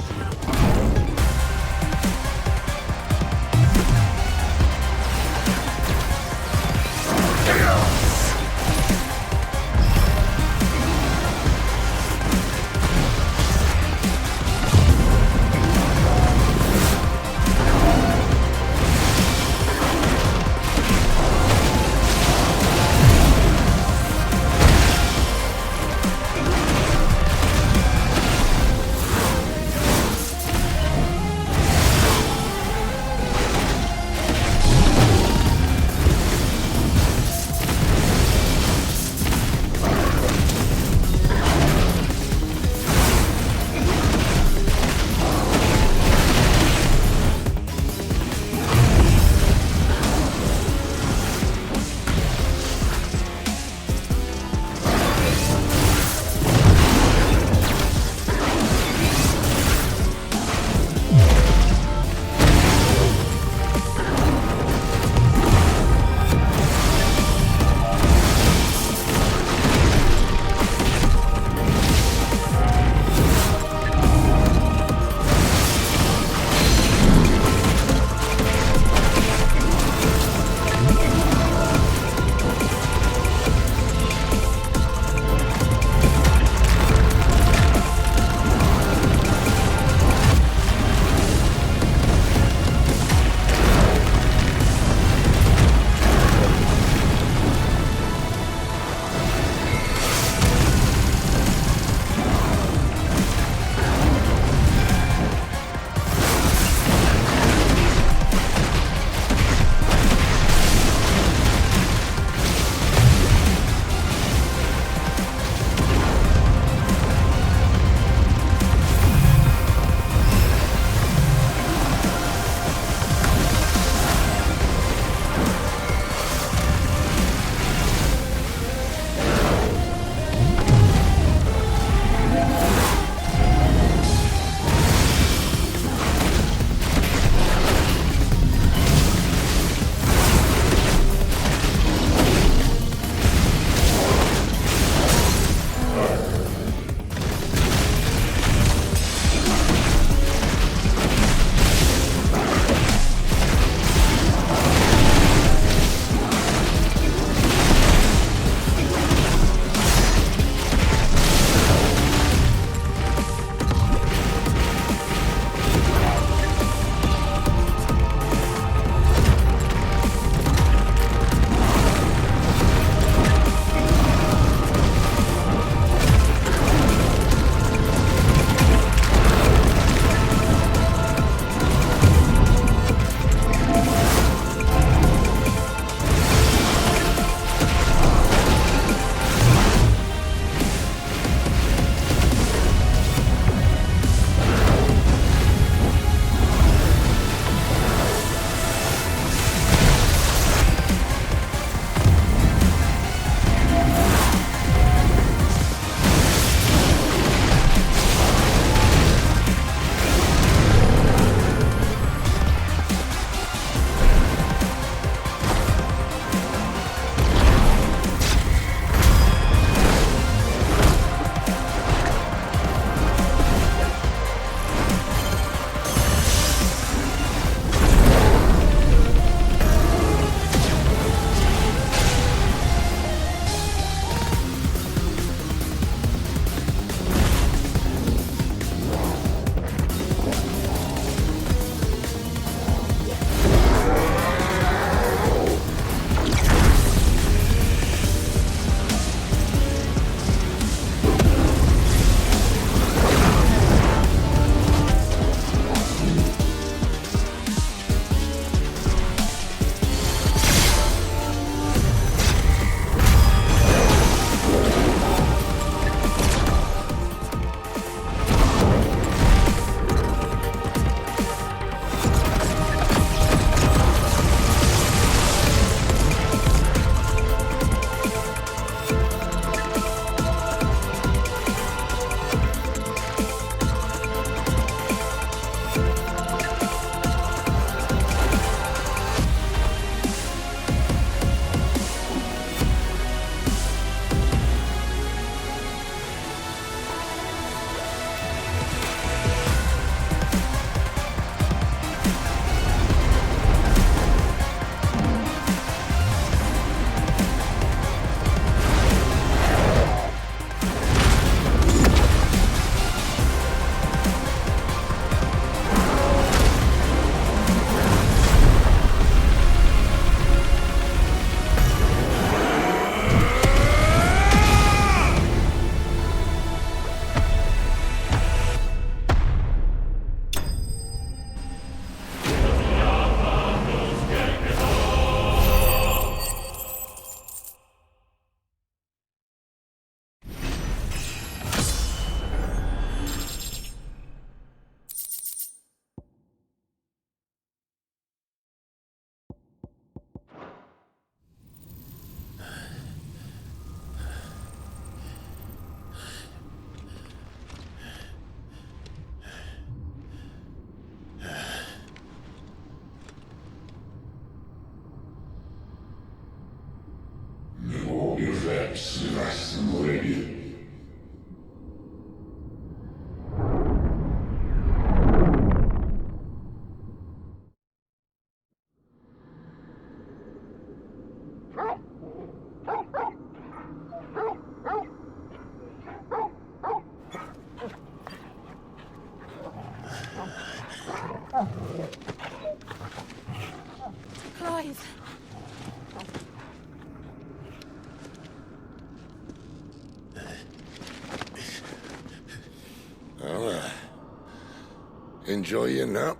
Enjoy your nap?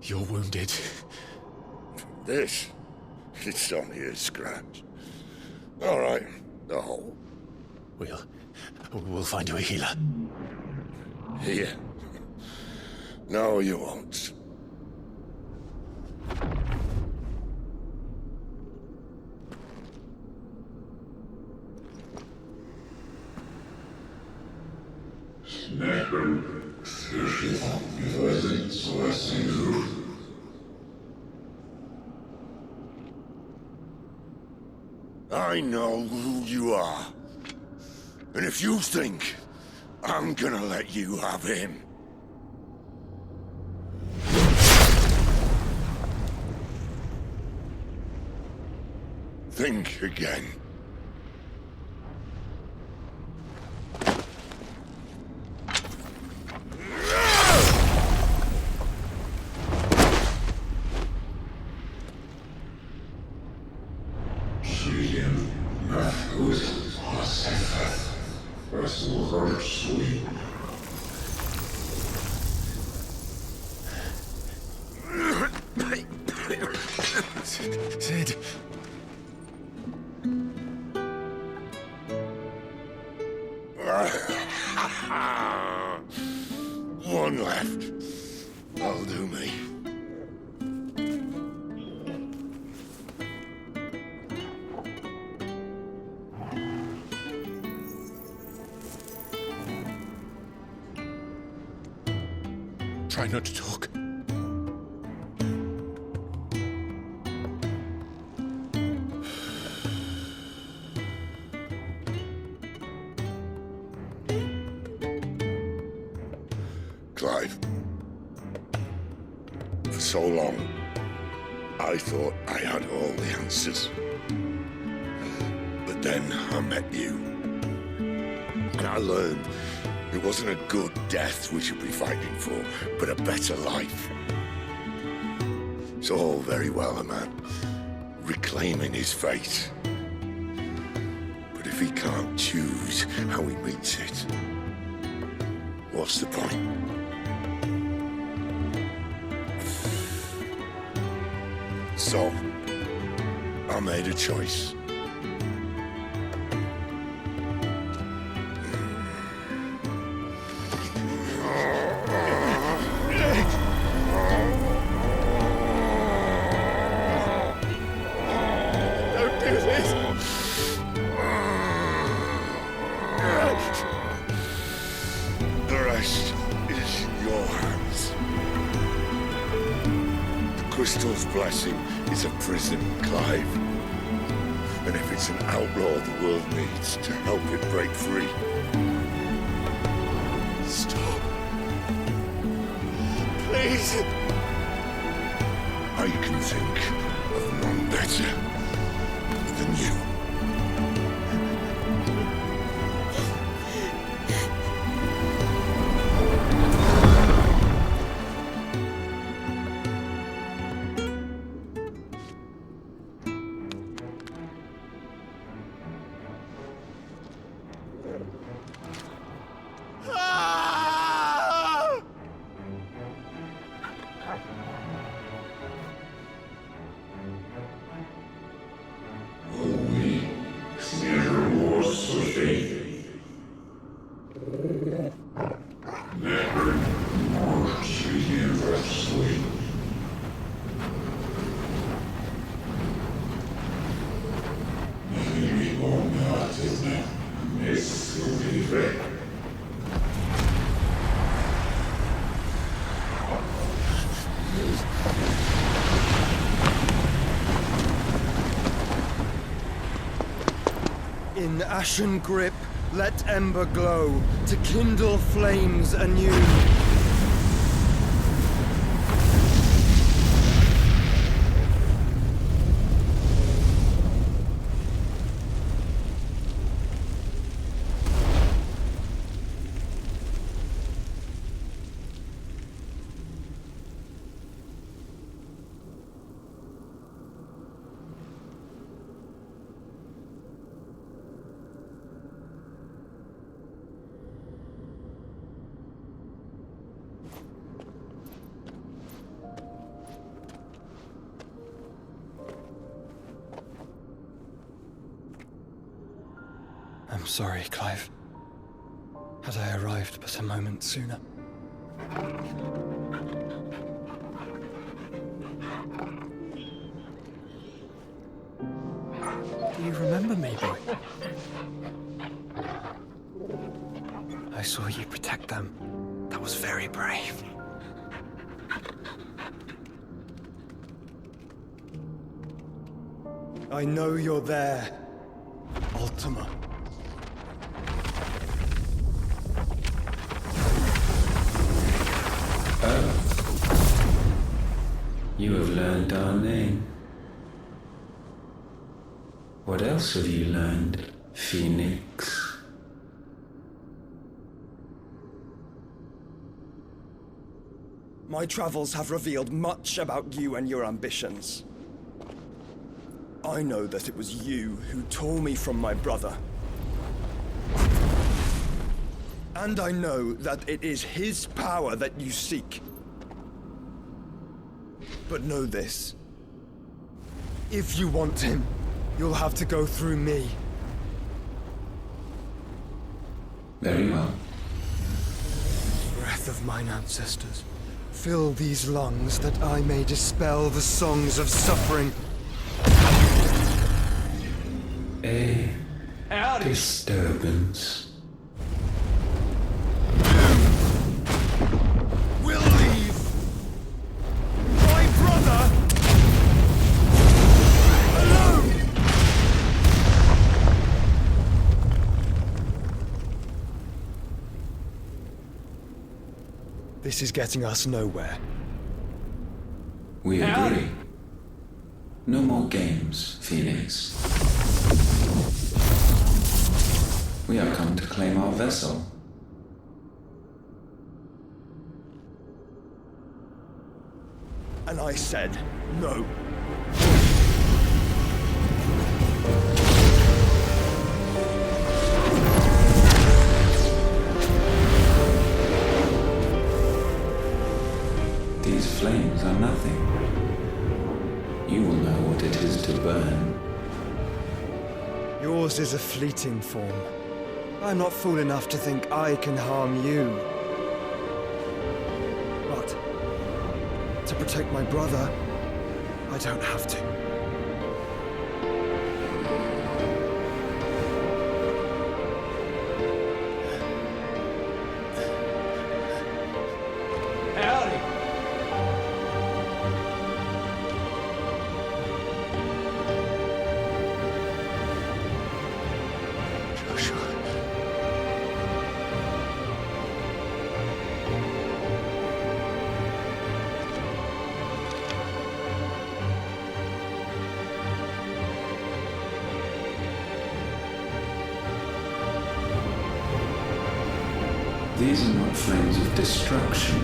You're wounded. This? It's only a scratch. All right, the hole. We'll find you a healer. Here. No, you won't. I know who you are. And if you think I'm gonna let you have him... think again. Sid. One left. That'll do me. Try not to talk. Clive. For so long, I thought I had all the answers. But then I met you. And I learned it wasn't a good death we should be fighting for, but a better life. It's all very well, a man reclaiming his fate. But if he can't choose how he meets it, what's the point? So, I made a choice. Don't do this! The rest is in your hands. The crystal's blessing is a prison, Clive. And if it's an outlaw the world needs to help it break free. Stop. Please. I can think of none better than you. In ashen grip, let ember glow, to kindle flames anew. I'm sorry, Clive. Had I arrived but a moment sooner. Do you remember me, boy? I saw you protect them. That was very brave. I know you're there, Ultima. Oh. You have learned our name. What else have you learned, Phoenix? My travels have revealed much about you and your ambitions. I know that it was you who tore me from my brother. And I know that it is his power that you seek. But know this. If you want him, you'll have to go through me. Very well. Breath of mine ancestors, fill these lungs that I may dispel the songs of suffering. A disturbance. We'll leave my brother alone. This is getting us nowhere. We agree. No more games, Phoenix. We have come to claim our vessel. And I said no. These flames are nothing. You will know what it is to burn. Yours is a fleeting form. I'm not fool enough to think I can harm you. But to protect my brother, I don't have to. Howdy. These are not flames of destruction.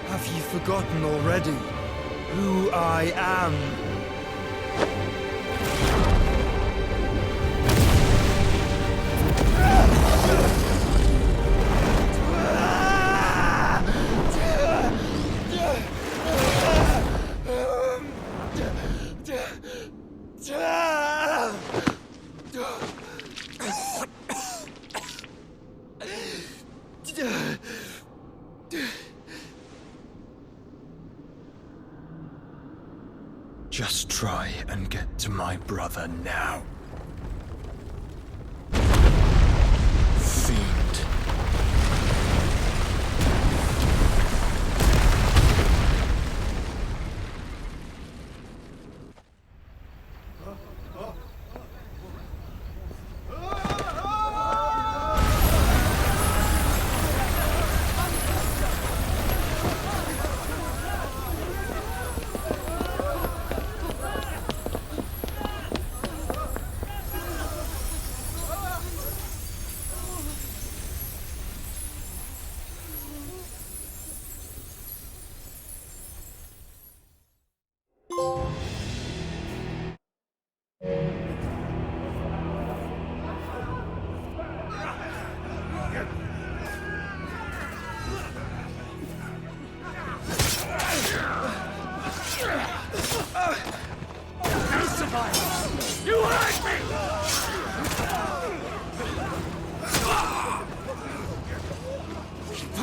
Have you forgotten already who I am? Just try and get to my brother now. Fiend.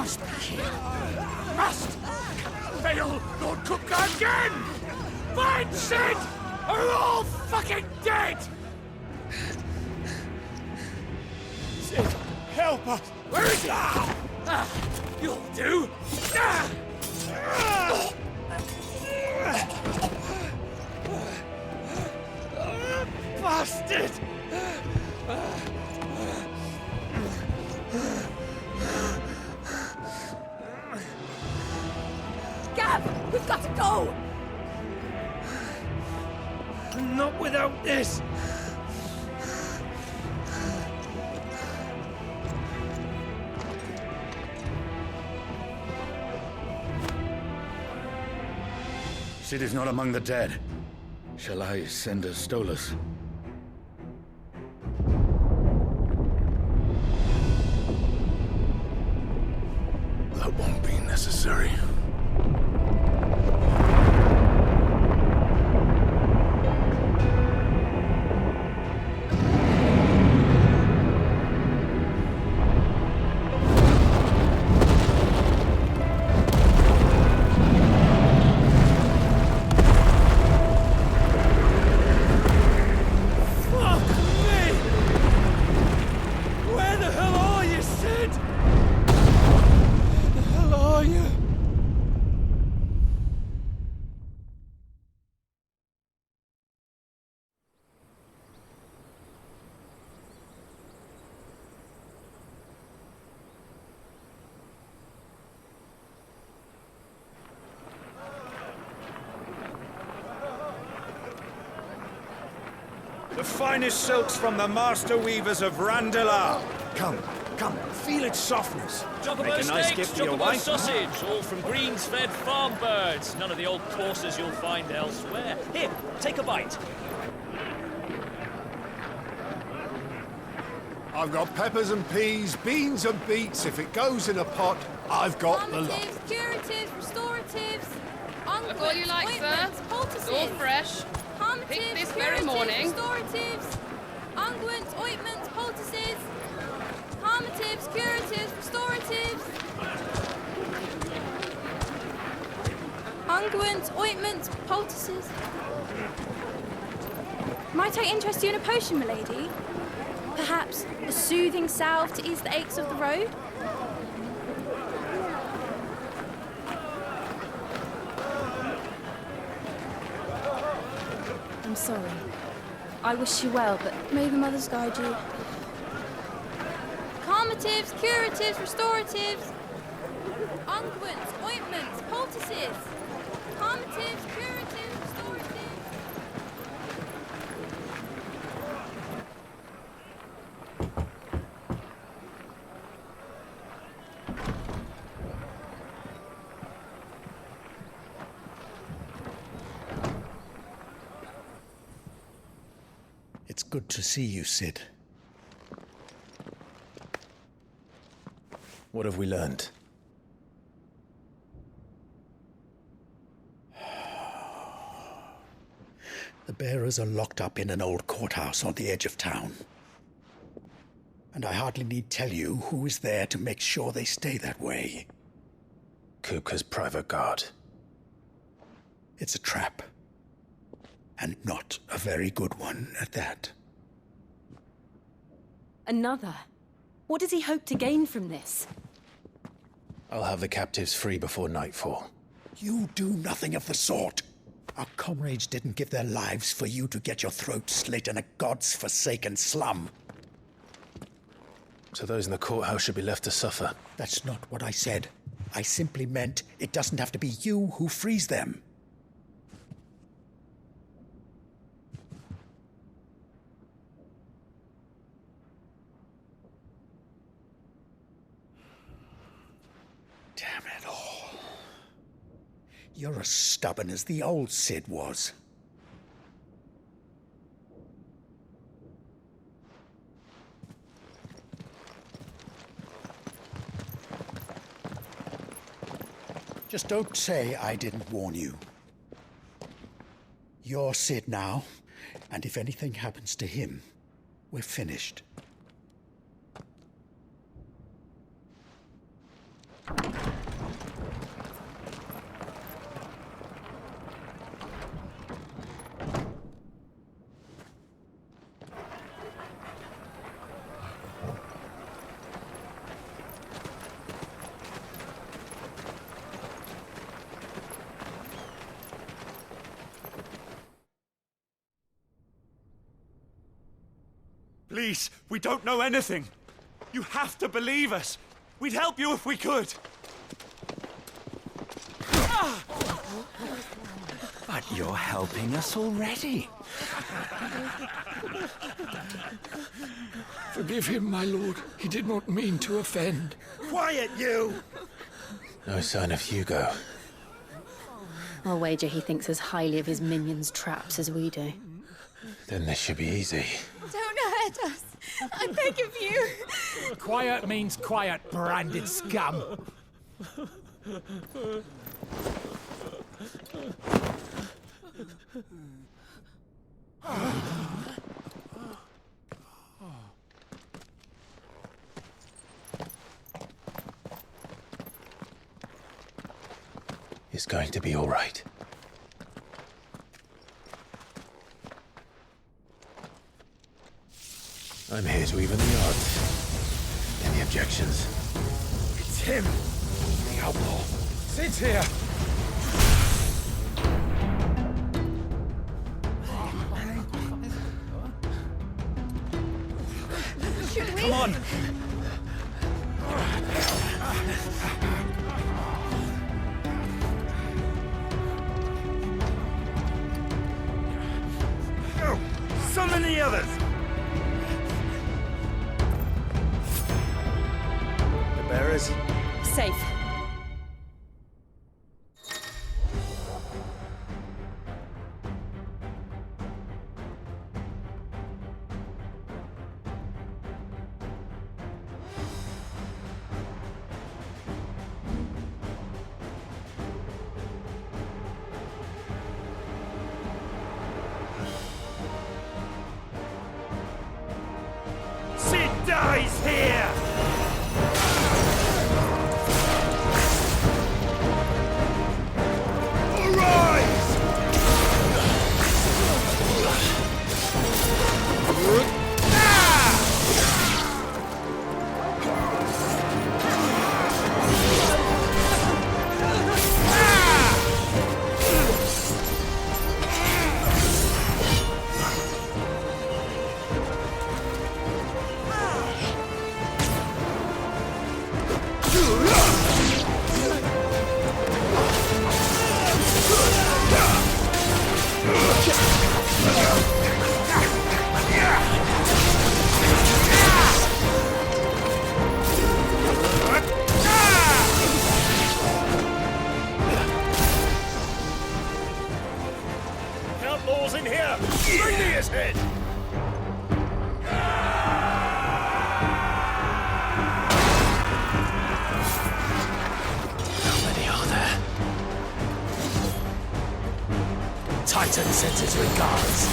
must be here. Must! Fail, Lord Cook again! Find Sid! Or we're all fucking dead! Sid, help us! Where is he? You'll do! Bastard! Gav, we've got to go! Not without this! Sid is not among the dead. Shall I send a Stolas? That won't be necessary. The finest silks from the master weavers of Randalar. Come, feel its softness. Joggerbo Make a nice steaks, gift for your Joggerbo wife. sausage, all from greens-fed farm birds. None of the old courses you'll find elsewhere. Here, take a bite. I've got peppers and peas, beans and beets. If it goes in a pot, I've got the lot. Curatives, restoratives, Look all you like, sir. It's all fresh. Picked this very morning. Restoratives, unguents, ointments, poultices, calmatives, curatives, restoratives, unguents, ointments, poultices. Might I interest you in a potion, milady? Perhaps a soothing salve to ease the aches of the road? I'm sorry. I wish you well, but may the mothers guide you. Calmatives, curatives, restoratives, unguents, ointments, poultices. Calmatives, curatives, restoratives. It's good to see you, Sid. What have we learned? The bearers are locked up in an old courthouse on the edge of town. And I hardly need tell you who is there to make sure they stay that way. Kupka's private guard. It's a trap. And not a very good one at that. Another? What does he hope to gain from this? I'll have the captives free before nightfall. You do nothing of the sort. Our comrades didn't give their lives for you to get your throat slit in a god's forsaken slum. So those in the courthouse should be left to suffer. That's not what I said. I simply meant it doesn't have to be you who frees them. Damn it all. You're as stubborn as the old Sid was. Just don't say I didn't warn you. You're Sid now, and if anything happens to him, we're finished. Please, we don't know anything. You have to believe us. We'd help you if we could. But you're helping us already. Forgive him, my lord. He did not mean to offend. Quiet, you! No sign of Hugo. I'll wager he thinks as highly of his minions' traps as we do. Then this should be easy. Don't hurt us. I beg of you. Quiet means quiet, branded scum. It's going to be all right. I'm here to even the odds. Any objections? It's him, the outlaw. Sit here. Should we? Come on. Go! Summon the others! The bearers? Safe. Sid dies here! Arise! Outlaws in here! Bring me his head! How many are there? Titan sends his regards.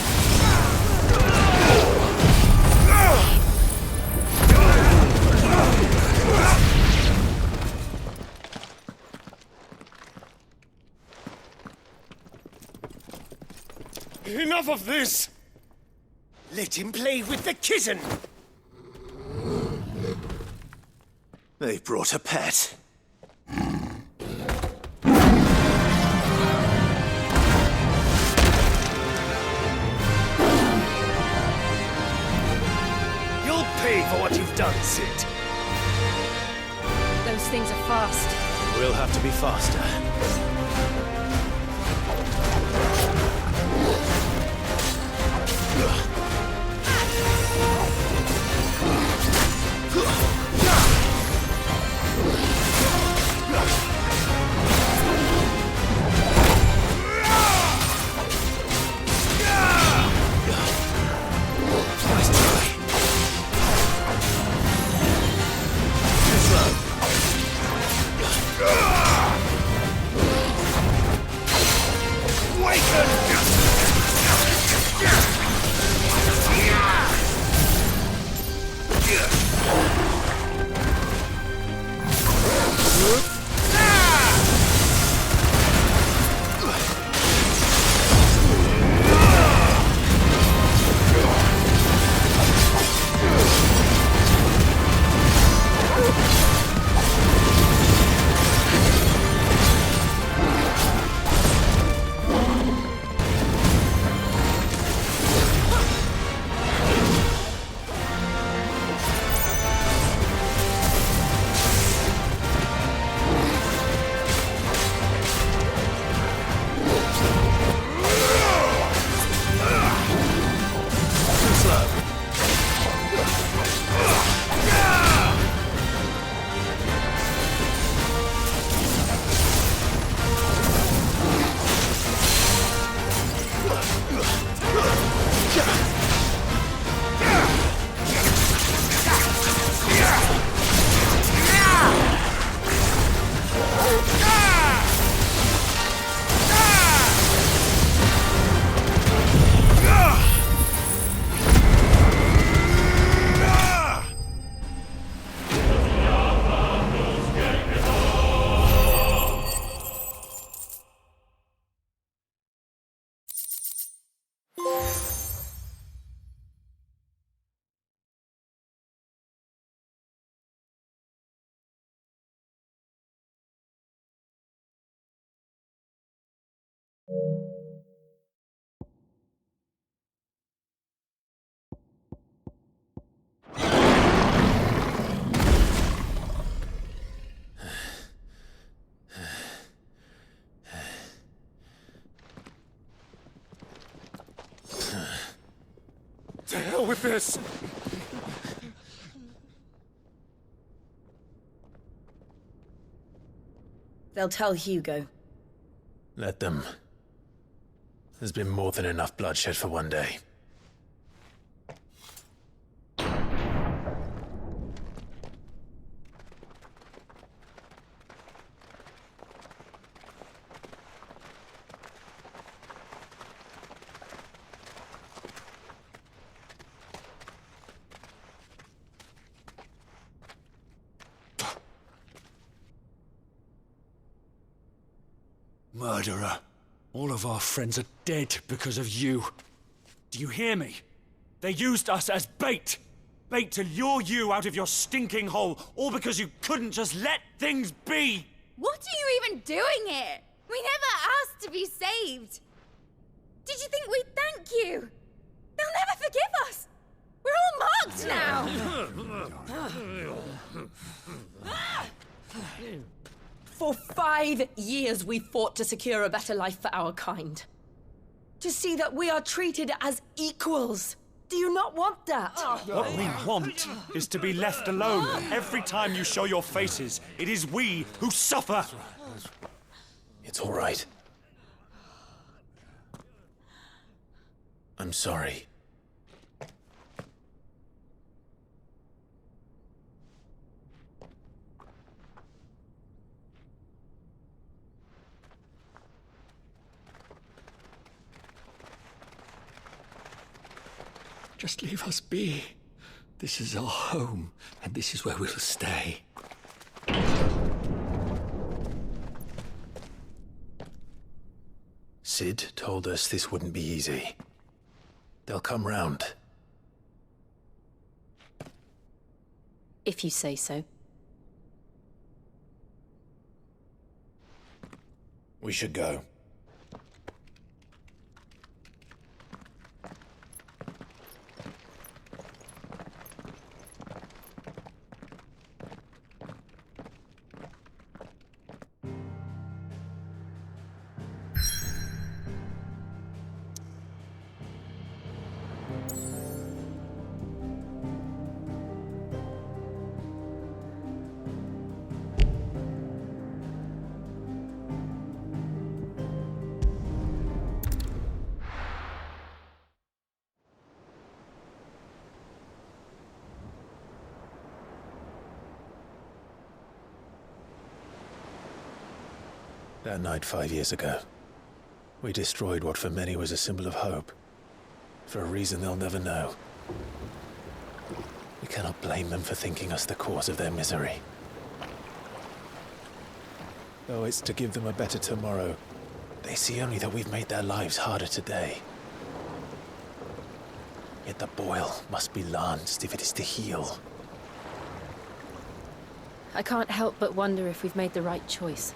Enough of this! Let him play with the kitten! They brought a pet. You'll pay for what you've done, Sid. Those things are fast. We'll have to be faster. To hell with this! They'll tell Hugo. Let them. There's been more than enough bloodshed for one day. Murderer. All of our friends are dead because of you. Do you hear me? They used us as bait. Bait to lure you out of your stinking hole, all because you couldn't just let things be. What are you even doing here? We never asked to be saved. Did you think we'd thank you? They'll never forgive us. We're all marked now. For 5 years we fought to secure a better life for our kind. To see that we are treated as equals. Do you not want that? What we want is to be left alone. Every time you show your faces, it is we who suffer. It's all right. I'm sorry. Just leave us be. This is our home, and this is where we'll stay. Sid told us this wouldn't be easy. They'll come round. If you say so. We should go. That night 5 years ago, we destroyed what for many was a symbol of hope. For a reason they'll never know. We cannot blame them for thinking us the cause of their misery. Though it's to give them a better tomorrow, they see only that we've made their lives harder today. Yet the boil must be lanced if it is to heal. I can't help but wonder if we've made the right choice.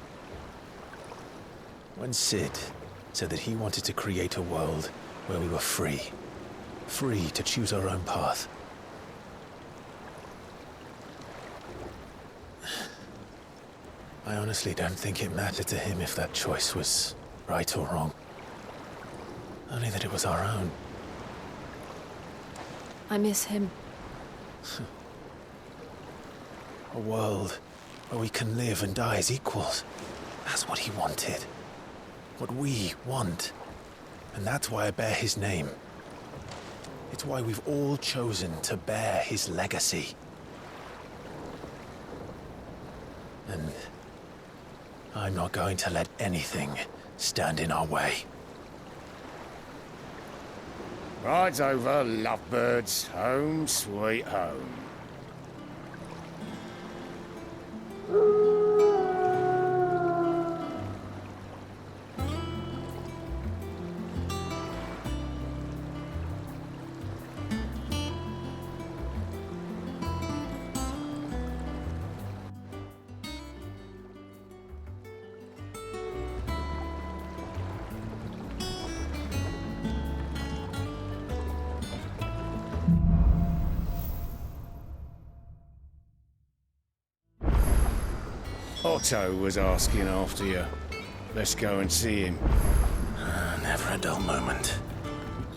When Sid said that he wanted to create a world where we were free. Free to choose our own path. I honestly don't think it mattered to him if that choice was right or wrong. Only that it was our own. I miss him. A world where we can live and die as equals. That's what he wanted. What we want. And that's why I bear his name. It's why we've all chosen to bear his legacy. And I'm not going to let anything stand in our way. Rides over, lovebirds. Home, sweet home. Otto was asking after you. Let's go and see him. Never a dull moment.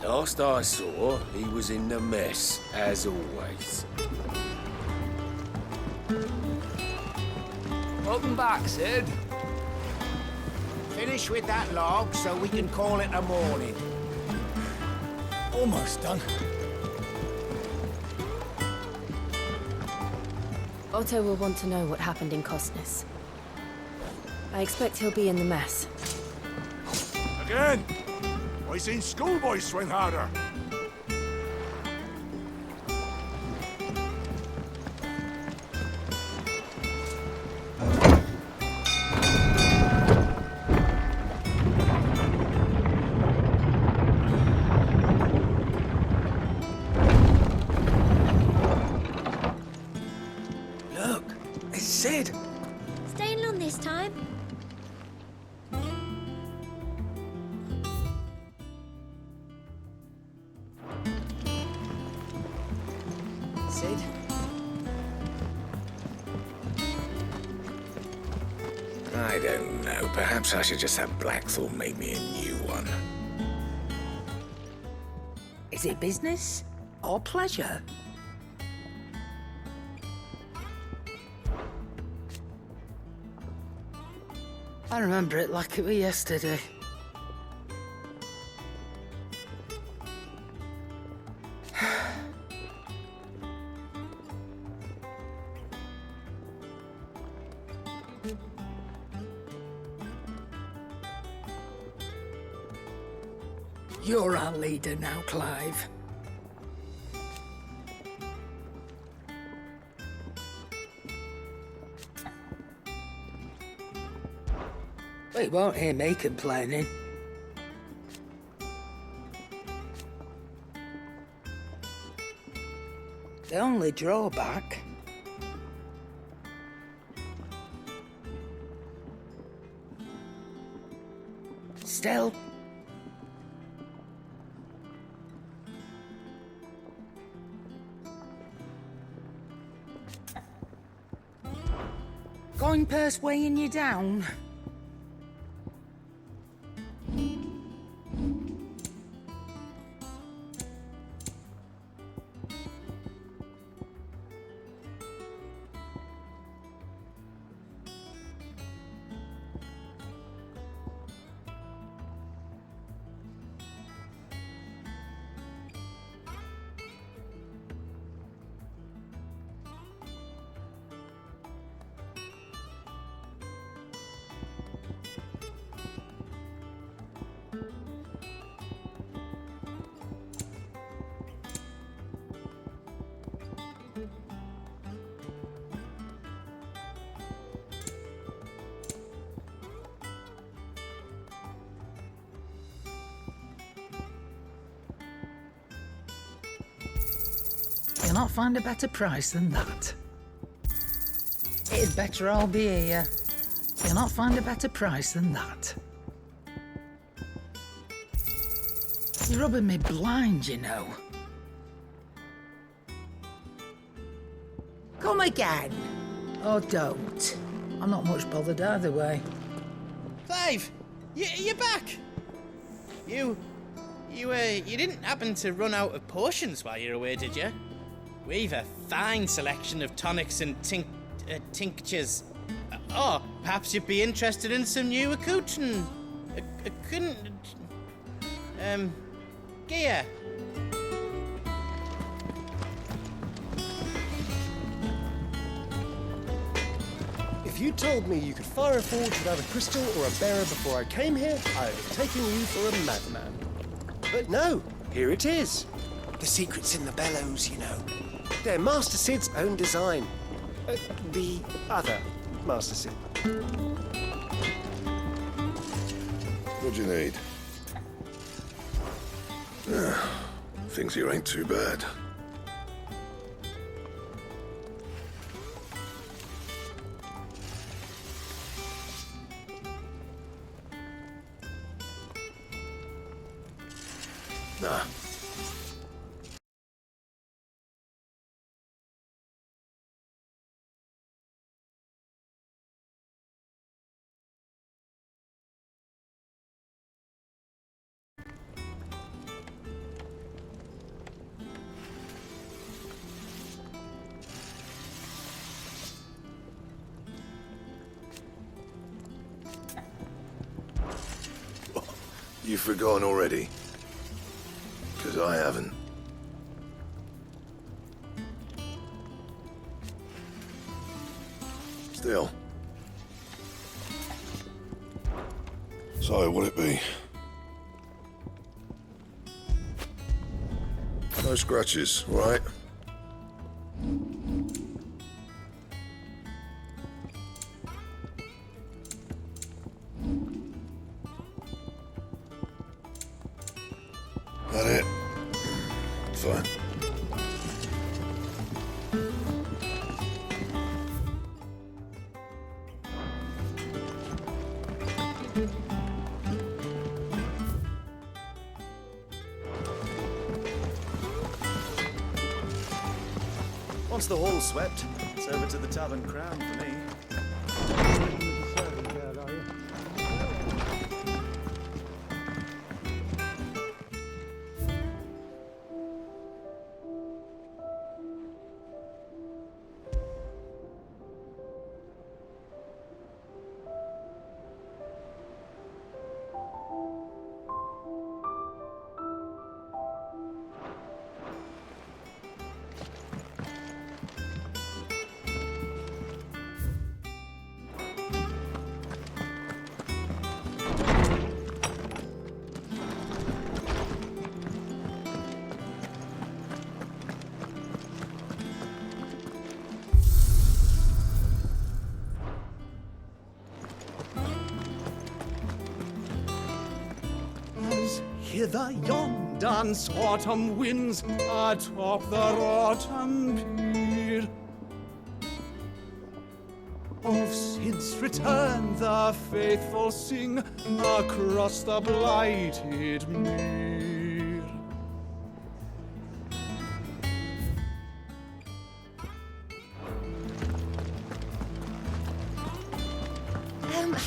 Last I saw, he was in the mess, as always. Welcome back, Sid. Finish with that log so we can call it a morning. Almost done. Otto will want to know what happened in Costness. I expect he'll be in the mess. Again? I seen schoolboys swing harder. Look, it's Sid. Staying long this time? Sid? I don't know. Perhaps I should just have Blackthorn make me a new one. Is it business or pleasure? I remember it like it was yesterday. You're our leader now, Clive. Well, you won't hear me complaining. The only drawback... Still... Going purse weighing you down? You'll not find a better price than that. It'd better all be here. You'll not find a better price than that. You're rubbing me blind, you know. Come again. Or don't. I'm not much bothered either way. Clive, you're back. You didn't happen to run out of potions while you're away, did you? We've a fine selection of tonics and tinctures. Oh, perhaps you'd be interested in some new accoutrement. Gear. If you told me you could fire a forge without a crystal or a bearer before I came here, I'd have taken you for a madman. But no, here it is. The secret's in the bellows, you know. They're Master Sid's own design. The other Master Sid. What do you need? Things here ain't too bad. Nah. You've forgotten already? Because I haven't. Still. So, what'll it be? No scratches, right? That it? Fine. Once the hall's swept, it's over to the Tavern Crown for me. Hither yon dance autumn winds atop the autumn pier. Of Sid's return the faithful sing across the blighted mere.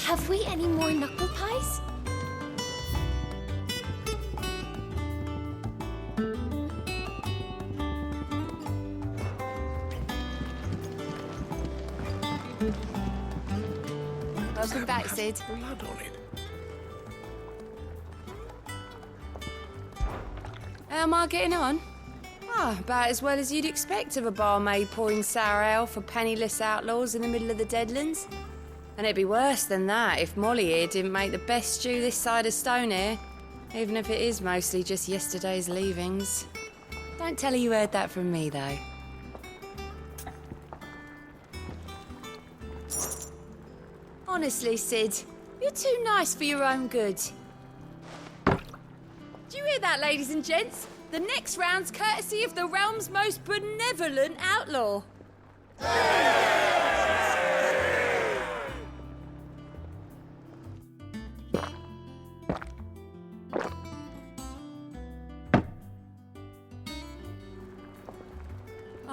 Have we any more knuckle pies? Welcome back, Sid. Blood on it. How am I getting on? Ah, about as well as you'd expect of a barmaid pouring sour ale for penniless outlaws in the middle of the Deadlands. And it'd be worse than that if Molly here didn't make the best stew this side of Stonehair, even if it is mostly just yesterday's leavings. Don't tell her you heard that from me, though. Honestly, Sid, you're too nice for your own good. Do you hear that, ladies and gents? The next round's courtesy of the realm's most benevolent outlaw.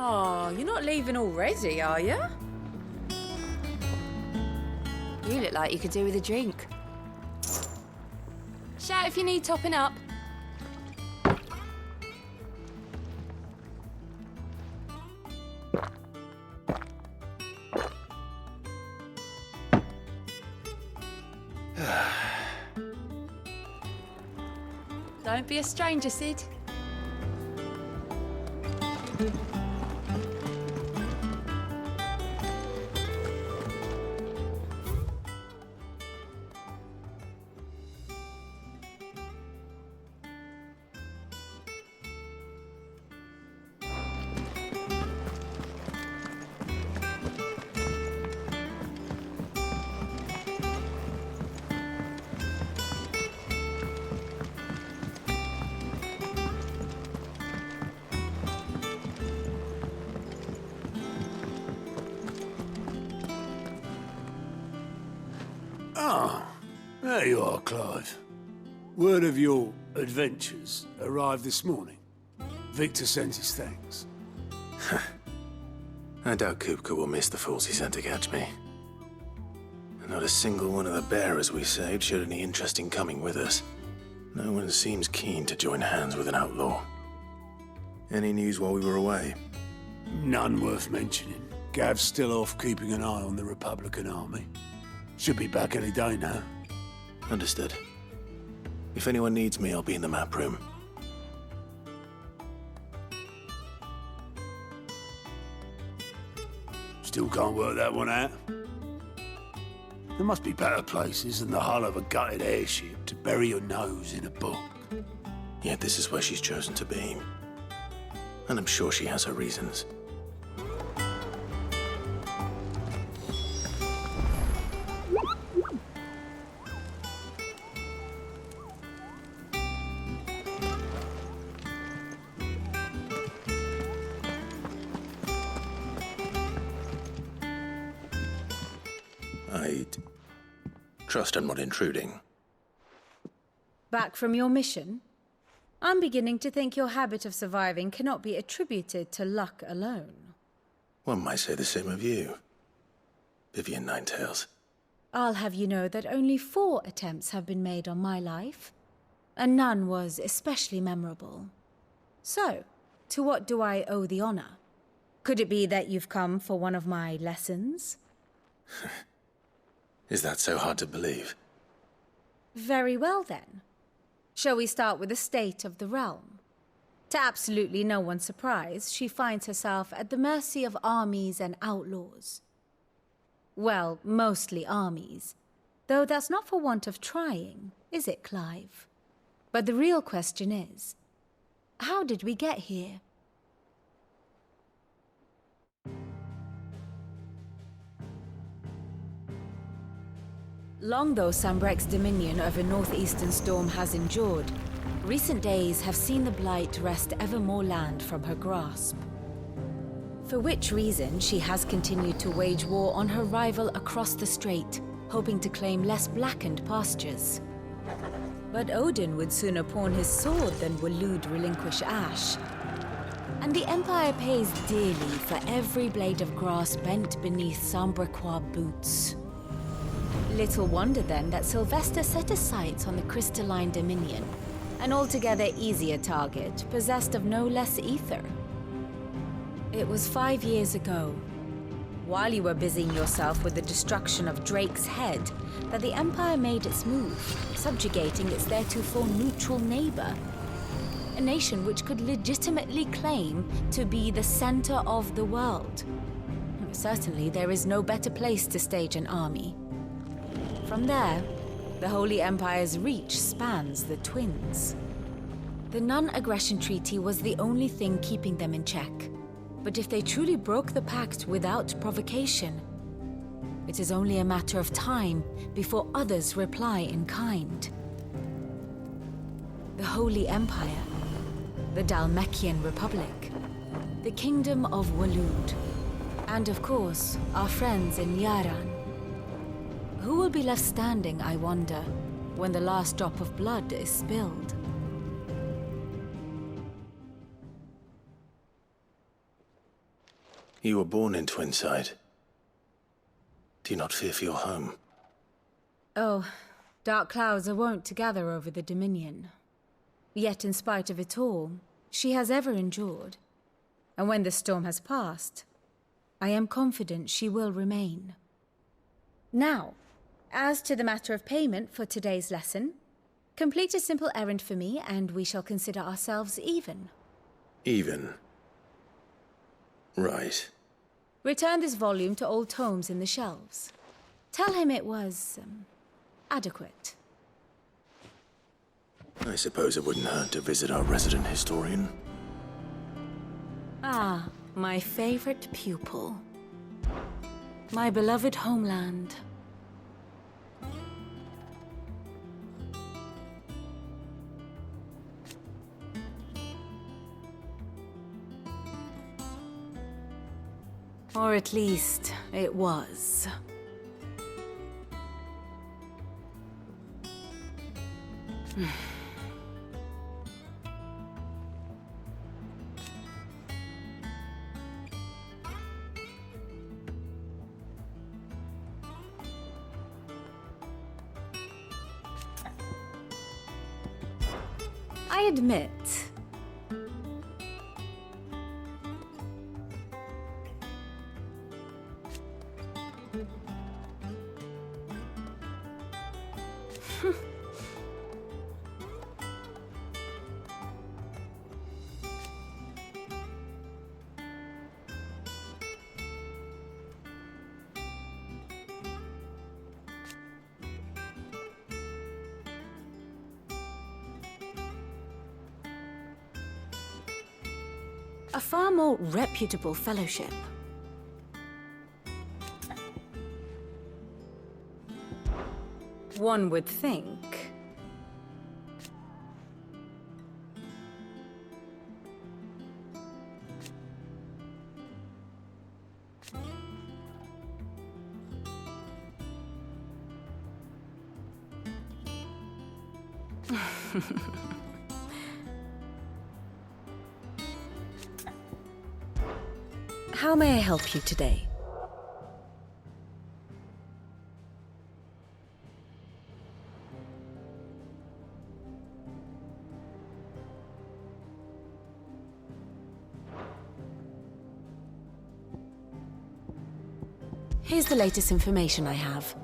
Oh, you're not leaving already, are you? You look like you could do with a drink. Shout if you need topping up. Don't be a stranger, Sid. Ah, there you are, Clive. Word of your adventures arrived this morning. Victor sends his thanks. I doubt Kupka will miss the fools he sent to catch me. And not a single one of the bearers we saved showed any interest in coming with us. No one seems keen to join hands with an outlaw. Any news while we were away? None worth mentioning. Gav's still off keeping an eye on the Republican army. Should be back any day now. Understood. If anyone needs me, I'll be in the map room. Still can't work that one out? There must be better places than the hull of a gutted airship to bury your nose in a book. Yet this is where she's chosen to be. And I'm sure she has her reasons. I'd trust I'm not intruding. Back from your mission? I'm beginning to think your habit of surviving cannot be attributed to luck alone. One might say the same of you, Vivian Ninetails. I'll have you know that only 4 attempts have been made on my life, and none was especially memorable. So, to what do I owe the honor? Could it be that you've come for one of my lessons? Is that so hard to believe? Very well then. Shall we start with the state of the realm? To absolutely no one's surprise, she finds herself at the mercy of armies and outlaws. Well, mostly armies. Though that's not for want of trying, is it, Clive? But the real question is, how did we get here? Long though Sambrek's dominion over northeastern Storm has endured, recent days have seen the Blight wrest ever more land from her grasp. For which reason she has continued to wage war on her rival across the strait, hoping to claim less blackened pastures. But Odin would sooner pawn his sword than Waloed relinquish Ash. And the Empire pays dearly for every blade of grass bent beneath Sambrequois boots. Little wonder then that Sylvester set his sights on the crystalline dominion, an altogether easier target, possessed of no less ether. It was 5 years ago, while you were busying yourself with the destruction of Drake's head, that the Empire made its move, subjugating its theretofore neutral neighbor. A nation which could legitimately claim to be the center of the world. Certainly, there is no better place to stage an army. From there, the Holy Empire's reach spans the Twins. The non-aggression treaty was the only thing keeping them in check. But if they truly broke the pact without provocation, it is only a matter of time before others reply in kind. The Holy Empire, the Dhalmekian Republic, the Kingdom of Waloed, and of course, our friends in Yaran. Who will be left standing, I wonder, when the last drop of blood is spilled? You were born in Twinside. Do you not fear for your home? Oh, dark clouds are wont to gather over the Dominion. Yet in spite of it all, she has ever endured. And when the storm has passed, I am confident she will remain. Now, as to the matter of payment for today's lesson, complete a simple errand for me and we shall consider ourselves even. Even? Right. Return this volume to old tomes in the shelves. Tell him it was, adequate. I suppose it wouldn't hurt to visit our resident historian. Ah, my favorite pupil. My beloved homeland. Or at least, it was. I admit, A far more reputable fellowship. One would think. How may I help you today? Here's the latest information I have.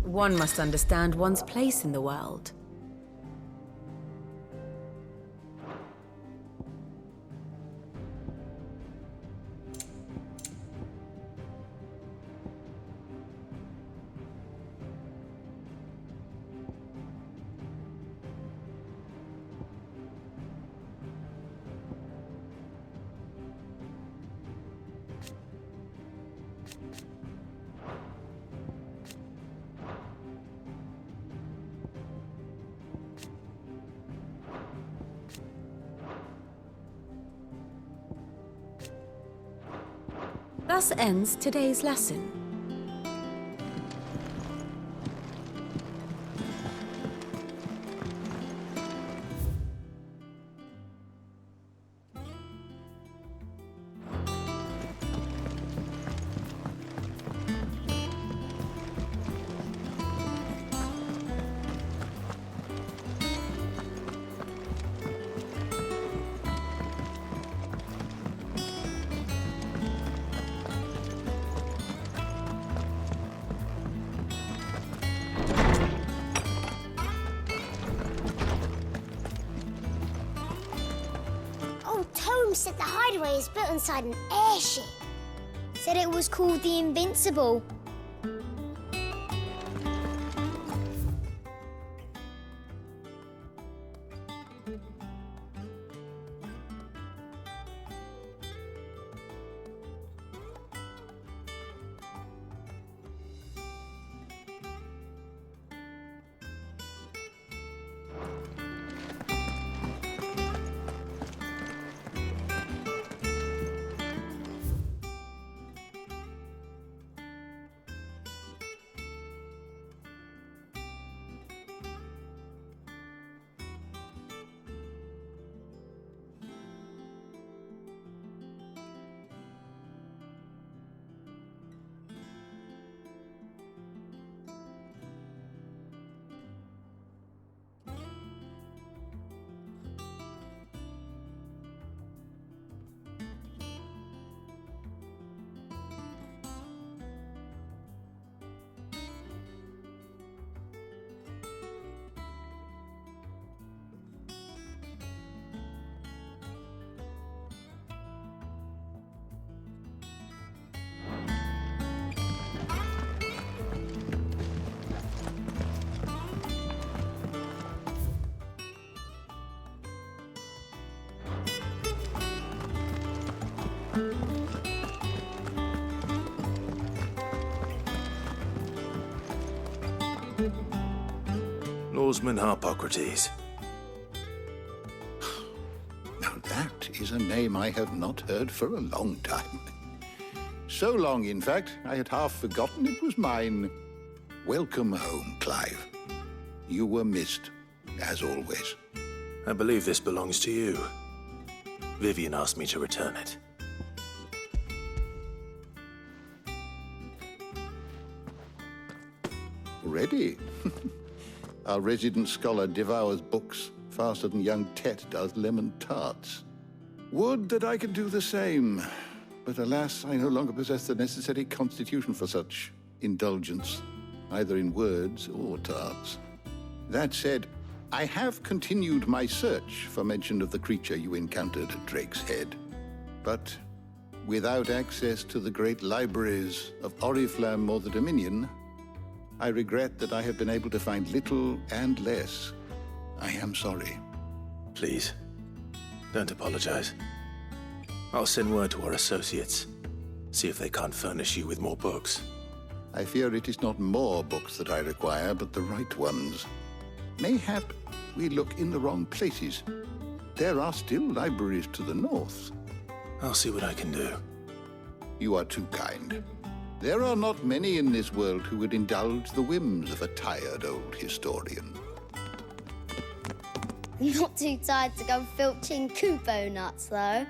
One must understand one's place in the world. Thus ends today's lesson. Said the hideaway is built inside an airship. Said it was called the Invincible. Lawsman Harpocrates. Now that is a name I have not heard for a long time. So long, in fact, I had half forgotten it was mine. Welcome home, Clive. You were missed, as always. I believe this belongs to you. Vivian asked me to return it. Ready? Our resident scholar devours books faster than young Tet does lemon tarts. Would that I could do the same, but alas, I no longer possess the necessary constitution for such indulgence, either in words or tarts. That said, I have continued my search for mention of the creature you encountered at Drake's Head, but without access to the great libraries of Oriflamme or the Dominion, I regret that I have been able to find little and less. I am sorry. Please, don't apologize. I'll send word to our associates. See if they can't furnish you with more books. I fear it is not more books that I require, but the right ones. Mayhap we look in the wrong places. There are still libraries to the north. I'll see what I can do. You are too kind. There are not many in this world who would indulge the whims of a tired old historian. Not too tired to go filching Kupo nuts, though.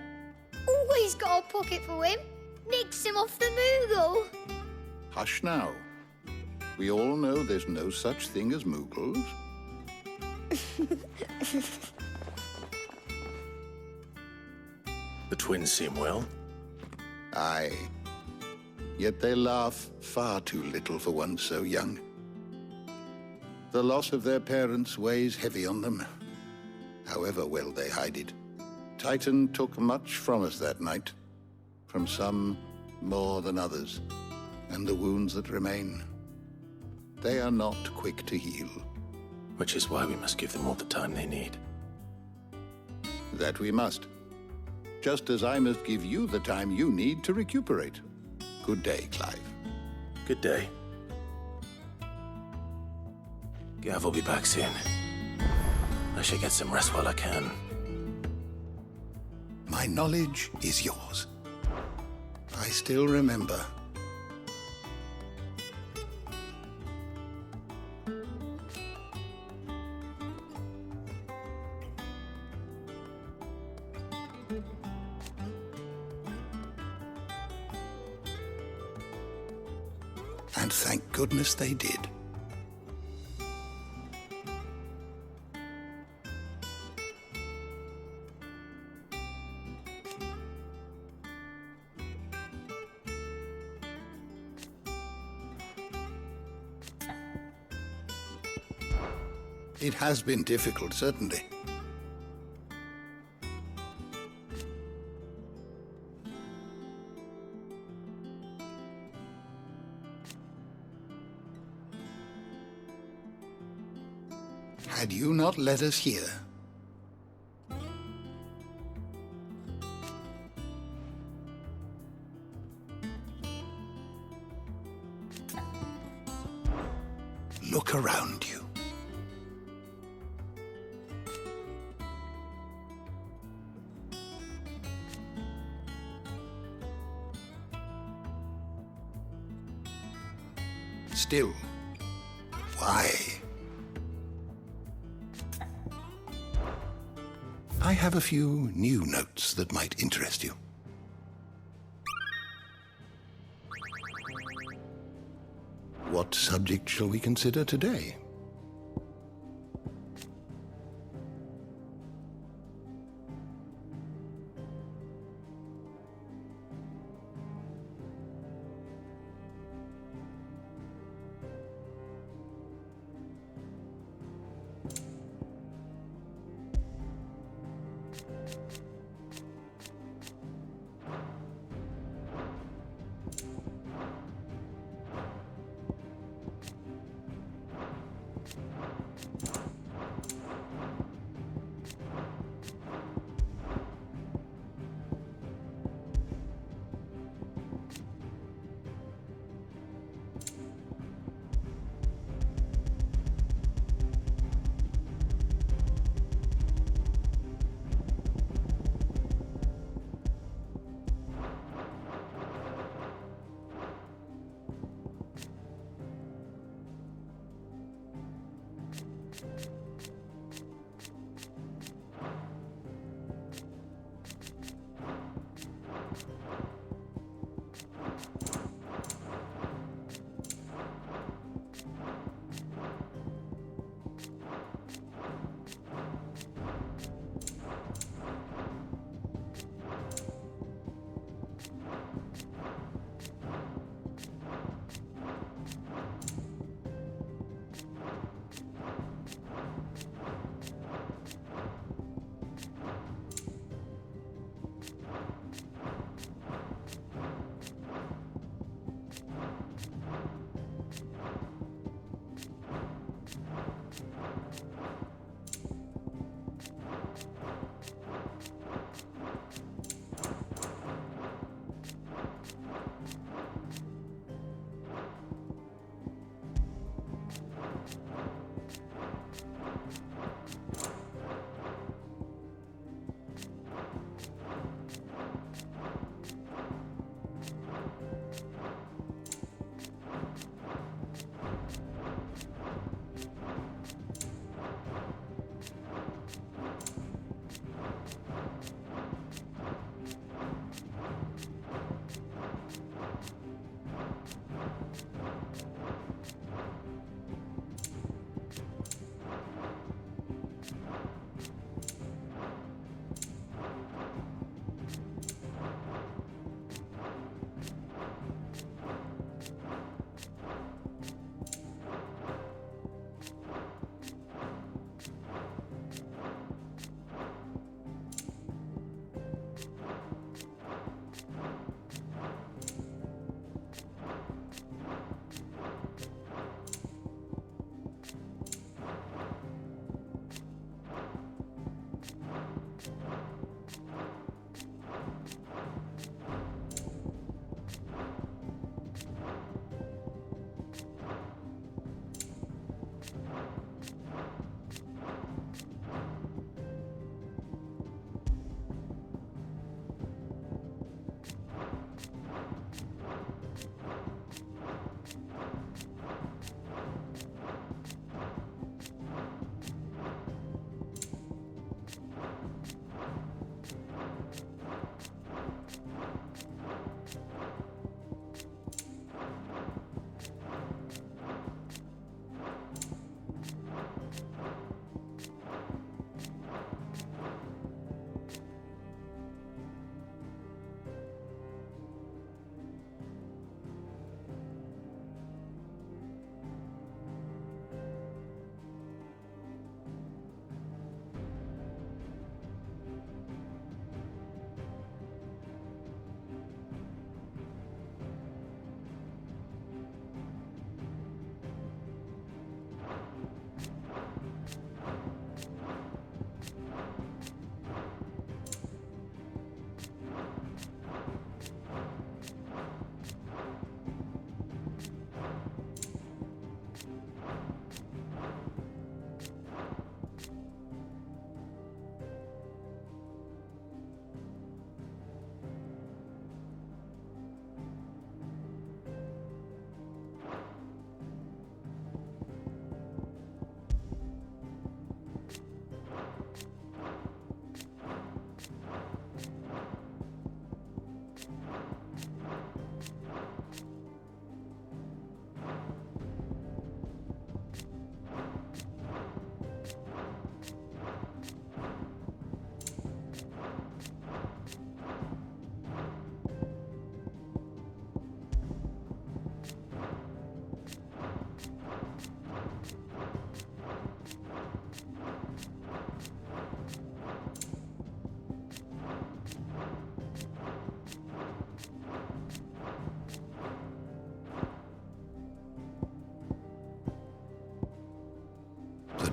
Always got a pocket for him. Nicks him off the Moogle. Hush now. We all know there's no such thing as Moogles. The twins seem well. Aye. Yet they laugh far too little for one so young. The loss of their parents weighs heavy on them, however well they hide it. Titan took much from us that night, from some more than others, and the wounds that remain, they are not quick to heal. Which is why we must give them all the time they need. That we must. Just as I must give you the time you need to recuperate. Good day, Clive. Good day. Gav will be back soon. I should get some rest while I can. My knowledge is yours. I still remember. And thank goodness they did. It has been difficult, certainly. Had you not led us here, look around you. Still, why? I have a few new notes that might interest you. What subject shall we consider today?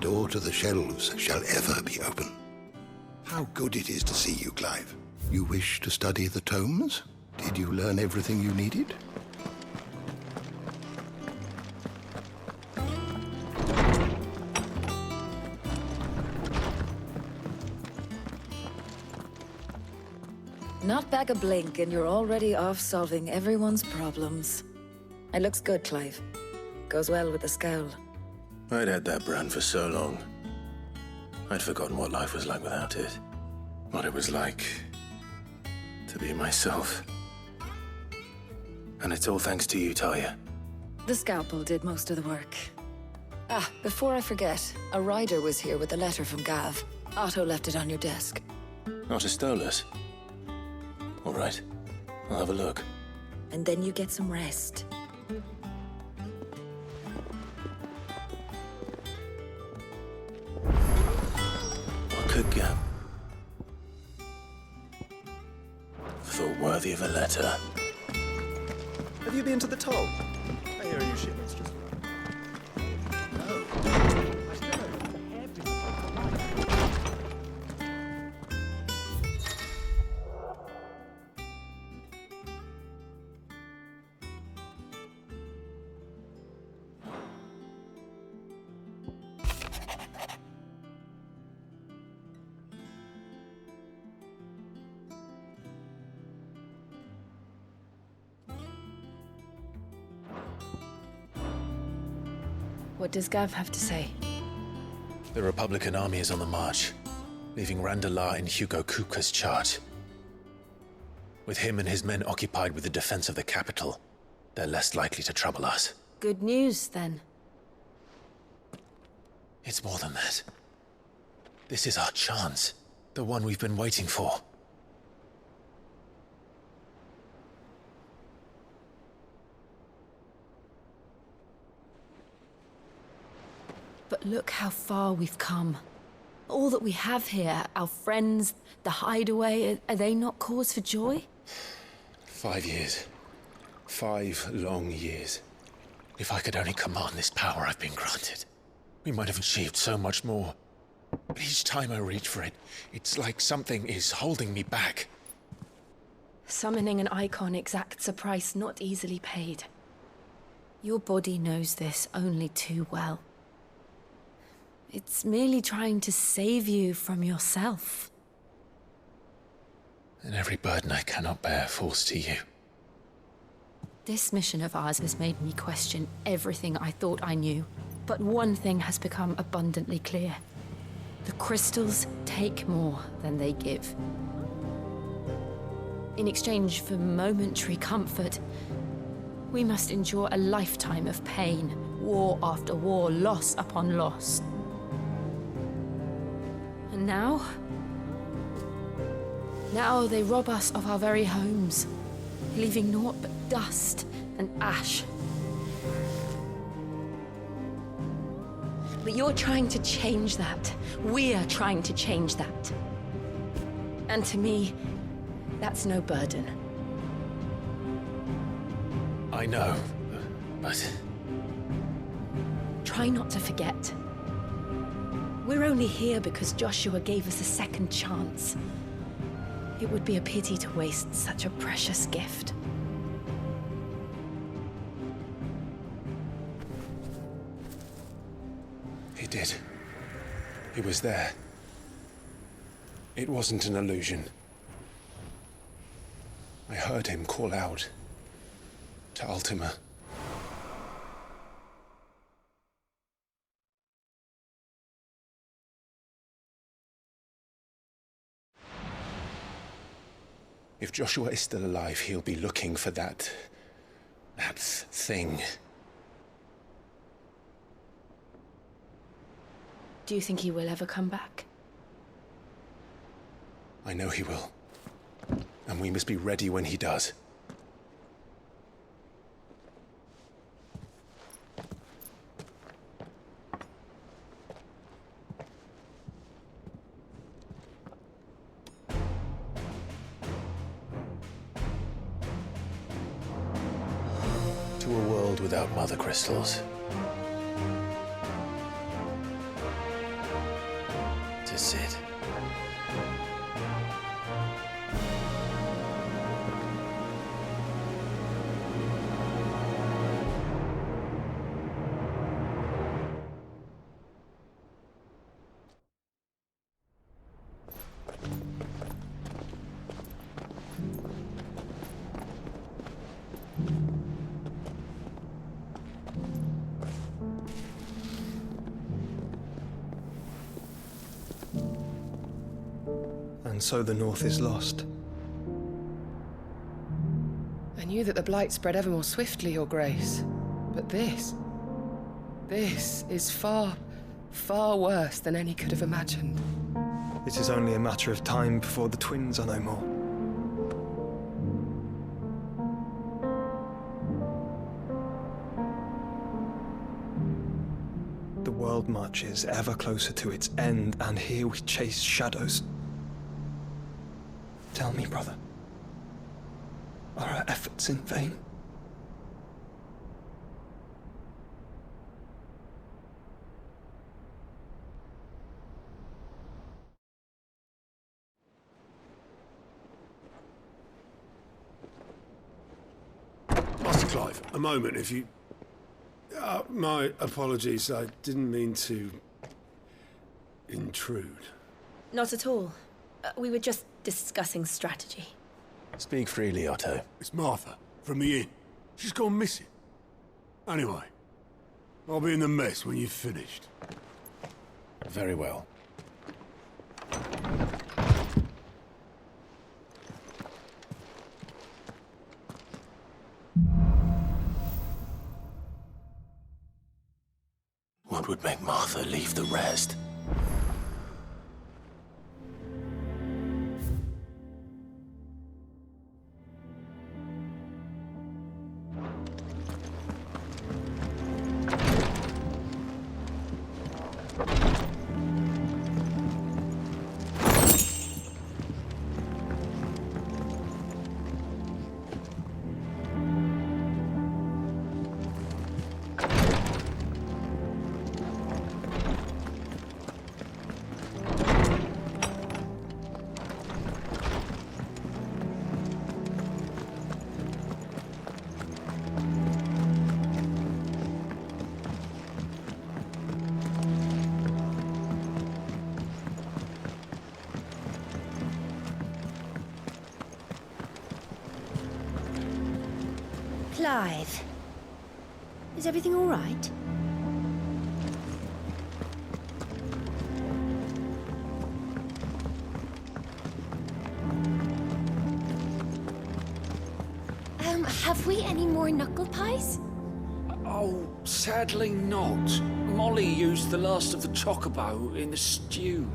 door to the shelves shall ever be open. How good it is to see you, Clive. You wish to study the tomes? Did you learn everything you needed? Not back a blink and you're already off solving everyone's problems. It looks good, Clive. Goes well with the scowl. I'd had that brand for so long. I'd forgotten what life was like without it. What it was like to be myself. And it's all thanks to you, Talia. The scalpel did most of the work. Ah, before I forget, a rider was here with a letter from Gav. Otto left it on your desk. Not a Stolas. All right, I'll have a look. And then you get some rest. What could Gav? Thought worthy of a letter. Have you been to the toll? I hear a new shipment's just arrived. What does Gav have to say? The Republican army is on the march, leaving Randalar in Hugo Kupka's charge. With him and his men occupied with the defense of the capital, they're less likely to trouble us. Good news, then. It's more than that. This is our chance. The one we've been waiting for. But look how far we've come. All that we have here, our friends, the hideaway, are they not cause for joy? 5 years. 5 long years. If I could only command this power I've been granted, we might have achieved so much more. But each time I reach for it, it's like something is holding me back. Summoning an icon exacts a price not easily paid. Your body knows this only too well. It's merely trying to save you from yourself. And every burden I cannot bear falls to you. This mission of ours has made me question everything I thought I knew. But one thing has become abundantly clear. The crystals take more than they give. In exchange for momentary comfort, we must endure a lifetime of pain, war after war, loss upon loss. And now they rob us of our very homes, leaving naught but dust and ash. But you're trying to change that. We're trying to change that. And to me, that's no burden. I know, but... Try not to forget. We're only here because Joshua gave us a second chance. It would be a pity to waste such a precious gift. He did. He was there. It wasn't an illusion. I heard him call out to Ultima. If Joshua is still alive, he'll be looking for that thing. Do you think he will ever come back? I know he will. And we must be ready when he does. To a world without mother crystals. Just sit. And so the North is lost. I knew that the blight spread ever more swiftly, Your Grace. But this is far, far worse than any could have imagined. It is only a matter of time before the twins are no more. The world marches ever closer to its end, and here we chase shadows. Tell me, brother, are our efforts in vain? Master Clive, a moment, if you... my apologies, I didn't mean to... intrude. Not at all. We were just discussing strategy. Speak freely, Otto. It's Martha, from the inn. She's gone missing. Anyway, I'll be in the mess when you've finished. Very well. What would make Martha leave the rest? Clive, is everything all right? Have we any more knuckle pies? Oh, sadly not. Molly used the last of the chocobo in the stew.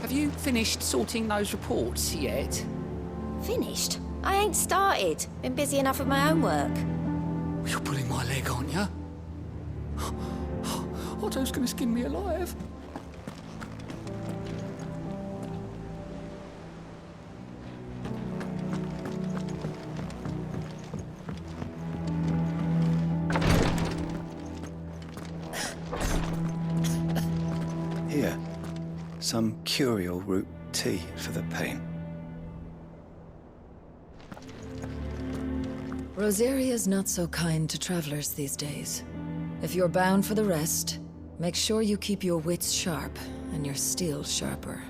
You finished sorting those reports yet? Finished? I ain't started. Been busy enough with my own work. You're pulling my leg, aren't you? Otto's gonna skin me alive. Here, some curial root tea for the pain. Rosaria's not so kind to travelers these days. If you're bound for the rest, make sure you keep your wits sharp and your steel sharper.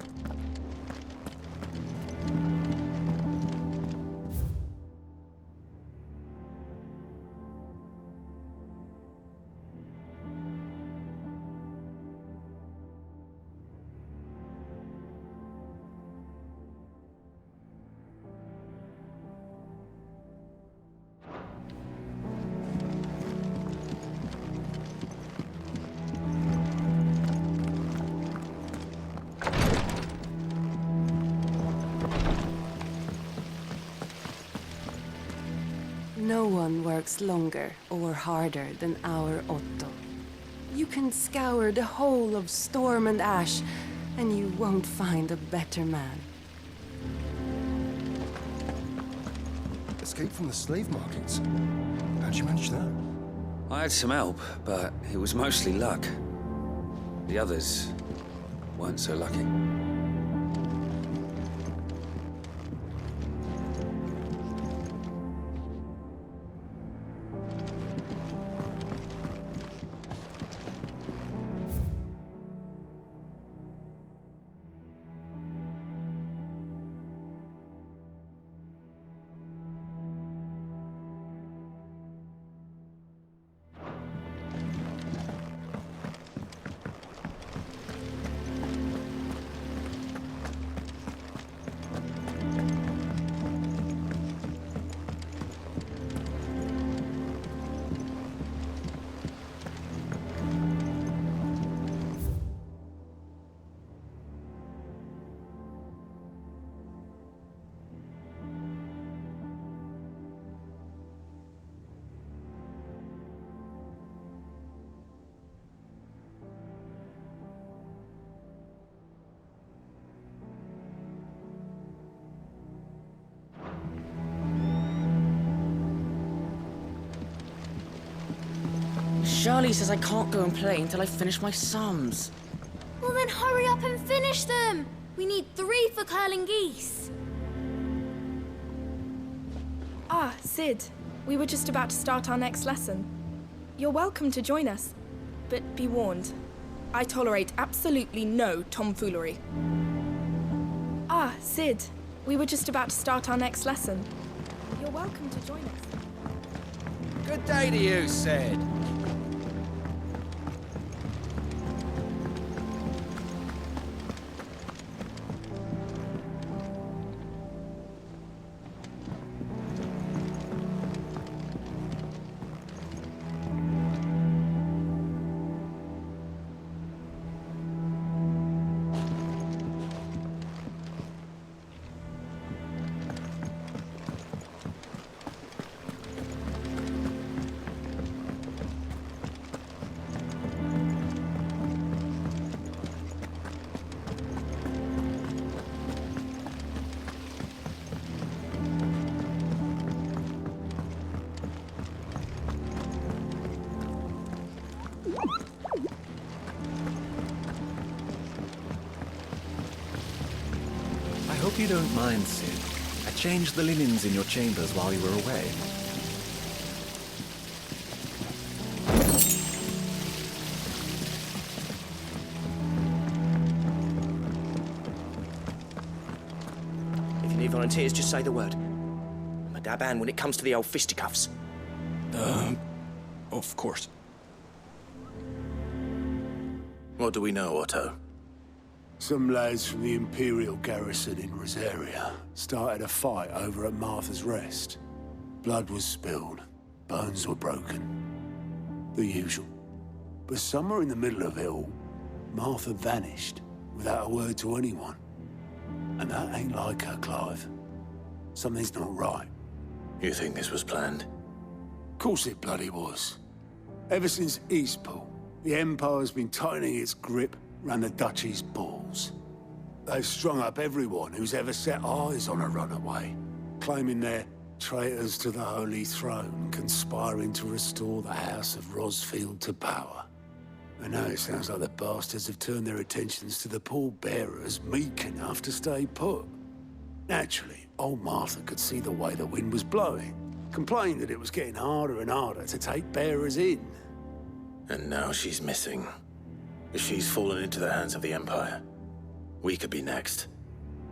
No one works longer or harder than our Otto. You can scour the whole of Storm and Ash, and you won't find a better man. Escape from the slave markets. How'd you manage that? I had some help, but it was mostly luck. The others weren't so lucky. Charlie says I can't go and play until I finish my sums. Well then hurry up and finish them! We need 3 for curling geese. Ah, Sid. We were just about to start our next lesson. You're welcome to join us, but be warned. I tolerate absolutely no tomfoolery. Ah, Sid. We were just about to start our next lesson. You're welcome to join us. Good day to you, Sid. I hope you don't mind, Sid. I changed the linens in your chambers while you were away. If you need volunteers, just say the word. I'm a dab hand when it comes to the old fisticuffs. Of course. What do we know, Otto? Some lads from the Imperial garrison in Rosaria started a fight over at Martha's Rest. Blood was spilled, bones were broken. The usual. But somewhere in the middle of it all, Martha vanished without a word to anyone. And that ain't like her, Clive. Something's not right. You think this was planned? Of course it bloody was. Ever since Eastpool, the Empire's been tightening its grip round the Duchy's balls. They've strung up everyone who's ever set eyes on a runaway, claiming they're traitors to the Holy Throne, conspiring to restore the House of Rosfield to power. And now it sounds like the bastards have turned their attentions to the pallbearers meek enough to stay put. Naturally, old Martha could see the way the wind was blowing, complained that it was getting harder and harder to take bearers in. And now she's missing. If she's fallen into the hands of the Empire, we could be next.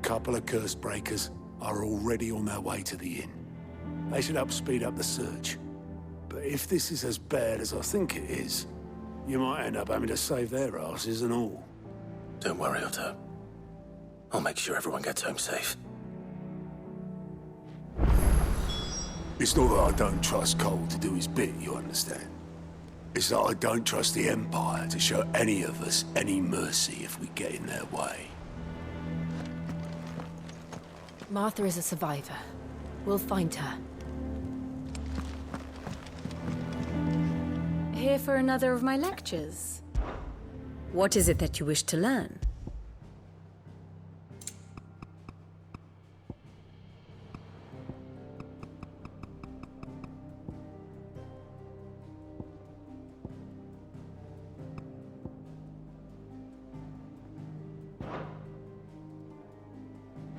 Couple of curse breakers are already on their way to the inn. They should help speed up the search. But if this is as bad as I think it is, you might end up having to save their asses and all. Don't worry, Otto. I'll make sure everyone gets home safe. It's not that I don't trust Cole to do his bit, you understand? It's that I don't trust the Empire to show any of us any mercy if we get in their way. Martha is a survivor. We'll find her. Here for another of my lectures. What is it that you wish to learn?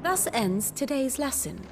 Thus ends today's lesson.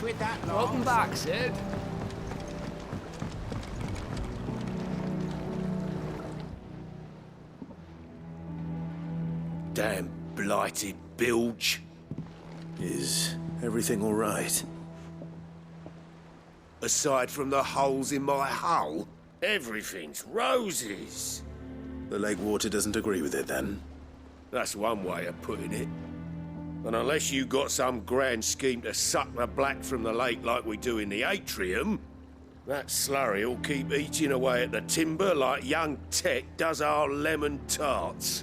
With that, Welcome back, Sid. Damn blighted bilge. Is everything all right? Aside from the holes in my hull, everything's roses. The lake water doesn't agree with it, then? That's one way of putting it. And unless you got some grand scheme to suck the black from the lake like we do in the atrium, that slurry will keep eating away at the timber like young Tech does our lemon tarts.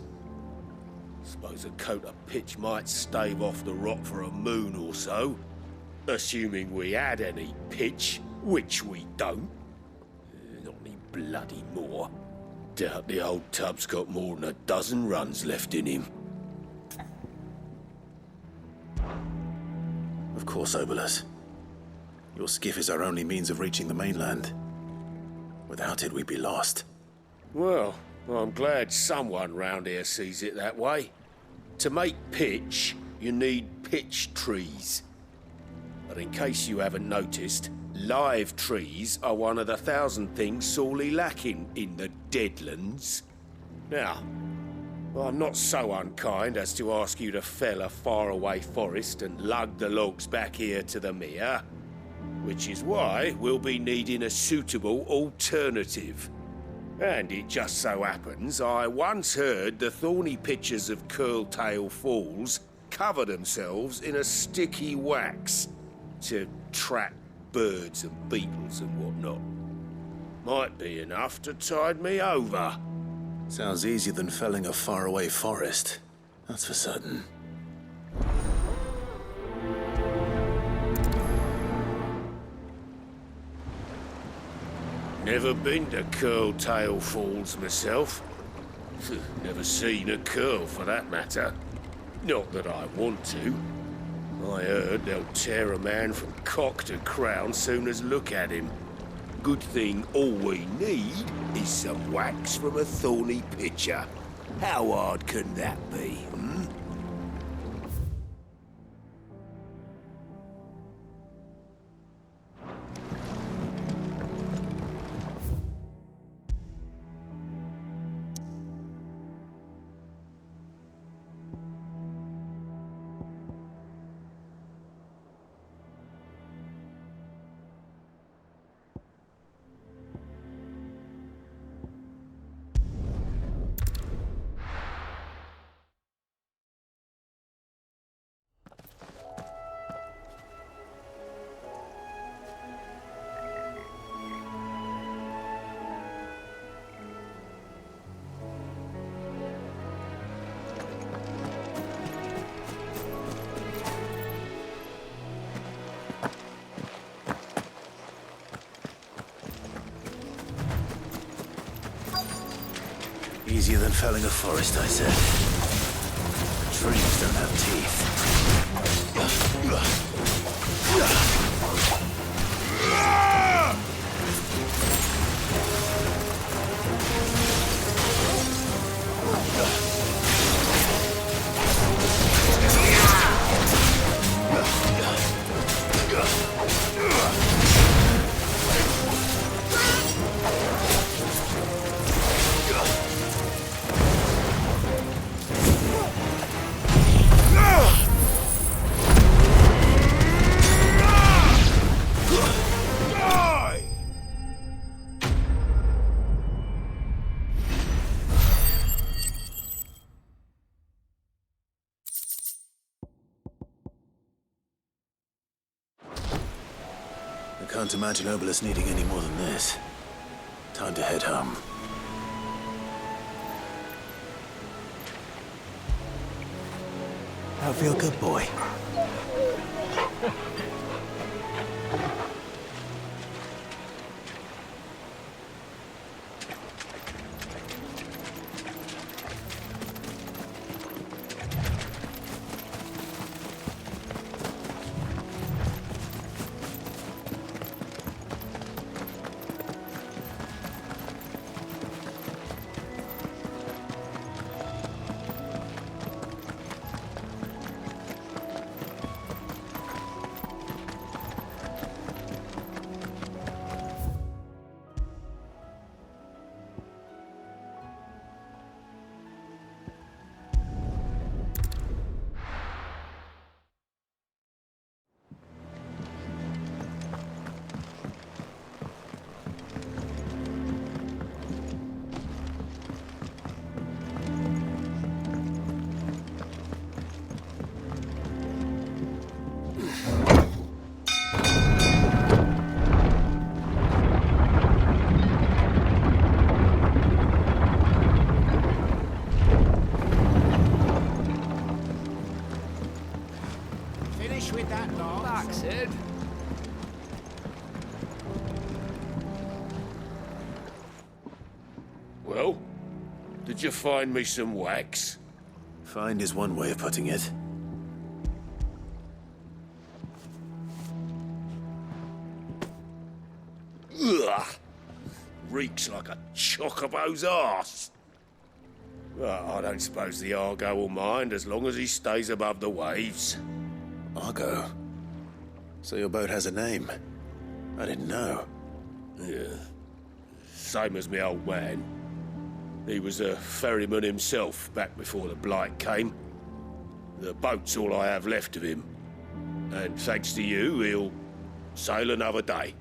Suppose a coat of pitch might stave off the rot for a moon or so, assuming we had any pitch, which we don't. Not any bloody more. Doubt the old tub's got more than a dozen runs left in him. Of course, Obolus. Your skiff is our only means of reaching the mainland. Without it, we'd be lost. Well, I'm glad someone round here sees it that way. To make pitch, you need pitch trees. But in case you haven't noticed, live trees are one of the 1,000 things sorely lacking in the Deadlands. Now, I'm not so unkind as to ask you to fell a faraway forest and lug the logs back here to the mere, which is why we'll be needing a suitable alternative. And it just so happens I once heard the thorny pitchers of Curltail Falls cover themselves in a sticky wax to trap birds and beetles and whatnot. Might be enough to tide me over. Sounds easier than felling a faraway forest. That's for certain. Never been to Curltail Falls myself. Never seen a curl for that matter. Not that I want to. I heard they'll tear a man from cock to crown soon as look at him. Good thing all we need is some wax from a thorny pitcher. How hard can that be, hmm? Easier than felling a forest, I said. Trees don't have teeth. I can't imagine Obelus needing any more than this. Time to head home. I feel good, boy. Well, did you find me some wax? Find is one way of putting it. Ugh! Reeks like a chocobo's arse. Well, I don't suppose the Argo will mind as long as he stays above the waves. Argo? So your boat has a name? I didn't know. Yeah. Same as me old man. He was a ferryman himself back before the Blight came. The boat's all I have left of him. And thanks to you, he'll sail another day.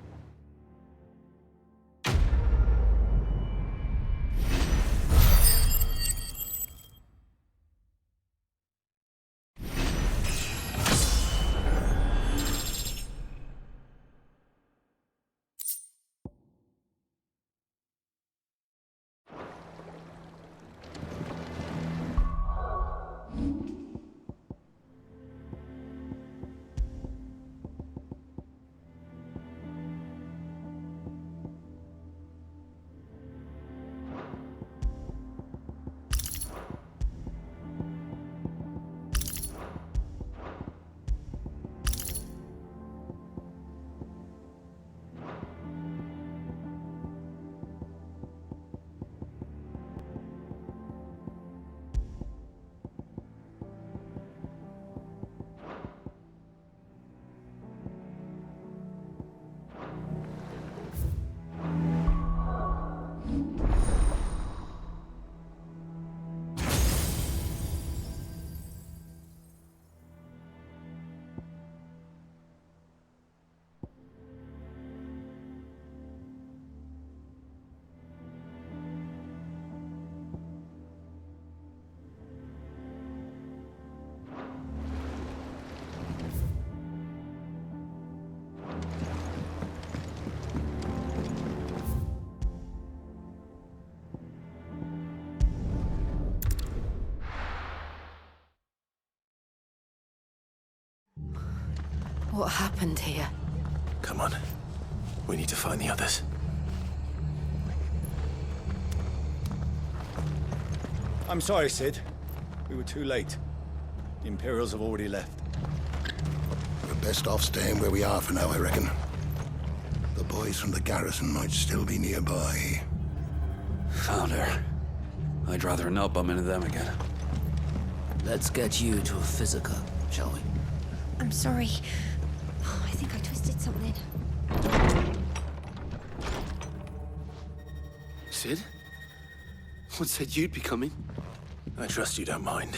What happened here? Come on. We need to find the others. I'm sorry, Sid. We were too late. The Imperials have already left. We're best off staying where we are for now, I reckon. The boys from the garrison might still be nearby. Founder. I'd rather not bump into them again. Let's get you to a physical, shall we? I'm sorry. I think I twisted something. Sid? What said you'd be coming? I trust you don't mind.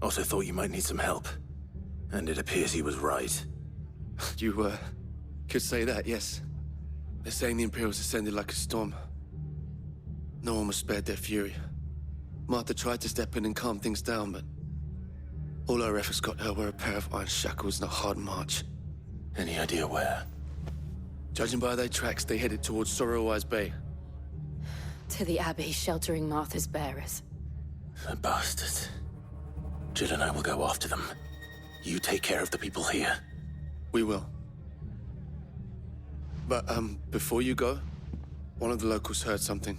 Also thought you might need some help. And it appears he was right. You, could say that, yes. They're saying the Imperials ascended like a storm. No one was spared their fury. Martha tried to step in and calm things down, but all our efforts got her were a pair of iron shackles and a hard march. Any idea where? Judging by their tracks, they headed towards Sorrowwise Bay. To the Abbey, sheltering Martha's bearers. The bastards. Jill and I will go after them. You take care of the people here. We will. But, before you go, one of the locals heard something.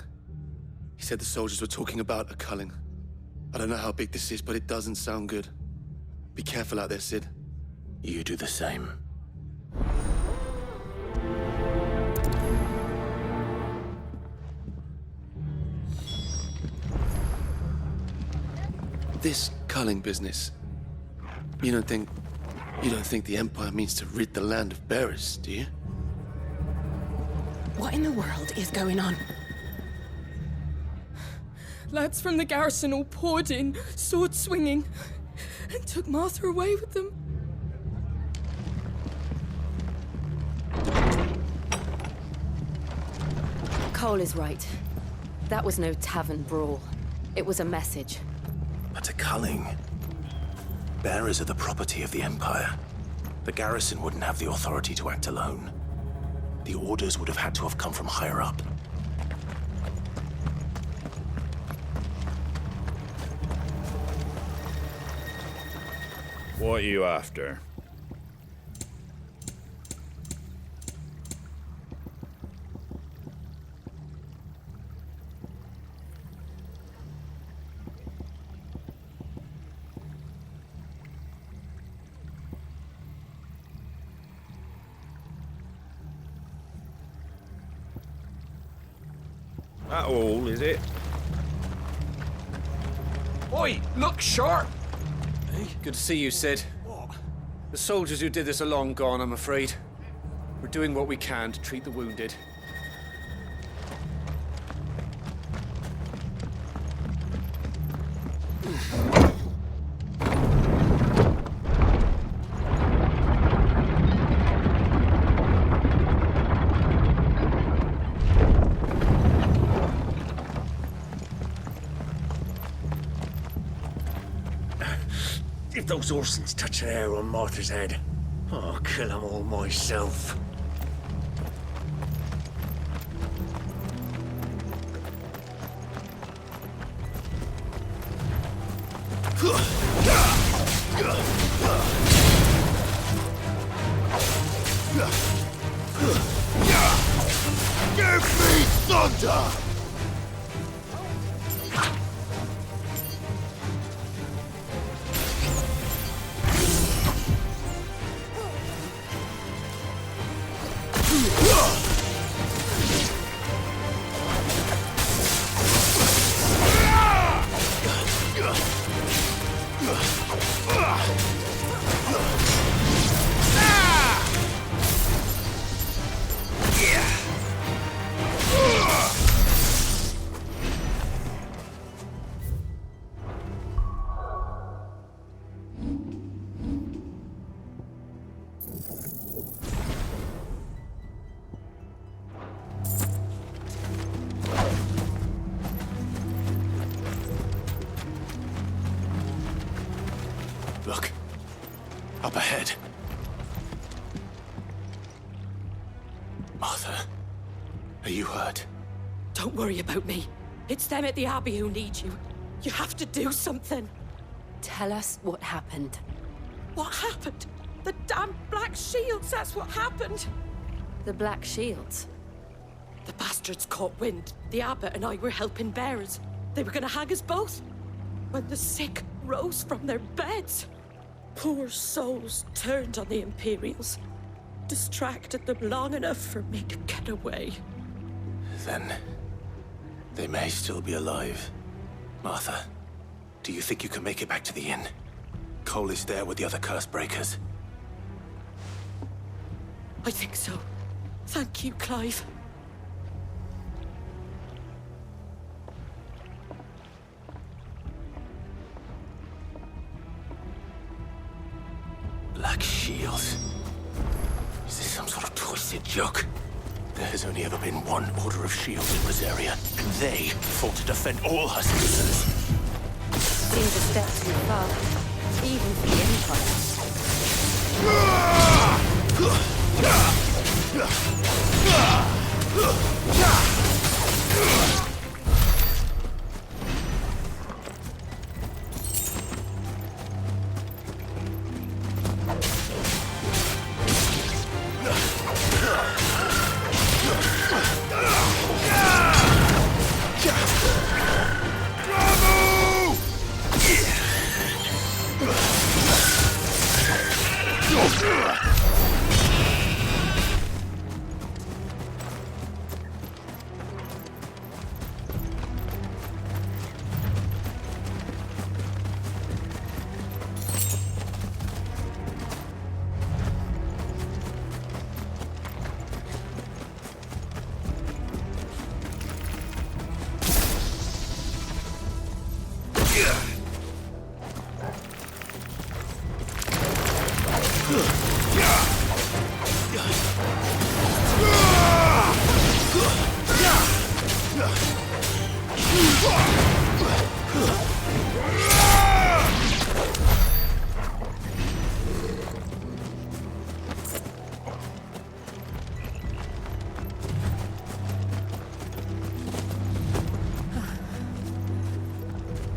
He said the soldiers were talking about a culling. I don't know how big this is, but it doesn't sound good. Be careful out there, Sid. You do the same. This culling business. You don't think the Empire means to rid the land of bearers, do you? What in the world is going on? Lads from the garrison all poured in, sword swinging, and took Martha away with them. Cole is right. That was no tavern brawl. It was a message. But a culling. Bearers are the property of the Empire. The garrison wouldn't have the authority to act alone. The orders would have had to have come from higher up. What are you after? That all, is it? Oi, look sharp! Good to see you, Sid. The soldiers who did this are long gone, I'm afraid. We're doing what we can to treat the wounded. If those Orsons touch an hair on Martha's head, I'll kill them all myself. Give me thunder! Look. Up ahead. Martha, are you hurt? Don't worry about me. It's them at the Abbey who need you. You have to do something. Tell us what happened. What happened? The damn Black Shields, that's what happened. The Black Shields? The bastards caught wind. The Abbot and I were helping bearers. They were gonna hang us both. when the sick rose from their beds. Poor souls turned on the Imperials, distracted them long enough for me to get away. Then they may still be alive. Martha, do you think you can make it back to the inn? Cole is there with the other curse breakers. I think so. Thank you, Clive. Black Shields. Is this some sort of twisted joke? There has only ever been one Order of Shields in Rosaria, and they fought to defend all her citizens. Seems a step too far, even for the Empire.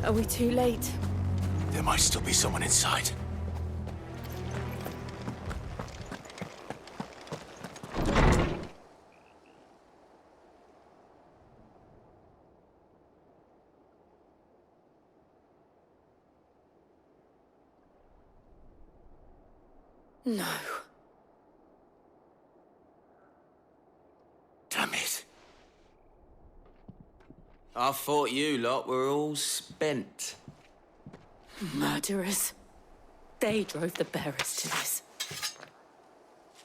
Are we too late? There might still be someone inside. No. Damn it. I thought you lot were all spent. Murderers. They drove the bearers to this.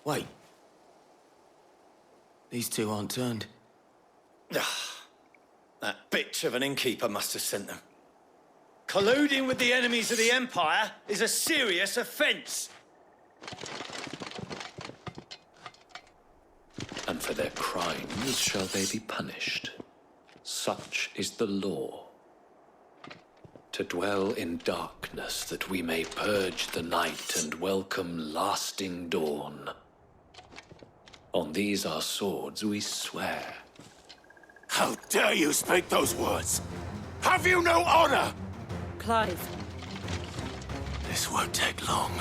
Wait. These two aren't turned. That bitch of an innkeeper must have sent them. Colluding with the enemies of the Empire is a serious offense. And for their crimes shall they be punished. Such is the law. To dwell in darkness that we may purge the night and welcome lasting dawn. On these our swords we swear. How dare you speak those words? Have you no honor? Clive. This won't take long.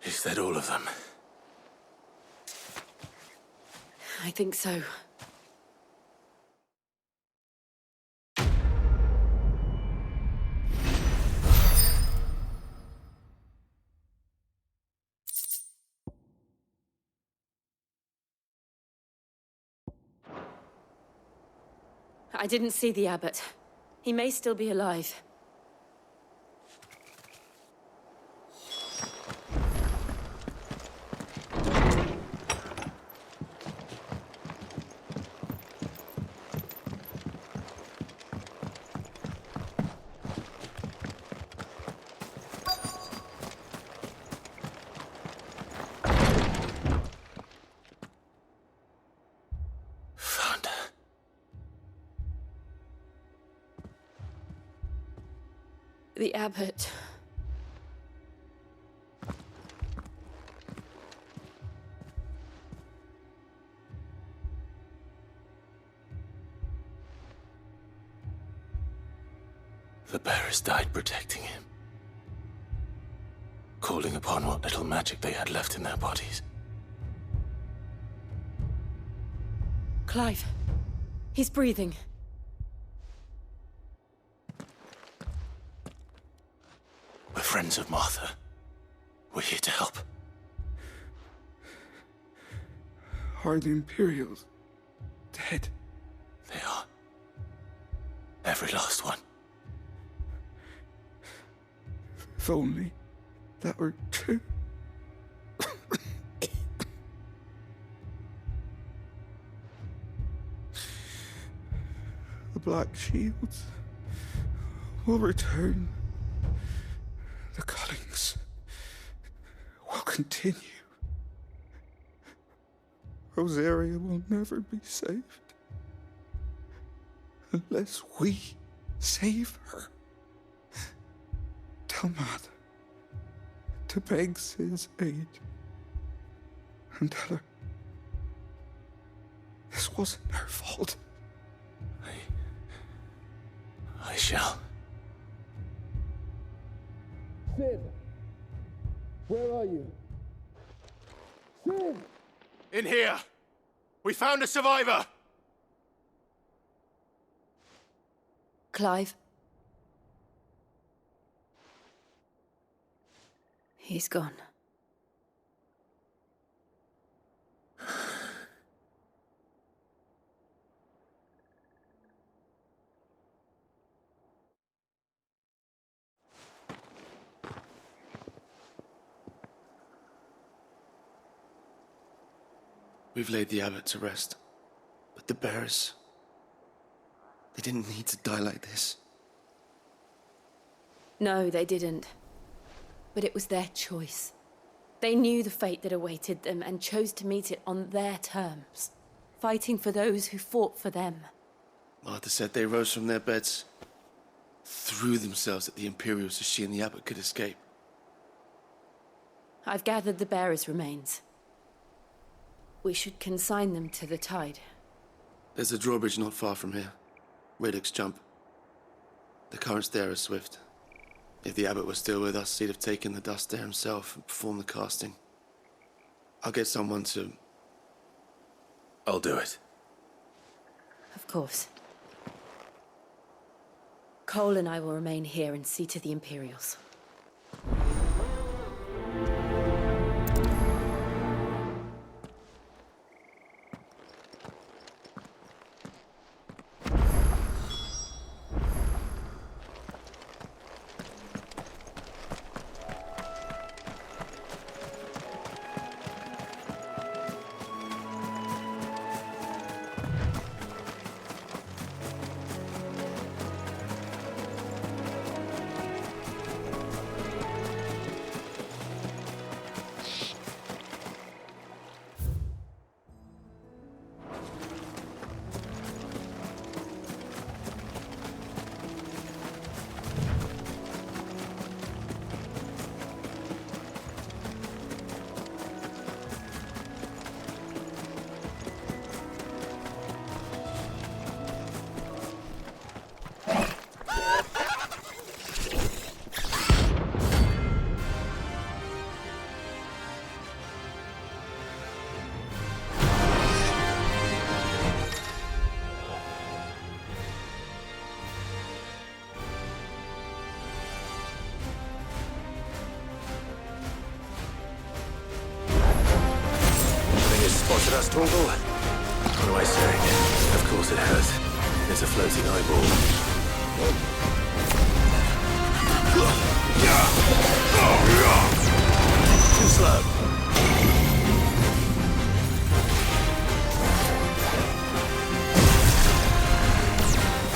Is that all of them? I think so. I didn't see the abbot. He may still be alive. The abbot. The bearers died protecting him, calling upon what little magic they had left in their bodies. Clive. He's breathing. We're friends of Martha. We're here to help. Are the Imperials dead? They are. Every last one. If only that were true. The Black Shields will return. The cullings will continue. Rosaria will never be saved unless we save her. Tell Matt to beg Sid's aid and tell her this wasn't her fault. I shall. Sid! Where are you? Sid! In here! We found a survivor! Clive. He's gone. We've laid the abbot to rest, but the bearers, they didn't need to die like this. No, they didn't. But it was their choice. They knew the fate that awaited them and chose to meet it on their terms, fighting for those who fought for them. Martha said they rose from their beds, threw themselves at the Imperials so she and the abbot could escape. I've gathered the bearers' remains. We should consign them to the tide. There's a drawbridge not far from here. Radix Jump. The currents there are swift. If the abbot was still with us, he'd have taken the dust there himself and performed the casting. I'll get someone to... I'll do it. Of course. Cole and I will remain here and see to the Imperials. Spotted us, Torgal? What am I saying? Of course it has. It's a floating eyeball. Too slow.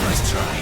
Nice try.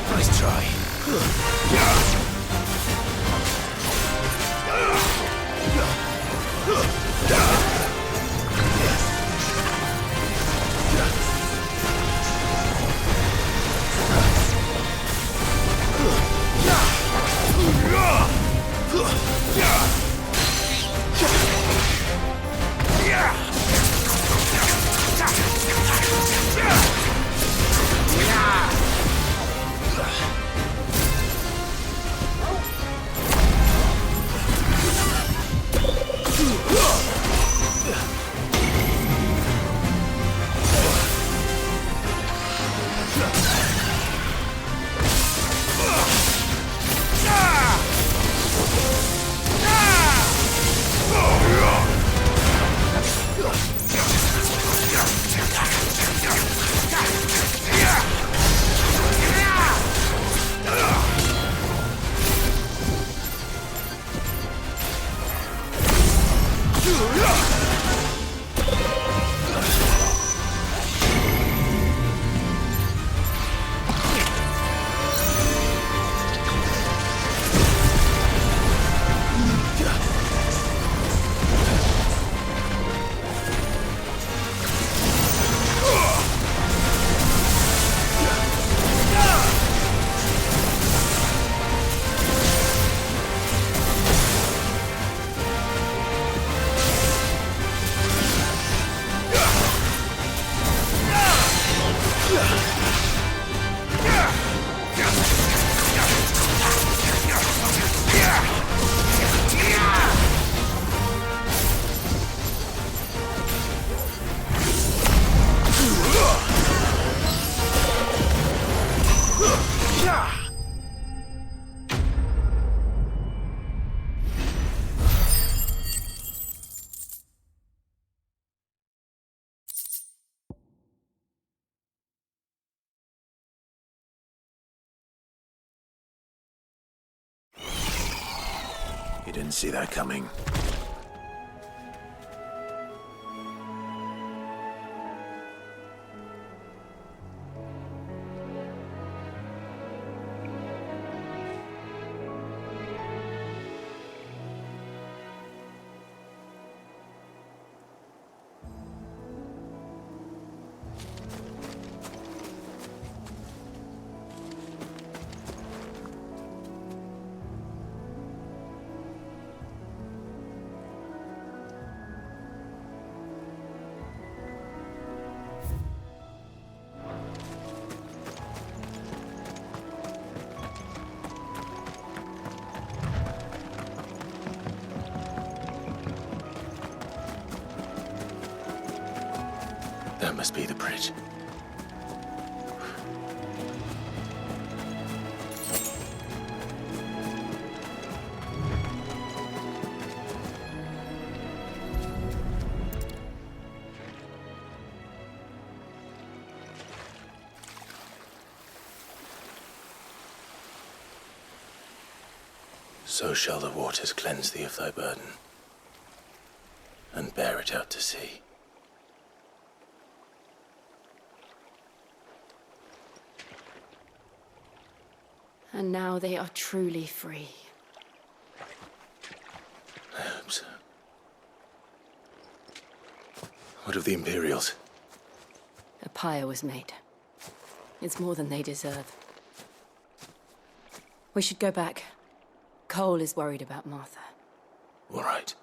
Nice try. You didn't see that coming. That must be the bridge. So shall the waters cleanse thee of thy burden, and bear it out to sea. And now they are truly free. I hope so. What of the Imperials? A pyre was made. It's more than they deserve. We should go back. Cole is worried about Martha. All right.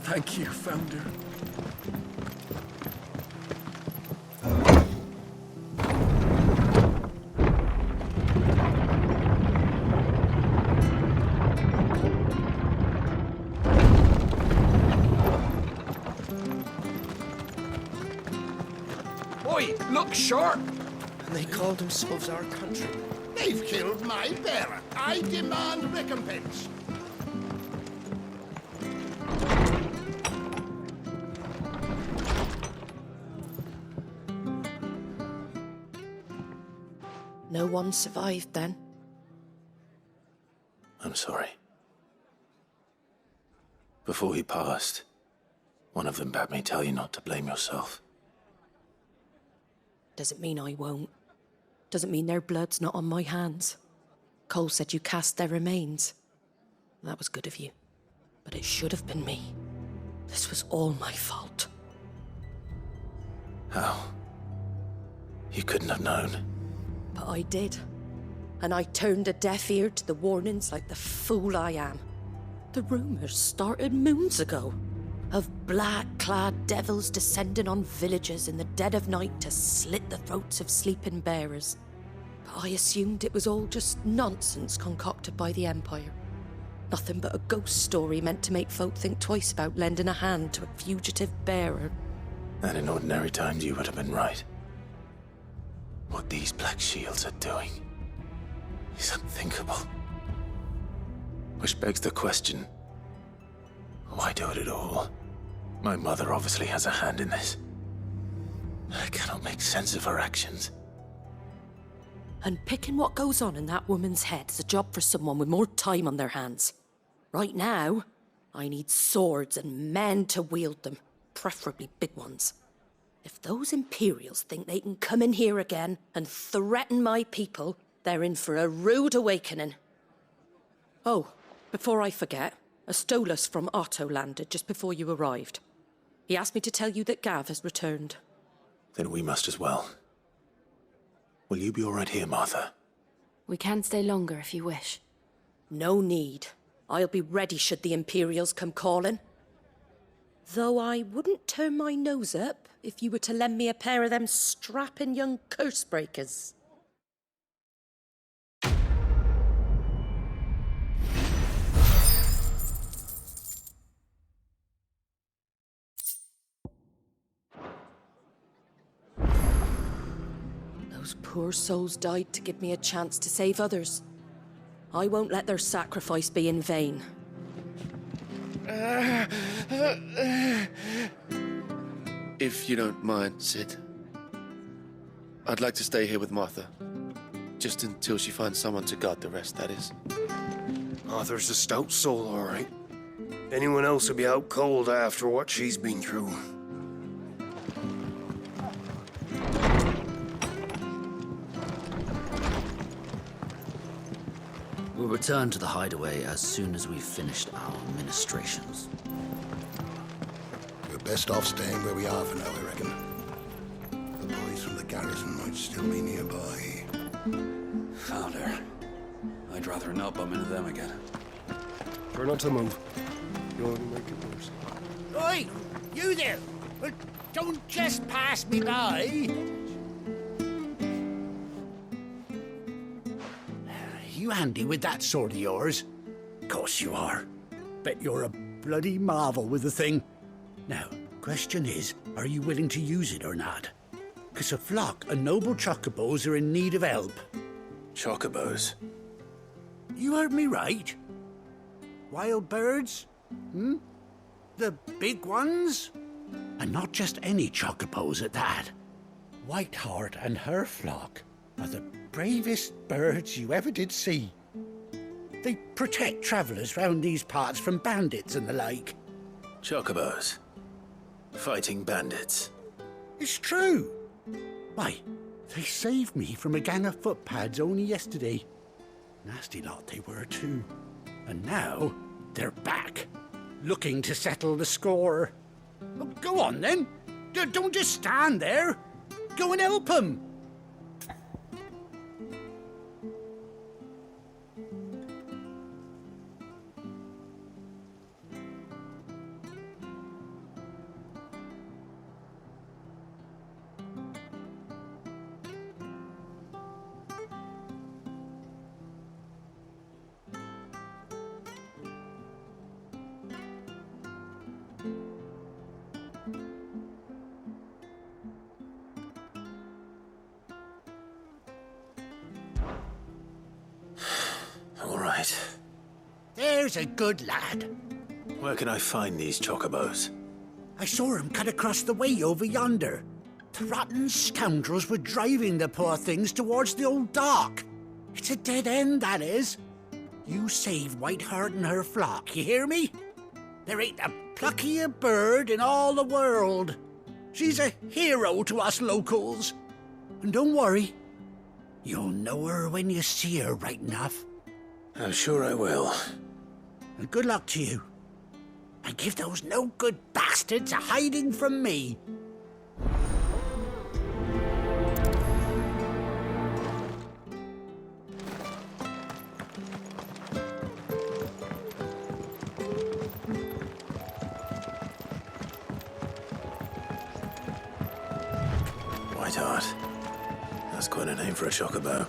Thank you, Founder. Oi, look sharp! And they called themselves our country. They've killed my bearer. I demand recompense. No one survived then? I'm sorry. Before he passed, one of them bade me tell you not to blame yourself. Doesn't mean I won't. Doesn't mean their blood's not on my hands. Cole said you cast their remains. That was good of you. But it should have been me. This was all my fault. How? You couldn't have known. But I did. And I turned a deaf ear to the warnings like the fool I am. The rumors started moons ago. Of black-clad devils descending on villages in the dead of night to slit the throats of sleeping bearers. But I assumed it was all just nonsense concocted by the Empire. Nothing but a ghost story meant to make folk think twice about lending a hand to a fugitive bearer. And in ordinary times you would have been right. What these Black Shields are doing is unthinkable. Which begs the question, why do it at all? My mother obviously has a hand in this. I cannot make sense of her actions. And picking what goes on in that woman's head is a job for someone with more time on their hands. Right now, I need swords and men to wield them, preferably big ones. If those Imperials think they can come in here again and threaten my people, they're in for a rude awakening. Oh, before I forget, a Stolas from Otto landed just before you arrived. He asked me to tell you that Gav has returned. Then we must as well. Will you be all right here, Martha? We can stay longer if you wish. No need. I'll be ready should the Imperials come calling. Though I wouldn't turn my nose up if you were to lend me a pair of them strapping young curse breakers. Those poor souls died to give me a chance to save others. I won't let their sacrifice be in vain. If you don't mind, Sid, I'd like to stay here with Martha. Just until she finds someone to guard the rest, that is. Arthur's a stout soul, all right. Anyone else would be out cold after what she's been through. We'll return to the hideaway as soon as we've finished our ministrations. We're best off staying where we are for now, I reckon. The boys from the garrison might still be nearby. Found her. I'd rather not bump into them again. Try not to move. You'll only make it worse. Oi! You there! Well, don't just pass me by! You handy with that sword of yours? Course you are. Bet you're a bloody marvel with the thing. Now, question is, are you willing to use it or not? 'Cause a flock of noble chocobos are in need of help. Chocobos? You heard me right. Wild birds? The big ones? And not just any chocobos at that. Whiteheart and her flock are the bravest birds you ever did see. They protect travellers round these parts from bandits and the like. Chocobos? Fighting bandits? It's true. Why, they saved me from a gang of footpads only yesterday. Nasty lot they were too. And now they're back, looking to settle the score. Well, go on then. Don't just stand there. Go and help them. All right. There's a good lad. Where can I find these chocobos? I saw him cut across the way over yonder. The rotten scoundrels were driving the poor things towards the old dock. It's a dead end, that is. You save Whiteheart and her flock, you hear me? There ain't a pluckier bird in all the world. She's a hero to us locals. And don't worry, you'll know her when you see her right enough. I'm sure I will. And good luck to you. And give those no-good bastards a hiding from me. Whiteheart. That's quite a name for a chocobo.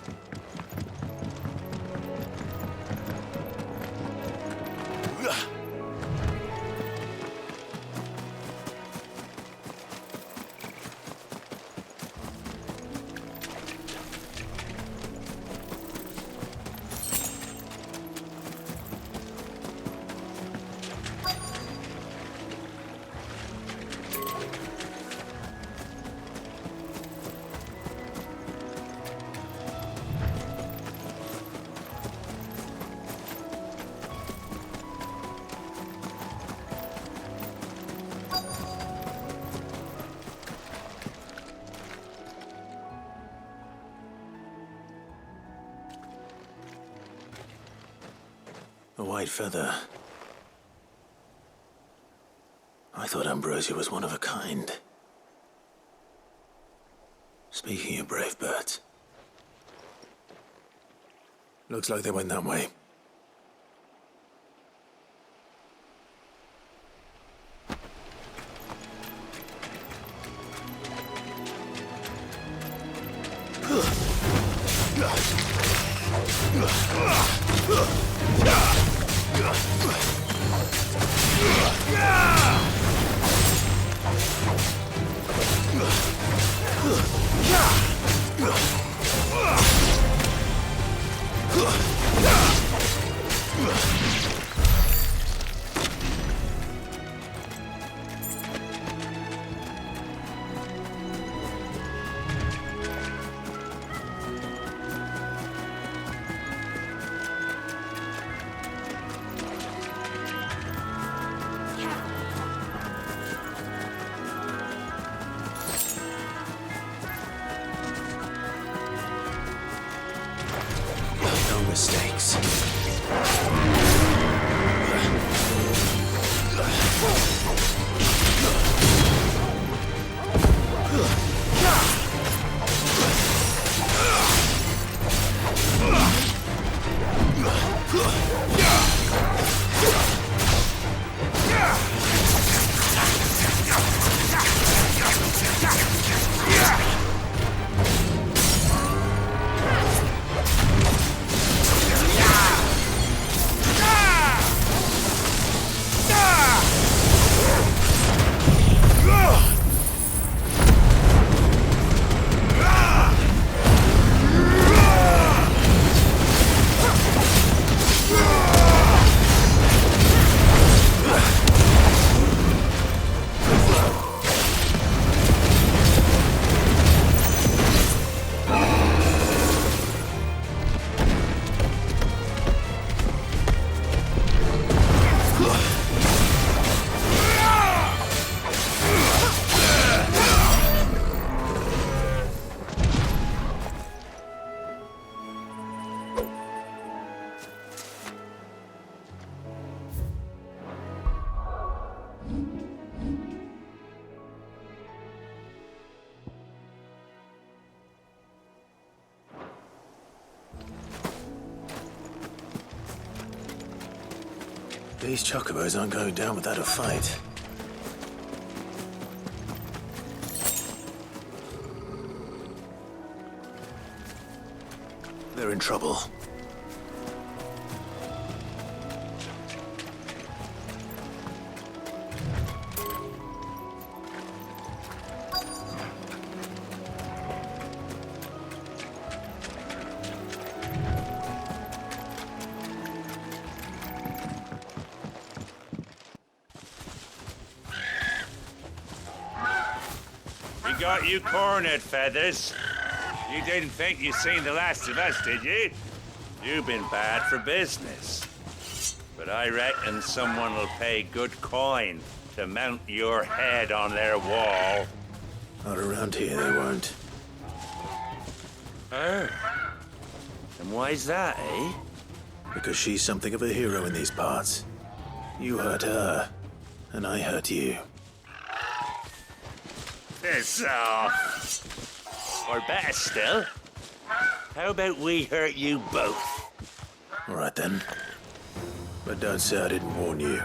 A white feather. I thought Ambrosia was one of a kind. Speaking of brave birds. Looks like they went that way. no mistakes. These chocobos aren't going down without a fight. They're in trouble. Got you cornered, Feathers. You didn't think you'd seen the last of us, did you? You've been bad for business. But I reckon someone will pay good coin to mount your head on their wall. Not around here, they won't. Oh. And why's that, eh? Because she's something of a hero in these parts. You hurt her, and I hurt you. Piss off. Or better still, how about we hurt you both? All right then. But don't say I didn't warn you.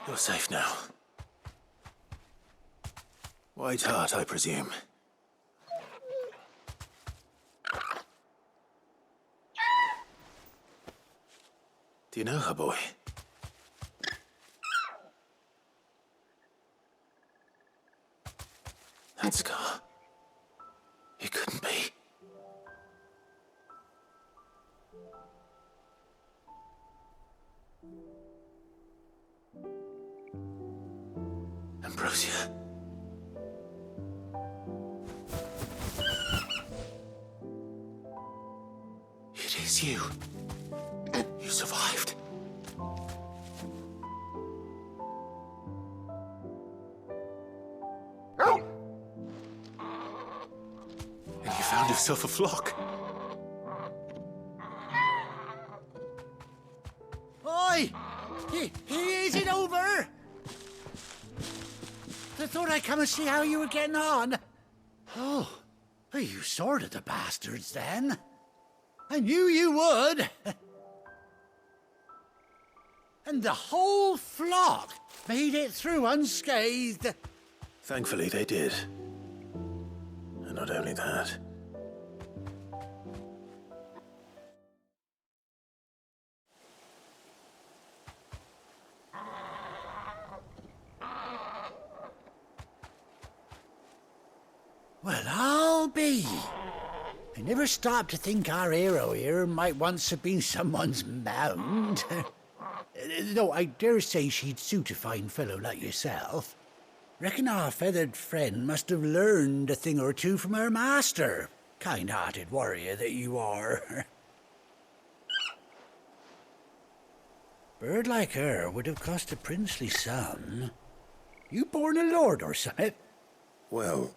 You're safe now. White Hart, I presume. Do you know her, boy? That scar. It couldn't be. Ambrosia. It is you. You survived. And you found yourself a flock. Oi! Is it over? I thought I'd come and see how you were getting on. Oh, you sorted the bastards then. I knew you would. And the whole flock made it through unscathed. Thankfully, they did. And not only that. Well, I'll be. I never stopped to think our hero here might once have been someone's mount. Though I dare say she'd suit a fine fellow like yourself. Reckon our feathered friend must have learned a thing or two from her master. Kind-hearted warrior that you are. Bird like her would have cost a princely sum. You born a lord or something? Well,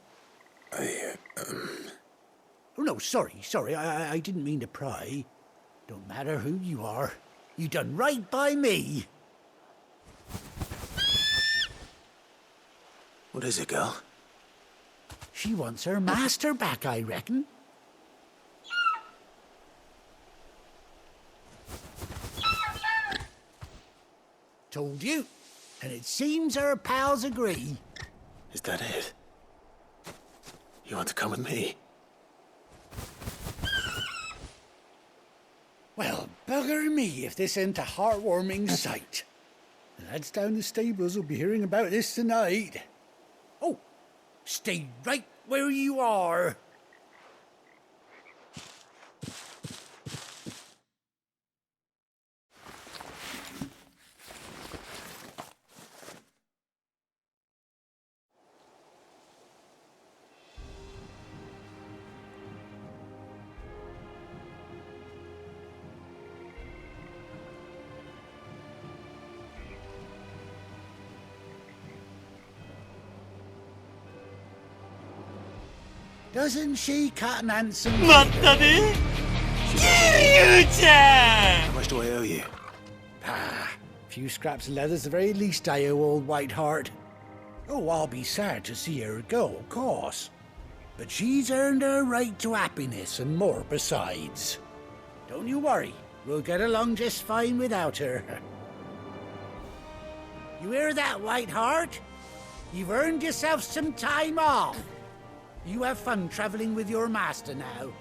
Oh, no, sorry. I didn't mean to pry. Don't matter who you are. You done right by me. What is it, girl? She wants her master back, I reckon. Told you. And it seems her pals agree. Is that it? You want to come with me? Well, bugger me if this ain't a heartwarming sight. The lads down the stables will be hearing about this tonight. Oh, stay right where you are. Doesn't she cut an handsome... How much do I owe you? A few scraps of leather's the very least I owe old White Hart. Oh, I'll be sad to see her go, of course. But she's earned her right to happiness and more besides. Don't you worry, we'll get along just fine without her. You hear that, White Hart? You've earned yourself some time off. You have fun traveling with your master now.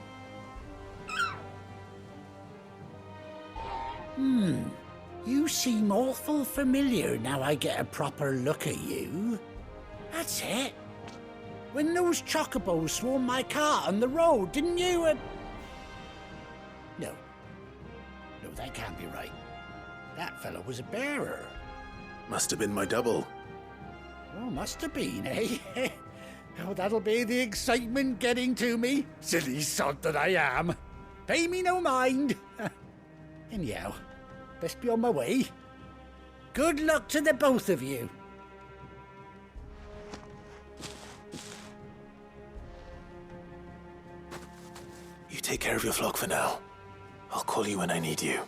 You seem awful familiar now I get a proper look at you. That's it. When those chocobos swarmed my cart on the road, didn't you? No, that can't be right. That fellow was a bearer. Must have been my double. Oh, must have been, eh? Oh, that'll be the excitement getting to me. Silly sod that I am. Pay me no mind. Anyhow, best be on my way. Good luck to the both of you. You take care of your flock for now. I'll call you when I need you.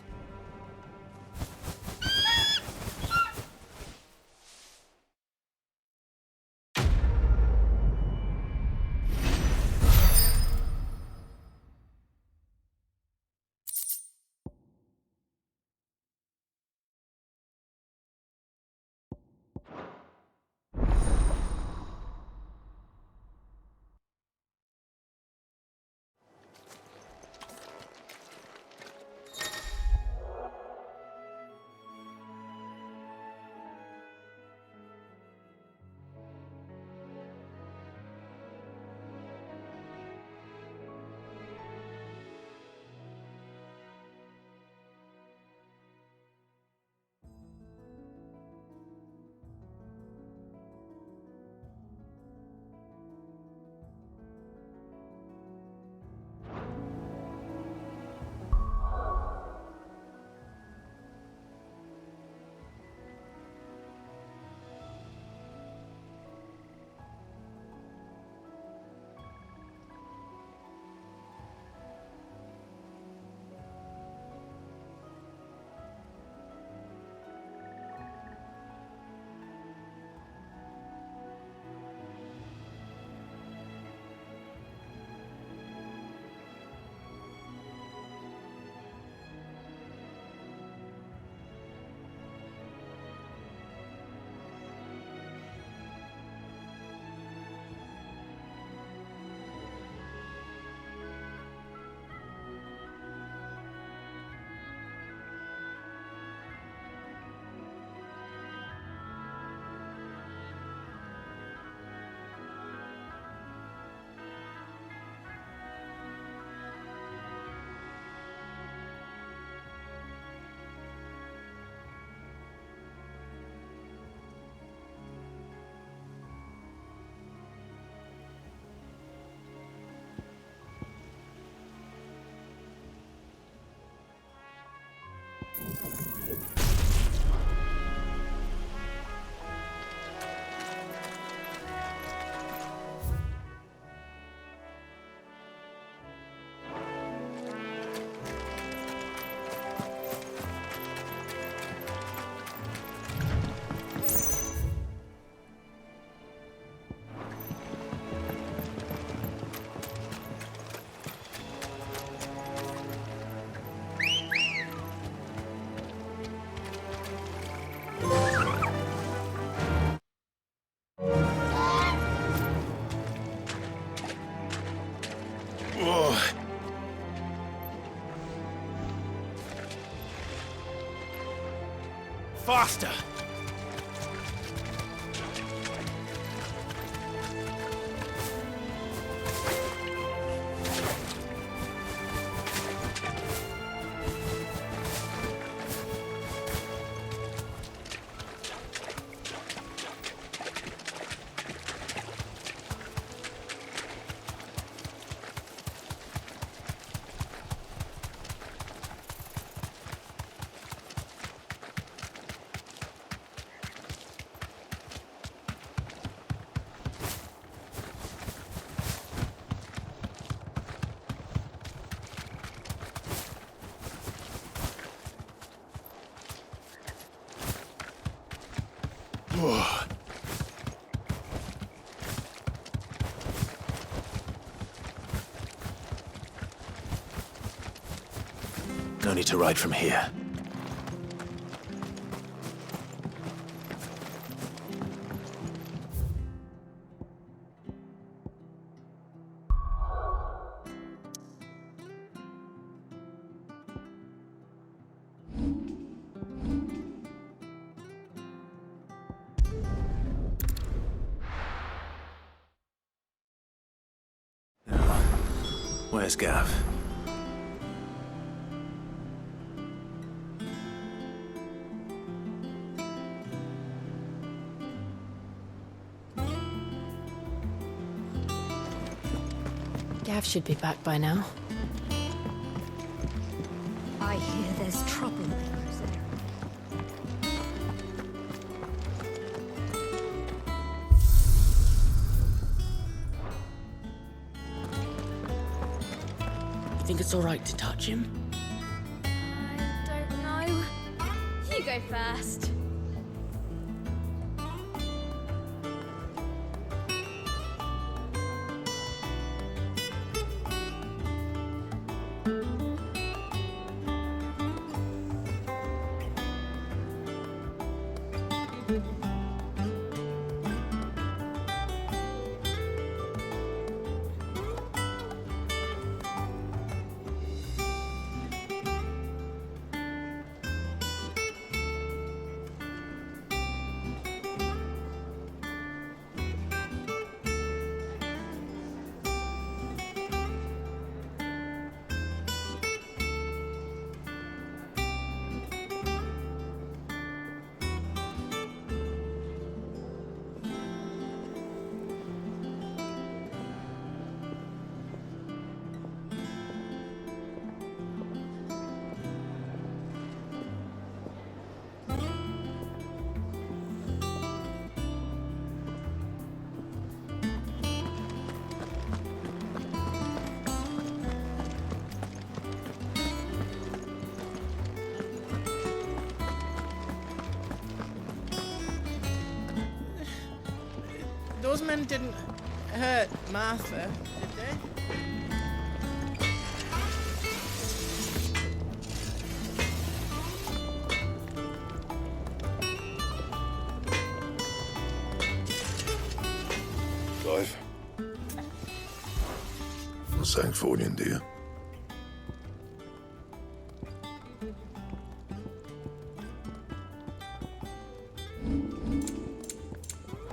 Faster! No need to ride from here. Where's Gav? Gav should be back by now. I hear there's trouble. You think it's all right to touch him? I don't know. You go first. Those men didn't hurt Martha, did they? Clive. Not saying Fordian, do you?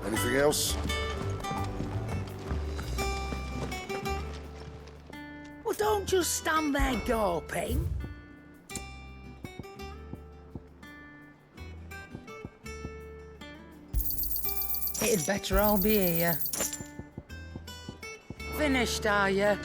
Anything else? Well, don't just stand there gawping. It'd better all be here. Finished, are you?